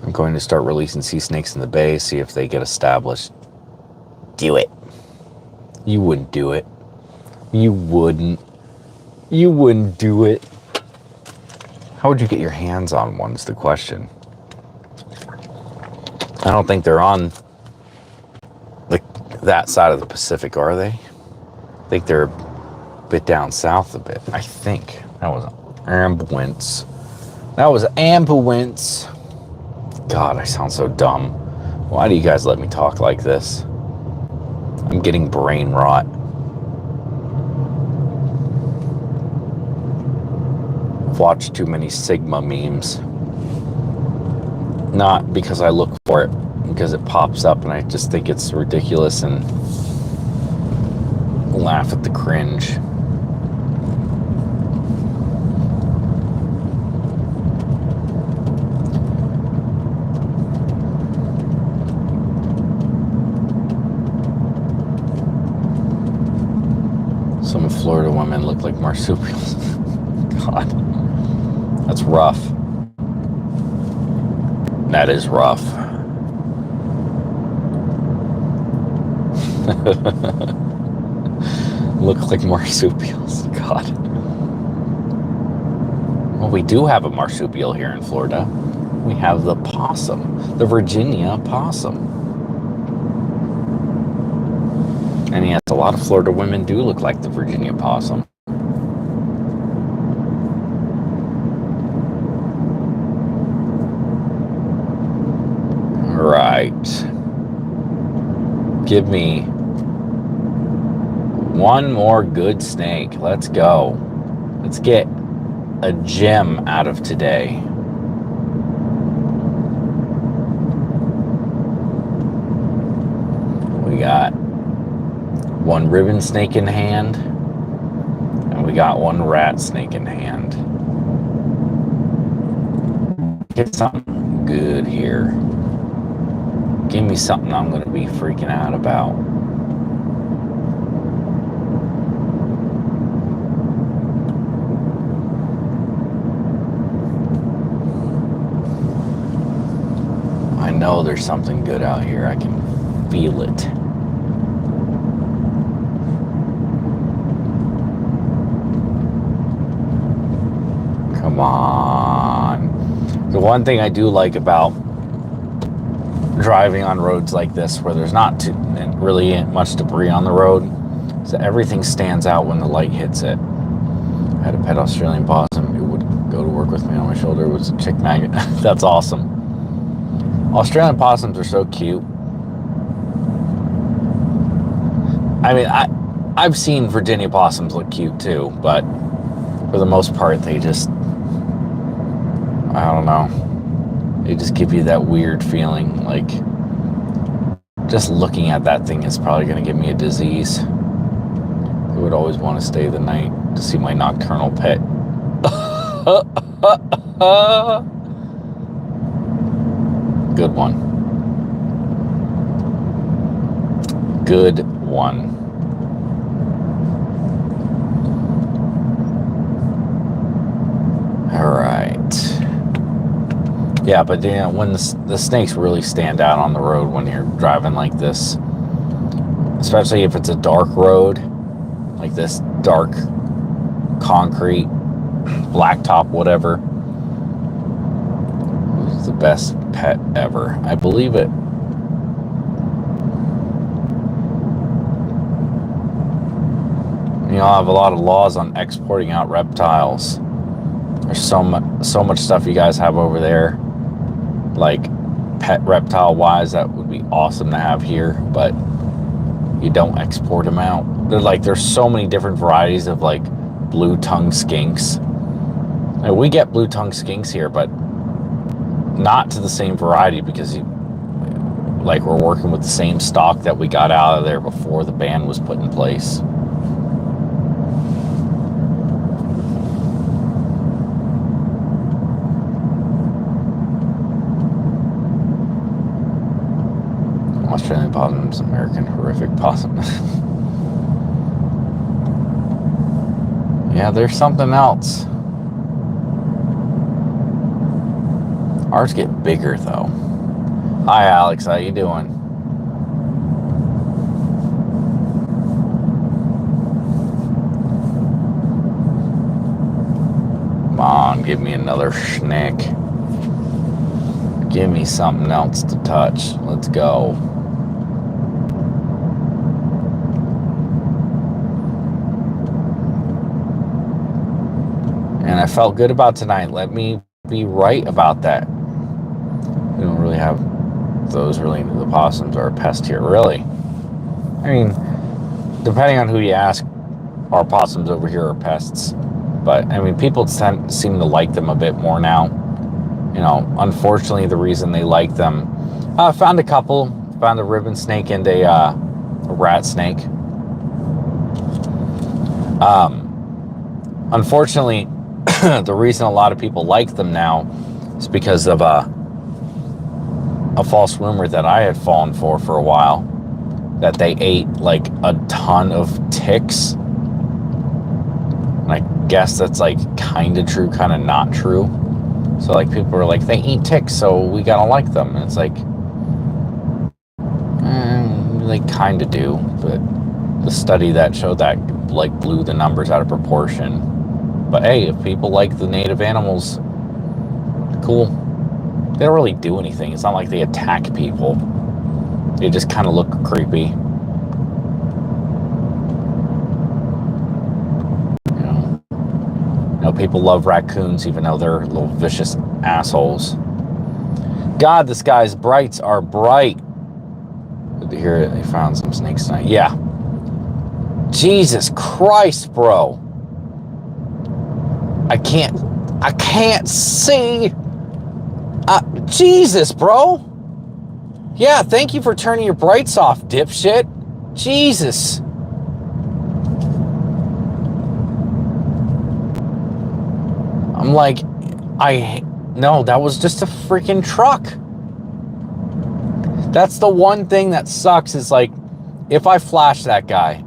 I'm going to start releasing sea snakes in the bay, see if they get established. Do it. You wouldn't do it. You wouldn't. You wouldn't do it. How would you get your hands on one is the question. I don't think they're on that side of the Pacific, are they? I think they're a bit down south a bit. I think. That was ambulance. That was ambulance. God, I sound so dumb. Why do you guys let me talk like this? I'm getting brain rot. I've watched too many Sigma memes. Not because I look for it, because it pops up and I just think it's ridiculous and laugh at the cringe. Some Florida women look like marsupials. God, that's rough. That is rough. Look like marsupials. God. Well, we do have a marsupial here in Florida. We have the possum, the Virginia possum. And yes, a lot of Florida women do look like the Virginia possum. Right. Give me one more good snake. Let's go. Let's get a gem out of today. We got one ribbon snake in hand, and we got one rat snake in hand. Get something good here. Give me something I'm going to be freaking out about. I know there's something good out here. I can feel it. Come on. The one thing I do like about driving on roads like this, where there's not really much debris on the road, is that everything stands out when the light hits it. I had a pet Australian possum. It would go to work with me on my shoulder. It was a chick magnet. That's awesome. Australian possums are so cute. I mean, I've seen Virginia possums look cute too, but for the most part, they just, I don't know. They just give you that weird feeling. Like, just looking at that thing is probably going to give me a disease. I would always want to stay the night to see my nocturnal pet. Good one. Good one. All right. Yeah, but you know, when the snakes really stand out on the road when you're driving like this, especially if it's a dark road, like this dark concrete, blacktop, whatever, it's the best pet ever. I believe it. You know, I have a lot of laws on exporting out reptiles. There's so much stuff you guys have over there, like pet reptile wise, that would be awesome to have here, but you don't export them out. There's so many different varieties of like blue-tongued skinks. Like, we get blue-tongued skinks here, but not to the same variety, because we're working with the same stock that we got out of there before the ban was put in place. Australian possums, American horrific possum. Yeah, there's something else. Ours get bigger though. Hi Alex, how you doing? Come on, give me another snake. Give me something else to touch. Let's go. And I felt good about tonight. Let me be right about that. We don't really have those really. The possums are a pest here, really. I mean, depending on who you ask, our possums over here are pests. But I mean, people seem to like them a bit more now. You know, unfortunately, the reason they like them, I found a couple. Found a ribbon snake and a rat snake. Unfortunately, the reason a lot of people like them now is because of a false rumor that I had fallen for a while, that they ate like a ton of ticks. And I guess that's like kind of true, kind of not true. So like people are like, they eat ticks, so we gotta like them. And it's like, they kind of do, but the study that showed that like blew the numbers out of proportion. But hey, if people like the native animals, cool. They don't really do anything. It's not like they attack people. They just kind of look creepy. You know, people love raccoons, even though they're little vicious assholes. God, the sky's brights are bright. Good to hear they found some snakes tonight. Yeah. Jesus Christ, bro. I can't see. Jesus, bro. Yeah, thank you for turning your brights off, dipshit. Jesus. I'm like, no, that was just a freaking truck. That's the one thing that sucks is like, if I flash that guy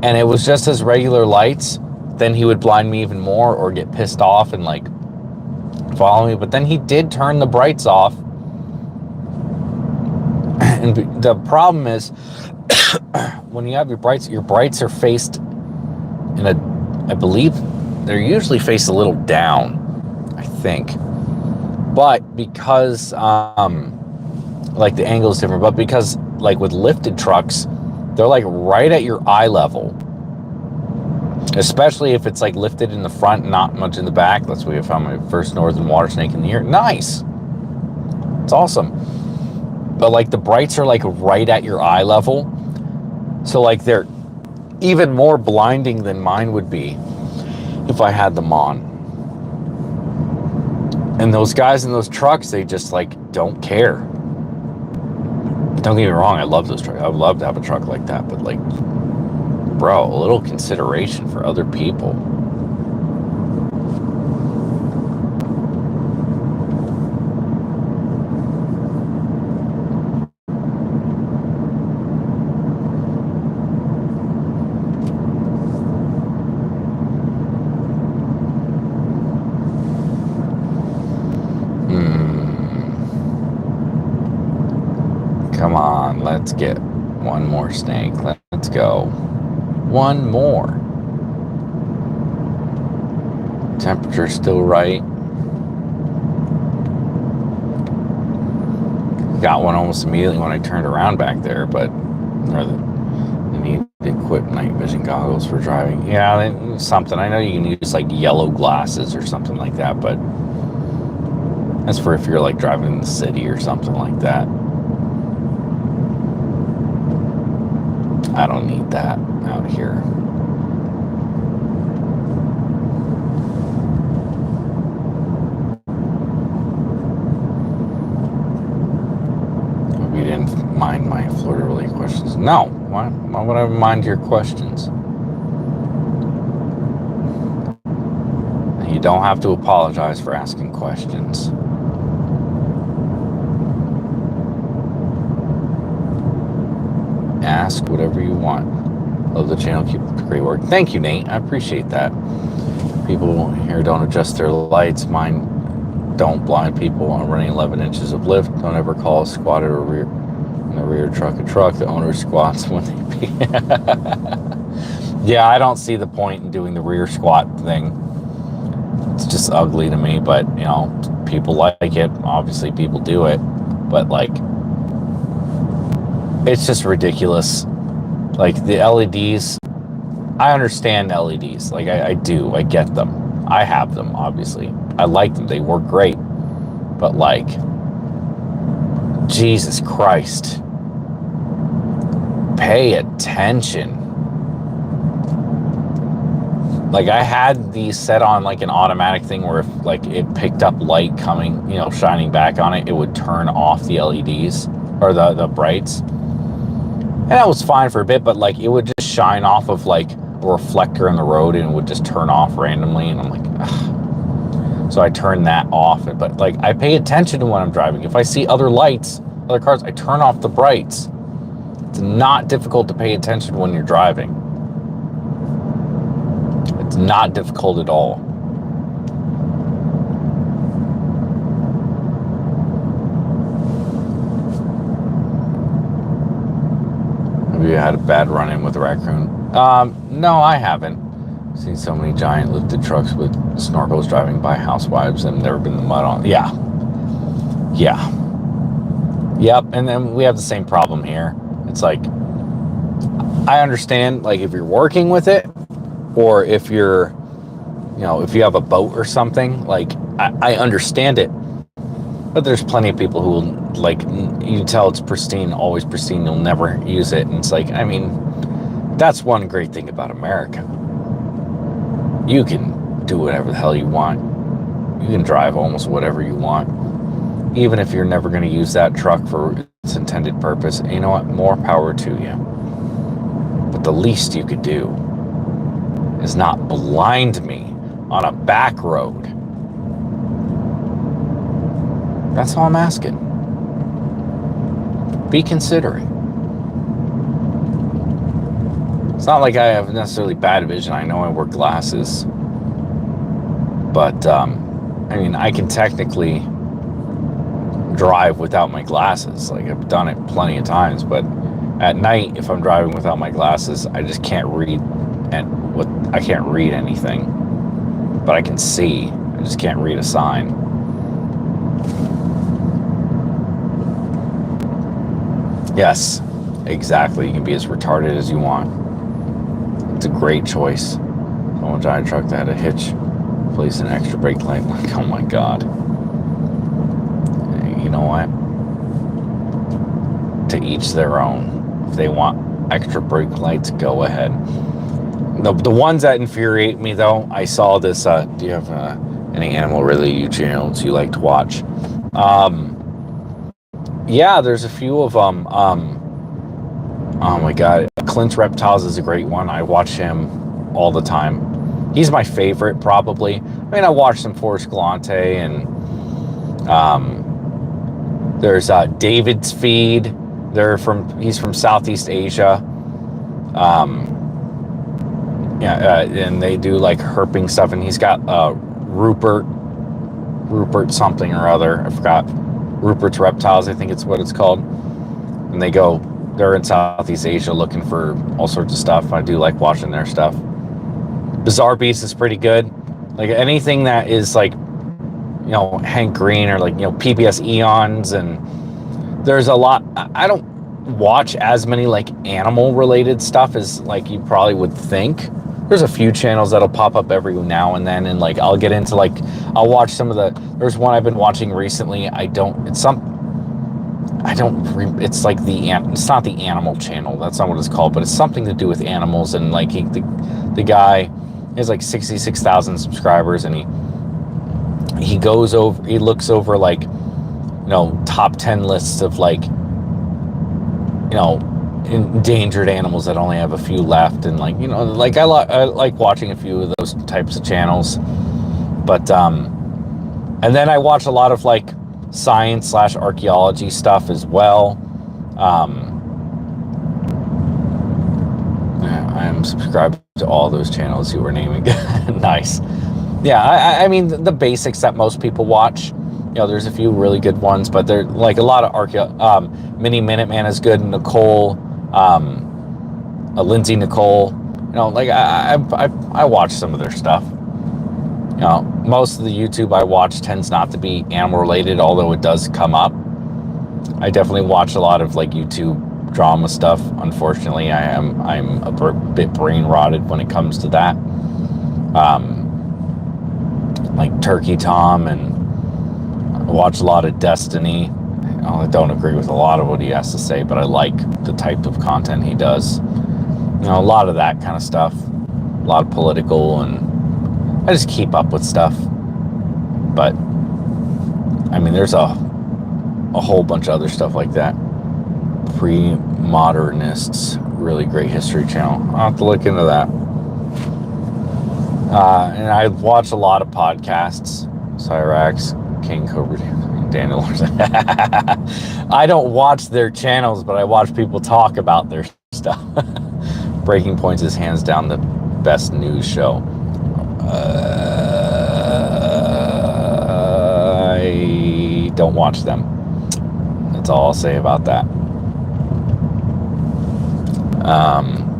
and it was just his regular lights, then he would blind me even more or get pissed off and like follow me. But then he did turn the brights off. And the problem is when you have your brights are faced in I believe they're usually faced a little down, I think. But because like the angle is different, but because like with lifted trucks, they're like right at your eye level. Especially if it's like lifted in the front, not much in the back. That's where I found my first northern water snake in the year. Nice. It's awesome. But like the brights are like right at your eye level. So like they're even more blinding than mine would be if I had them on. And those guys in those trucks, they just like don't care. Don't get me wrong, I love those trucks. I would love to have a truck like that, but like, bro, a little consideration for other people. Come on, let's get one more snake. Let's go. One more. Temperature's still right. Got one almost immediately when I turned around back there, but I need to equip night vision goggles for driving. Yeah, something. I know you can use like yellow glasses or something like that, but that's for if you're like driving in the city or something like that. I don't need that out here. Hope you didn't mind my Florida-related questions. No, why would I mind your questions? You don't have to apologize for asking questions. Ask whatever you want. Love the channel. Keep up the great work. Thank you, Nate. I appreciate that. People here don't adjust their lights. Mine don't blind people on running 11 inches of lift. Don't ever call a squat or in the rear truck a truck. The owner squats when they pee. Yeah, I don't see the point in doing the rear squat thing. It's just ugly to me, but you know, people like it. Obviously, people do it, but like, it's just ridiculous. Like the LEDs, I understand LEDs. Like I do, I get them. I have them, obviously. I like them, they work great. But like, Jesus Christ. Pay attention. Like I had these set on like an automatic thing where if like it picked up light coming, you know, shining back on it, it would turn off the LEDs or the brights. And that was fine for a bit, but like it would just shine off of like a reflector in the road and it would just turn off randomly. And I'm like, ugh. So I turned that off. But like I pay attention to when I'm driving. If I see other lights, other cars, I turn off the brights. It's not difficult to pay attention when you're driving. It's not difficult at all. Have you had a bad run-in with a raccoon? No, I haven't. I've seen so many giant lifted trucks with snorkels driving by housewives and never been in the mud on. Yeah. Yeah. Yep, and then we have the same problem here. It's like, I understand, like, if you're working with it, or if you're, you know, if you have a boat or something, like, I understand it. But there's plenty of people who will like, you tell it's pristine, always pristine, you'll never use it. And it's like, I mean, that's one great thing about America. You can do whatever the hell you want. You can drive almost whatever you want, even if you're never going to use that truck for its intended purpose. And you know what? More power to you. But the least you could do is not blind me on a back road. That's all I'm asking. Be considerate. It's not like I have necessarily bad vision. I know I wear glasses. But, I mean, I can technically drive without my glasses. Like, I've done it plenty of times. But at night, if I'm driving without my glasses, I just can't read. I can't read anything. But I can see. I just can't read a sign. Yes, exactly. You can be as retarded as you want. It's a great choice. Someone giant truck that had a hitch, place an extra brake light. Like, oh my God. You know what? To each their own. If they want extra brake lights, go ahead. The ones that infuriate me, though, I saw this. Do you have any animal-related channels you like to watch? Yeah, there's a few of them. Oh my God, Clint's Reptiles is a great one. I watch him all the time. He's my favorite, probably. I mean, I watch some Forrest Galante, and there's David's Feed. He's from Southeast Asia. And they do like herping stuff, and he's got Rupert something or other. I forgot. Rupert's Reptiles, I think it's what it's called. And they're in Southeast Asia looking for all sorts of stuff. I do like watching their stuff. Bizarre Beast is pretty good. Like anything that is like, Hank Green or like, PBS Eons, and there's a lot. I don't watch as many like animal related stuff as like you probably would think. There's a few channels that'll pop up every now and then, and like I'll get into I'll watch some of there's one I've been watching recently. It's not the animal channel. That's not what it's called, but it's something to do with animals. And like the guy has like 66,000 subscribers, and he looks over like, top 10 lists of like, endangered animals that only have a few left, and like, I like watching a few of those types of channels. But and then I watch a lot of like science / archaeology stuff as well. I am subscribed to all those channels you were naming. Nice. Yeah, I mean the basics that most people watch. There's a few really good ones, but they're like a lot of Mini Minuteman is good. Nicole, Lindsay Nicole. I watch some of their stuff. Most of the YouTube I watch tends not to be animal related, although it does come up. I definitely watch a lot of like YouTube drama stuff. Unfortunately, I'm a bit brain rotted when it comes to that. Like Turkey Tom, and I watch a lot of Destiny. I don't agree with a lot of what he has to say, but I like the type of content he does. A lot of that kind of stuff. A lot of political, and I just keep up with stuff. But I mean, there's a whole bunch of other stuff like that. Pre-modernists, really great history channel. I'll have to look into that. And I watch a lot of podcasts. Cyrax, King Cobra, Daniel Larson. I don't watch their channels, but I watch people talk about their stuff. Breaking Points is hands down the best news show. I don't watch them. That's all I'll say about that.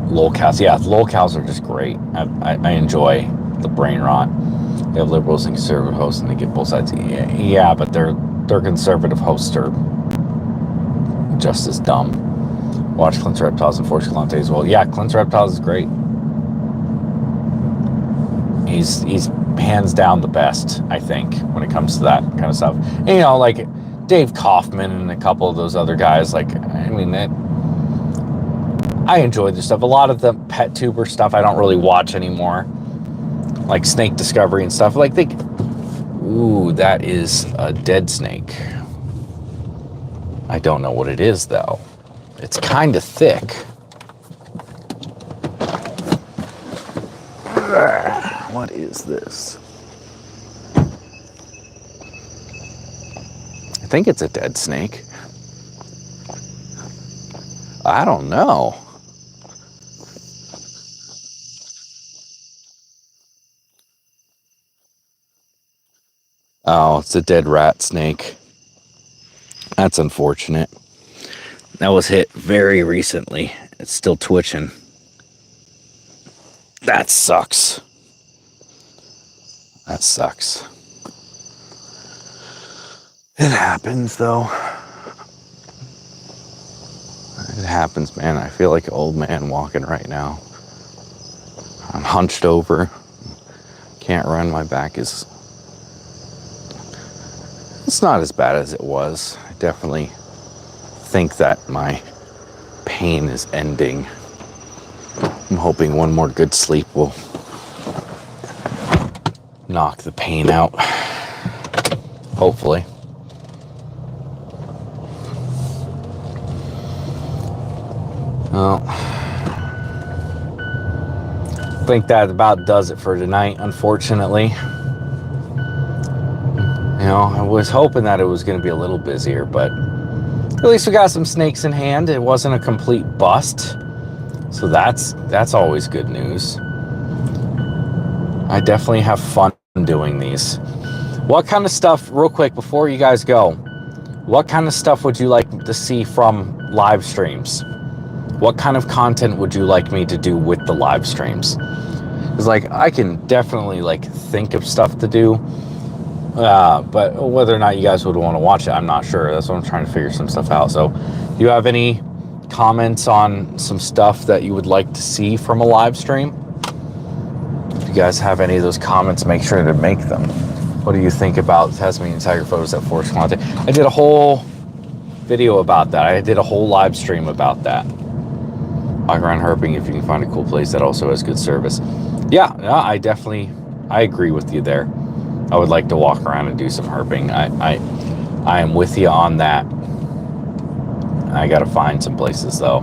Lolcows. Yeah, lolcows are just great. I enjoy the brain rot. They have liberals and conservative hosts, and they get both sides. Yeah, but their conservative hosts are just as dumb. Watch Clint's Reptiles and Forrest Galante as well. Yeah, Clint's Reptiles is great. He's hands down the best, I think, when it comes to that kind of stuff. And, like Dave Kaufman and a couple of those other guys. Like, I mean, I enjoy this stuff. A lot of the pet tuber stuff I don't really watch anymore, like snake discovery and stuff. Like, ooh, that is a dead snake. I don't know what it is, though. It's kind of thick. What is this? I think it's a dead snake. I don't know. Oh, it's a dead rat snake. That's unfortunate. That was hit very recently. It's still twitching. That sucks. That sucks. It happens, though. It happens, man. I feel like an old man walking right now. I'm hunched over. Can't run. My back is... It's not as bad as it was. I definitely think that my pain is ending. I'm hoping one more good sleep will knock the pain out. Hopefully. Well, I think that about does it for tonight, unfortunately. You know, I was hoping that it was going to be a little busier, but at least we got some snakes in hand. It wasn't a complete bust. So that's always good news. I definitely have fun doing these. What kind of stuff, real quick, before you guys go, what kind of stuff would you like to see from live streams? What kind of content would you like me to do with the live streams? Because, like, I can definitely, like, think of stuff to do. But whether or not you guys would want to watch it, I'm not sure. That's what I'm trying to figure some stuff out. So, do you have any comments on some stuff that you would like to see from a live stream? If you guys have any of those comments, make sure to make them. What do you think about Tasmanian tiger photos at Forest Quante? I did a whole video about that. I did a whole live stream about that. Walk around herping if you can find a cool place that also has good service. Yeah, I agree with you there. I would like to walk around and do some herping. I am with you on that. I gotta find some places though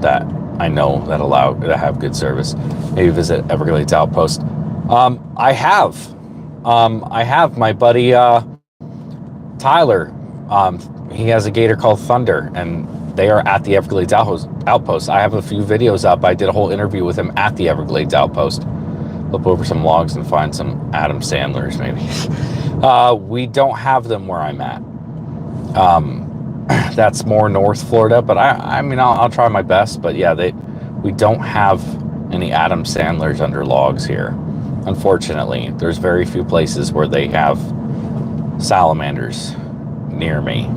that I know that have good service. Maybe visit Everglades Outpost. I have my buddy Tyler. He has a gator called Thunder, and they are at the Everglades Outpost. I have a few videos up. I did a whole interview with him at the Everglades Outpost. Flip over some logs and find some Adam Sandlers, maybe. We don't have them where I'm at. That's more North Florida, but I mean, I'll try my best. But yeah, we don't have any Adam Sandlers under logs here. Unfortunately, there's very few places where they have salamanders near me.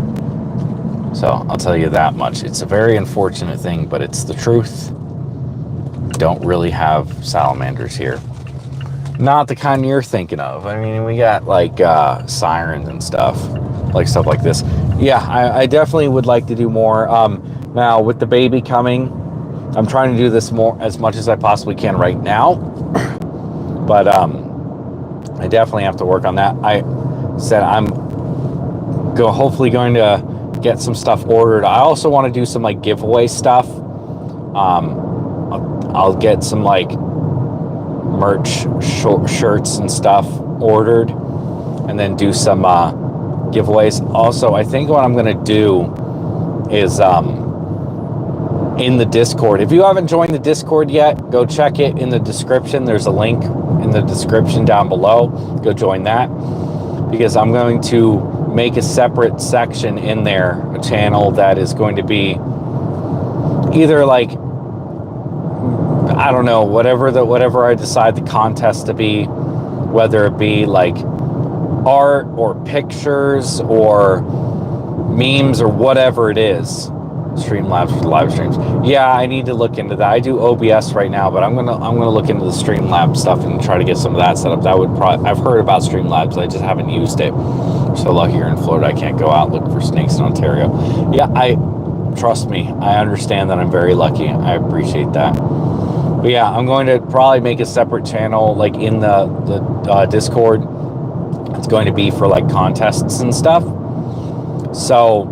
So I'll tell you that much. It's a very unfortunate thing, but it's the truth. Don't really have salamanders here. Not the kind you're thinking of. I mean, we got like sirens and stuff like this. Yeah, I definitely would like to do more. Now with the baby coming, I'm trying to do this more as much as I possibly can right now. But I definitely have to work on that. I said I'm hopefully going to get some stuff ordered. I also want to do some like giveaway stuff. I'll get some like merch shirts and stuff ordered, and then do some giveaways. Also, I think what I'm gonna do is in the Discord, if you haven't joined the Discord yet, go check it in the description. There's a link in the description down below. Go join that, because I'm going to make a separate section in there, a channel that is going to be either like, I don't know, whatever I decide the contest to be, whether it be like art or pictures or memes or whatever it is. Streamlabs for live streams. Yeah, I need to look into that. I do OBS right now, but I'm gonna look into the Streamlabs stuff and try to get some of that set up. That would probably, I've heard about Streamlabs, I just haven't used it. So lucky here in Florida, I can't go out looking for snakes in Ontario. Yeah, trust me, I understand that I'm very lucky. I appreciate that. But yeah, I'm going to probably make a separate channel, like in the Discord. It's going to be for like contests and stuff. So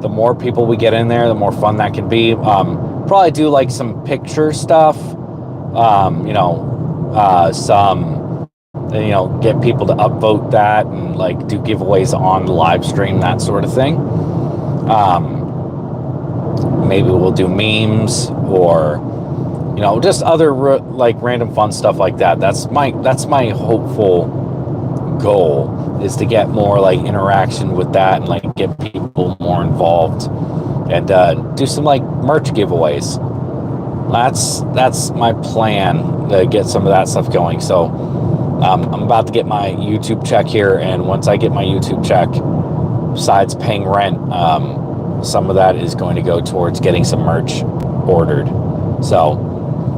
the more people we get in there, the more fun that can be. Probably do like some picture stuff, get people to upvote that and like do giveaways on the live stream, that sort of thing. Maybe we'll do memes or, just other like random fun stuff like that. That's my hopeful goal, is to get more like interaction with that and like get people more involved and do some like merch giveaways. That's my plan, to get some of that stuff going. So I'm about to get my YouTube check here, and once I get my YouTube check, besides paying rent, some of that is going to go towards getting some merch ordered. So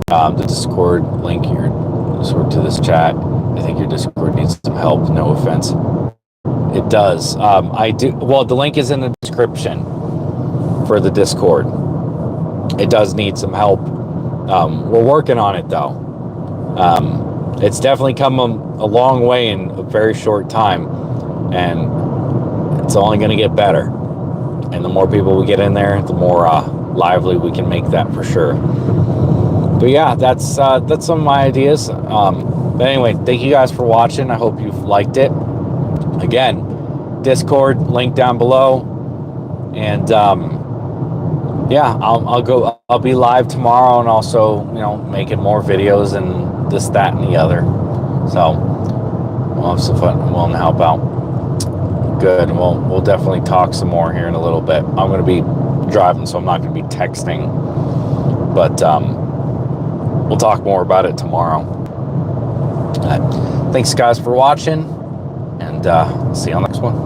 the Discord link here, sort to this chat. I think your Discord needs some help. No offense. It does. I do. Well, the link is in the description for the Discord. It does need some help. We're working on it though. It's definitely come a long way in a very short time, and it's only going to get better. And the more people we get in there, the more lively we can make that, for sure. But yeah, that's some of my ideas. But anyway, thank you guys for watching. I hope you've liked it. Again, Discord link down below, and yeah, I'll be live tomorrow, and also making more videos and this, that, and the other. So we'll have some fun. I'm willing to help out. Good. We'll definitely talk some more here in a little bit. I'm going to be driving, so I'm not going to be texting, but we'll talk more about it tomorrow. Thanks guys for watching, and see you on the next one.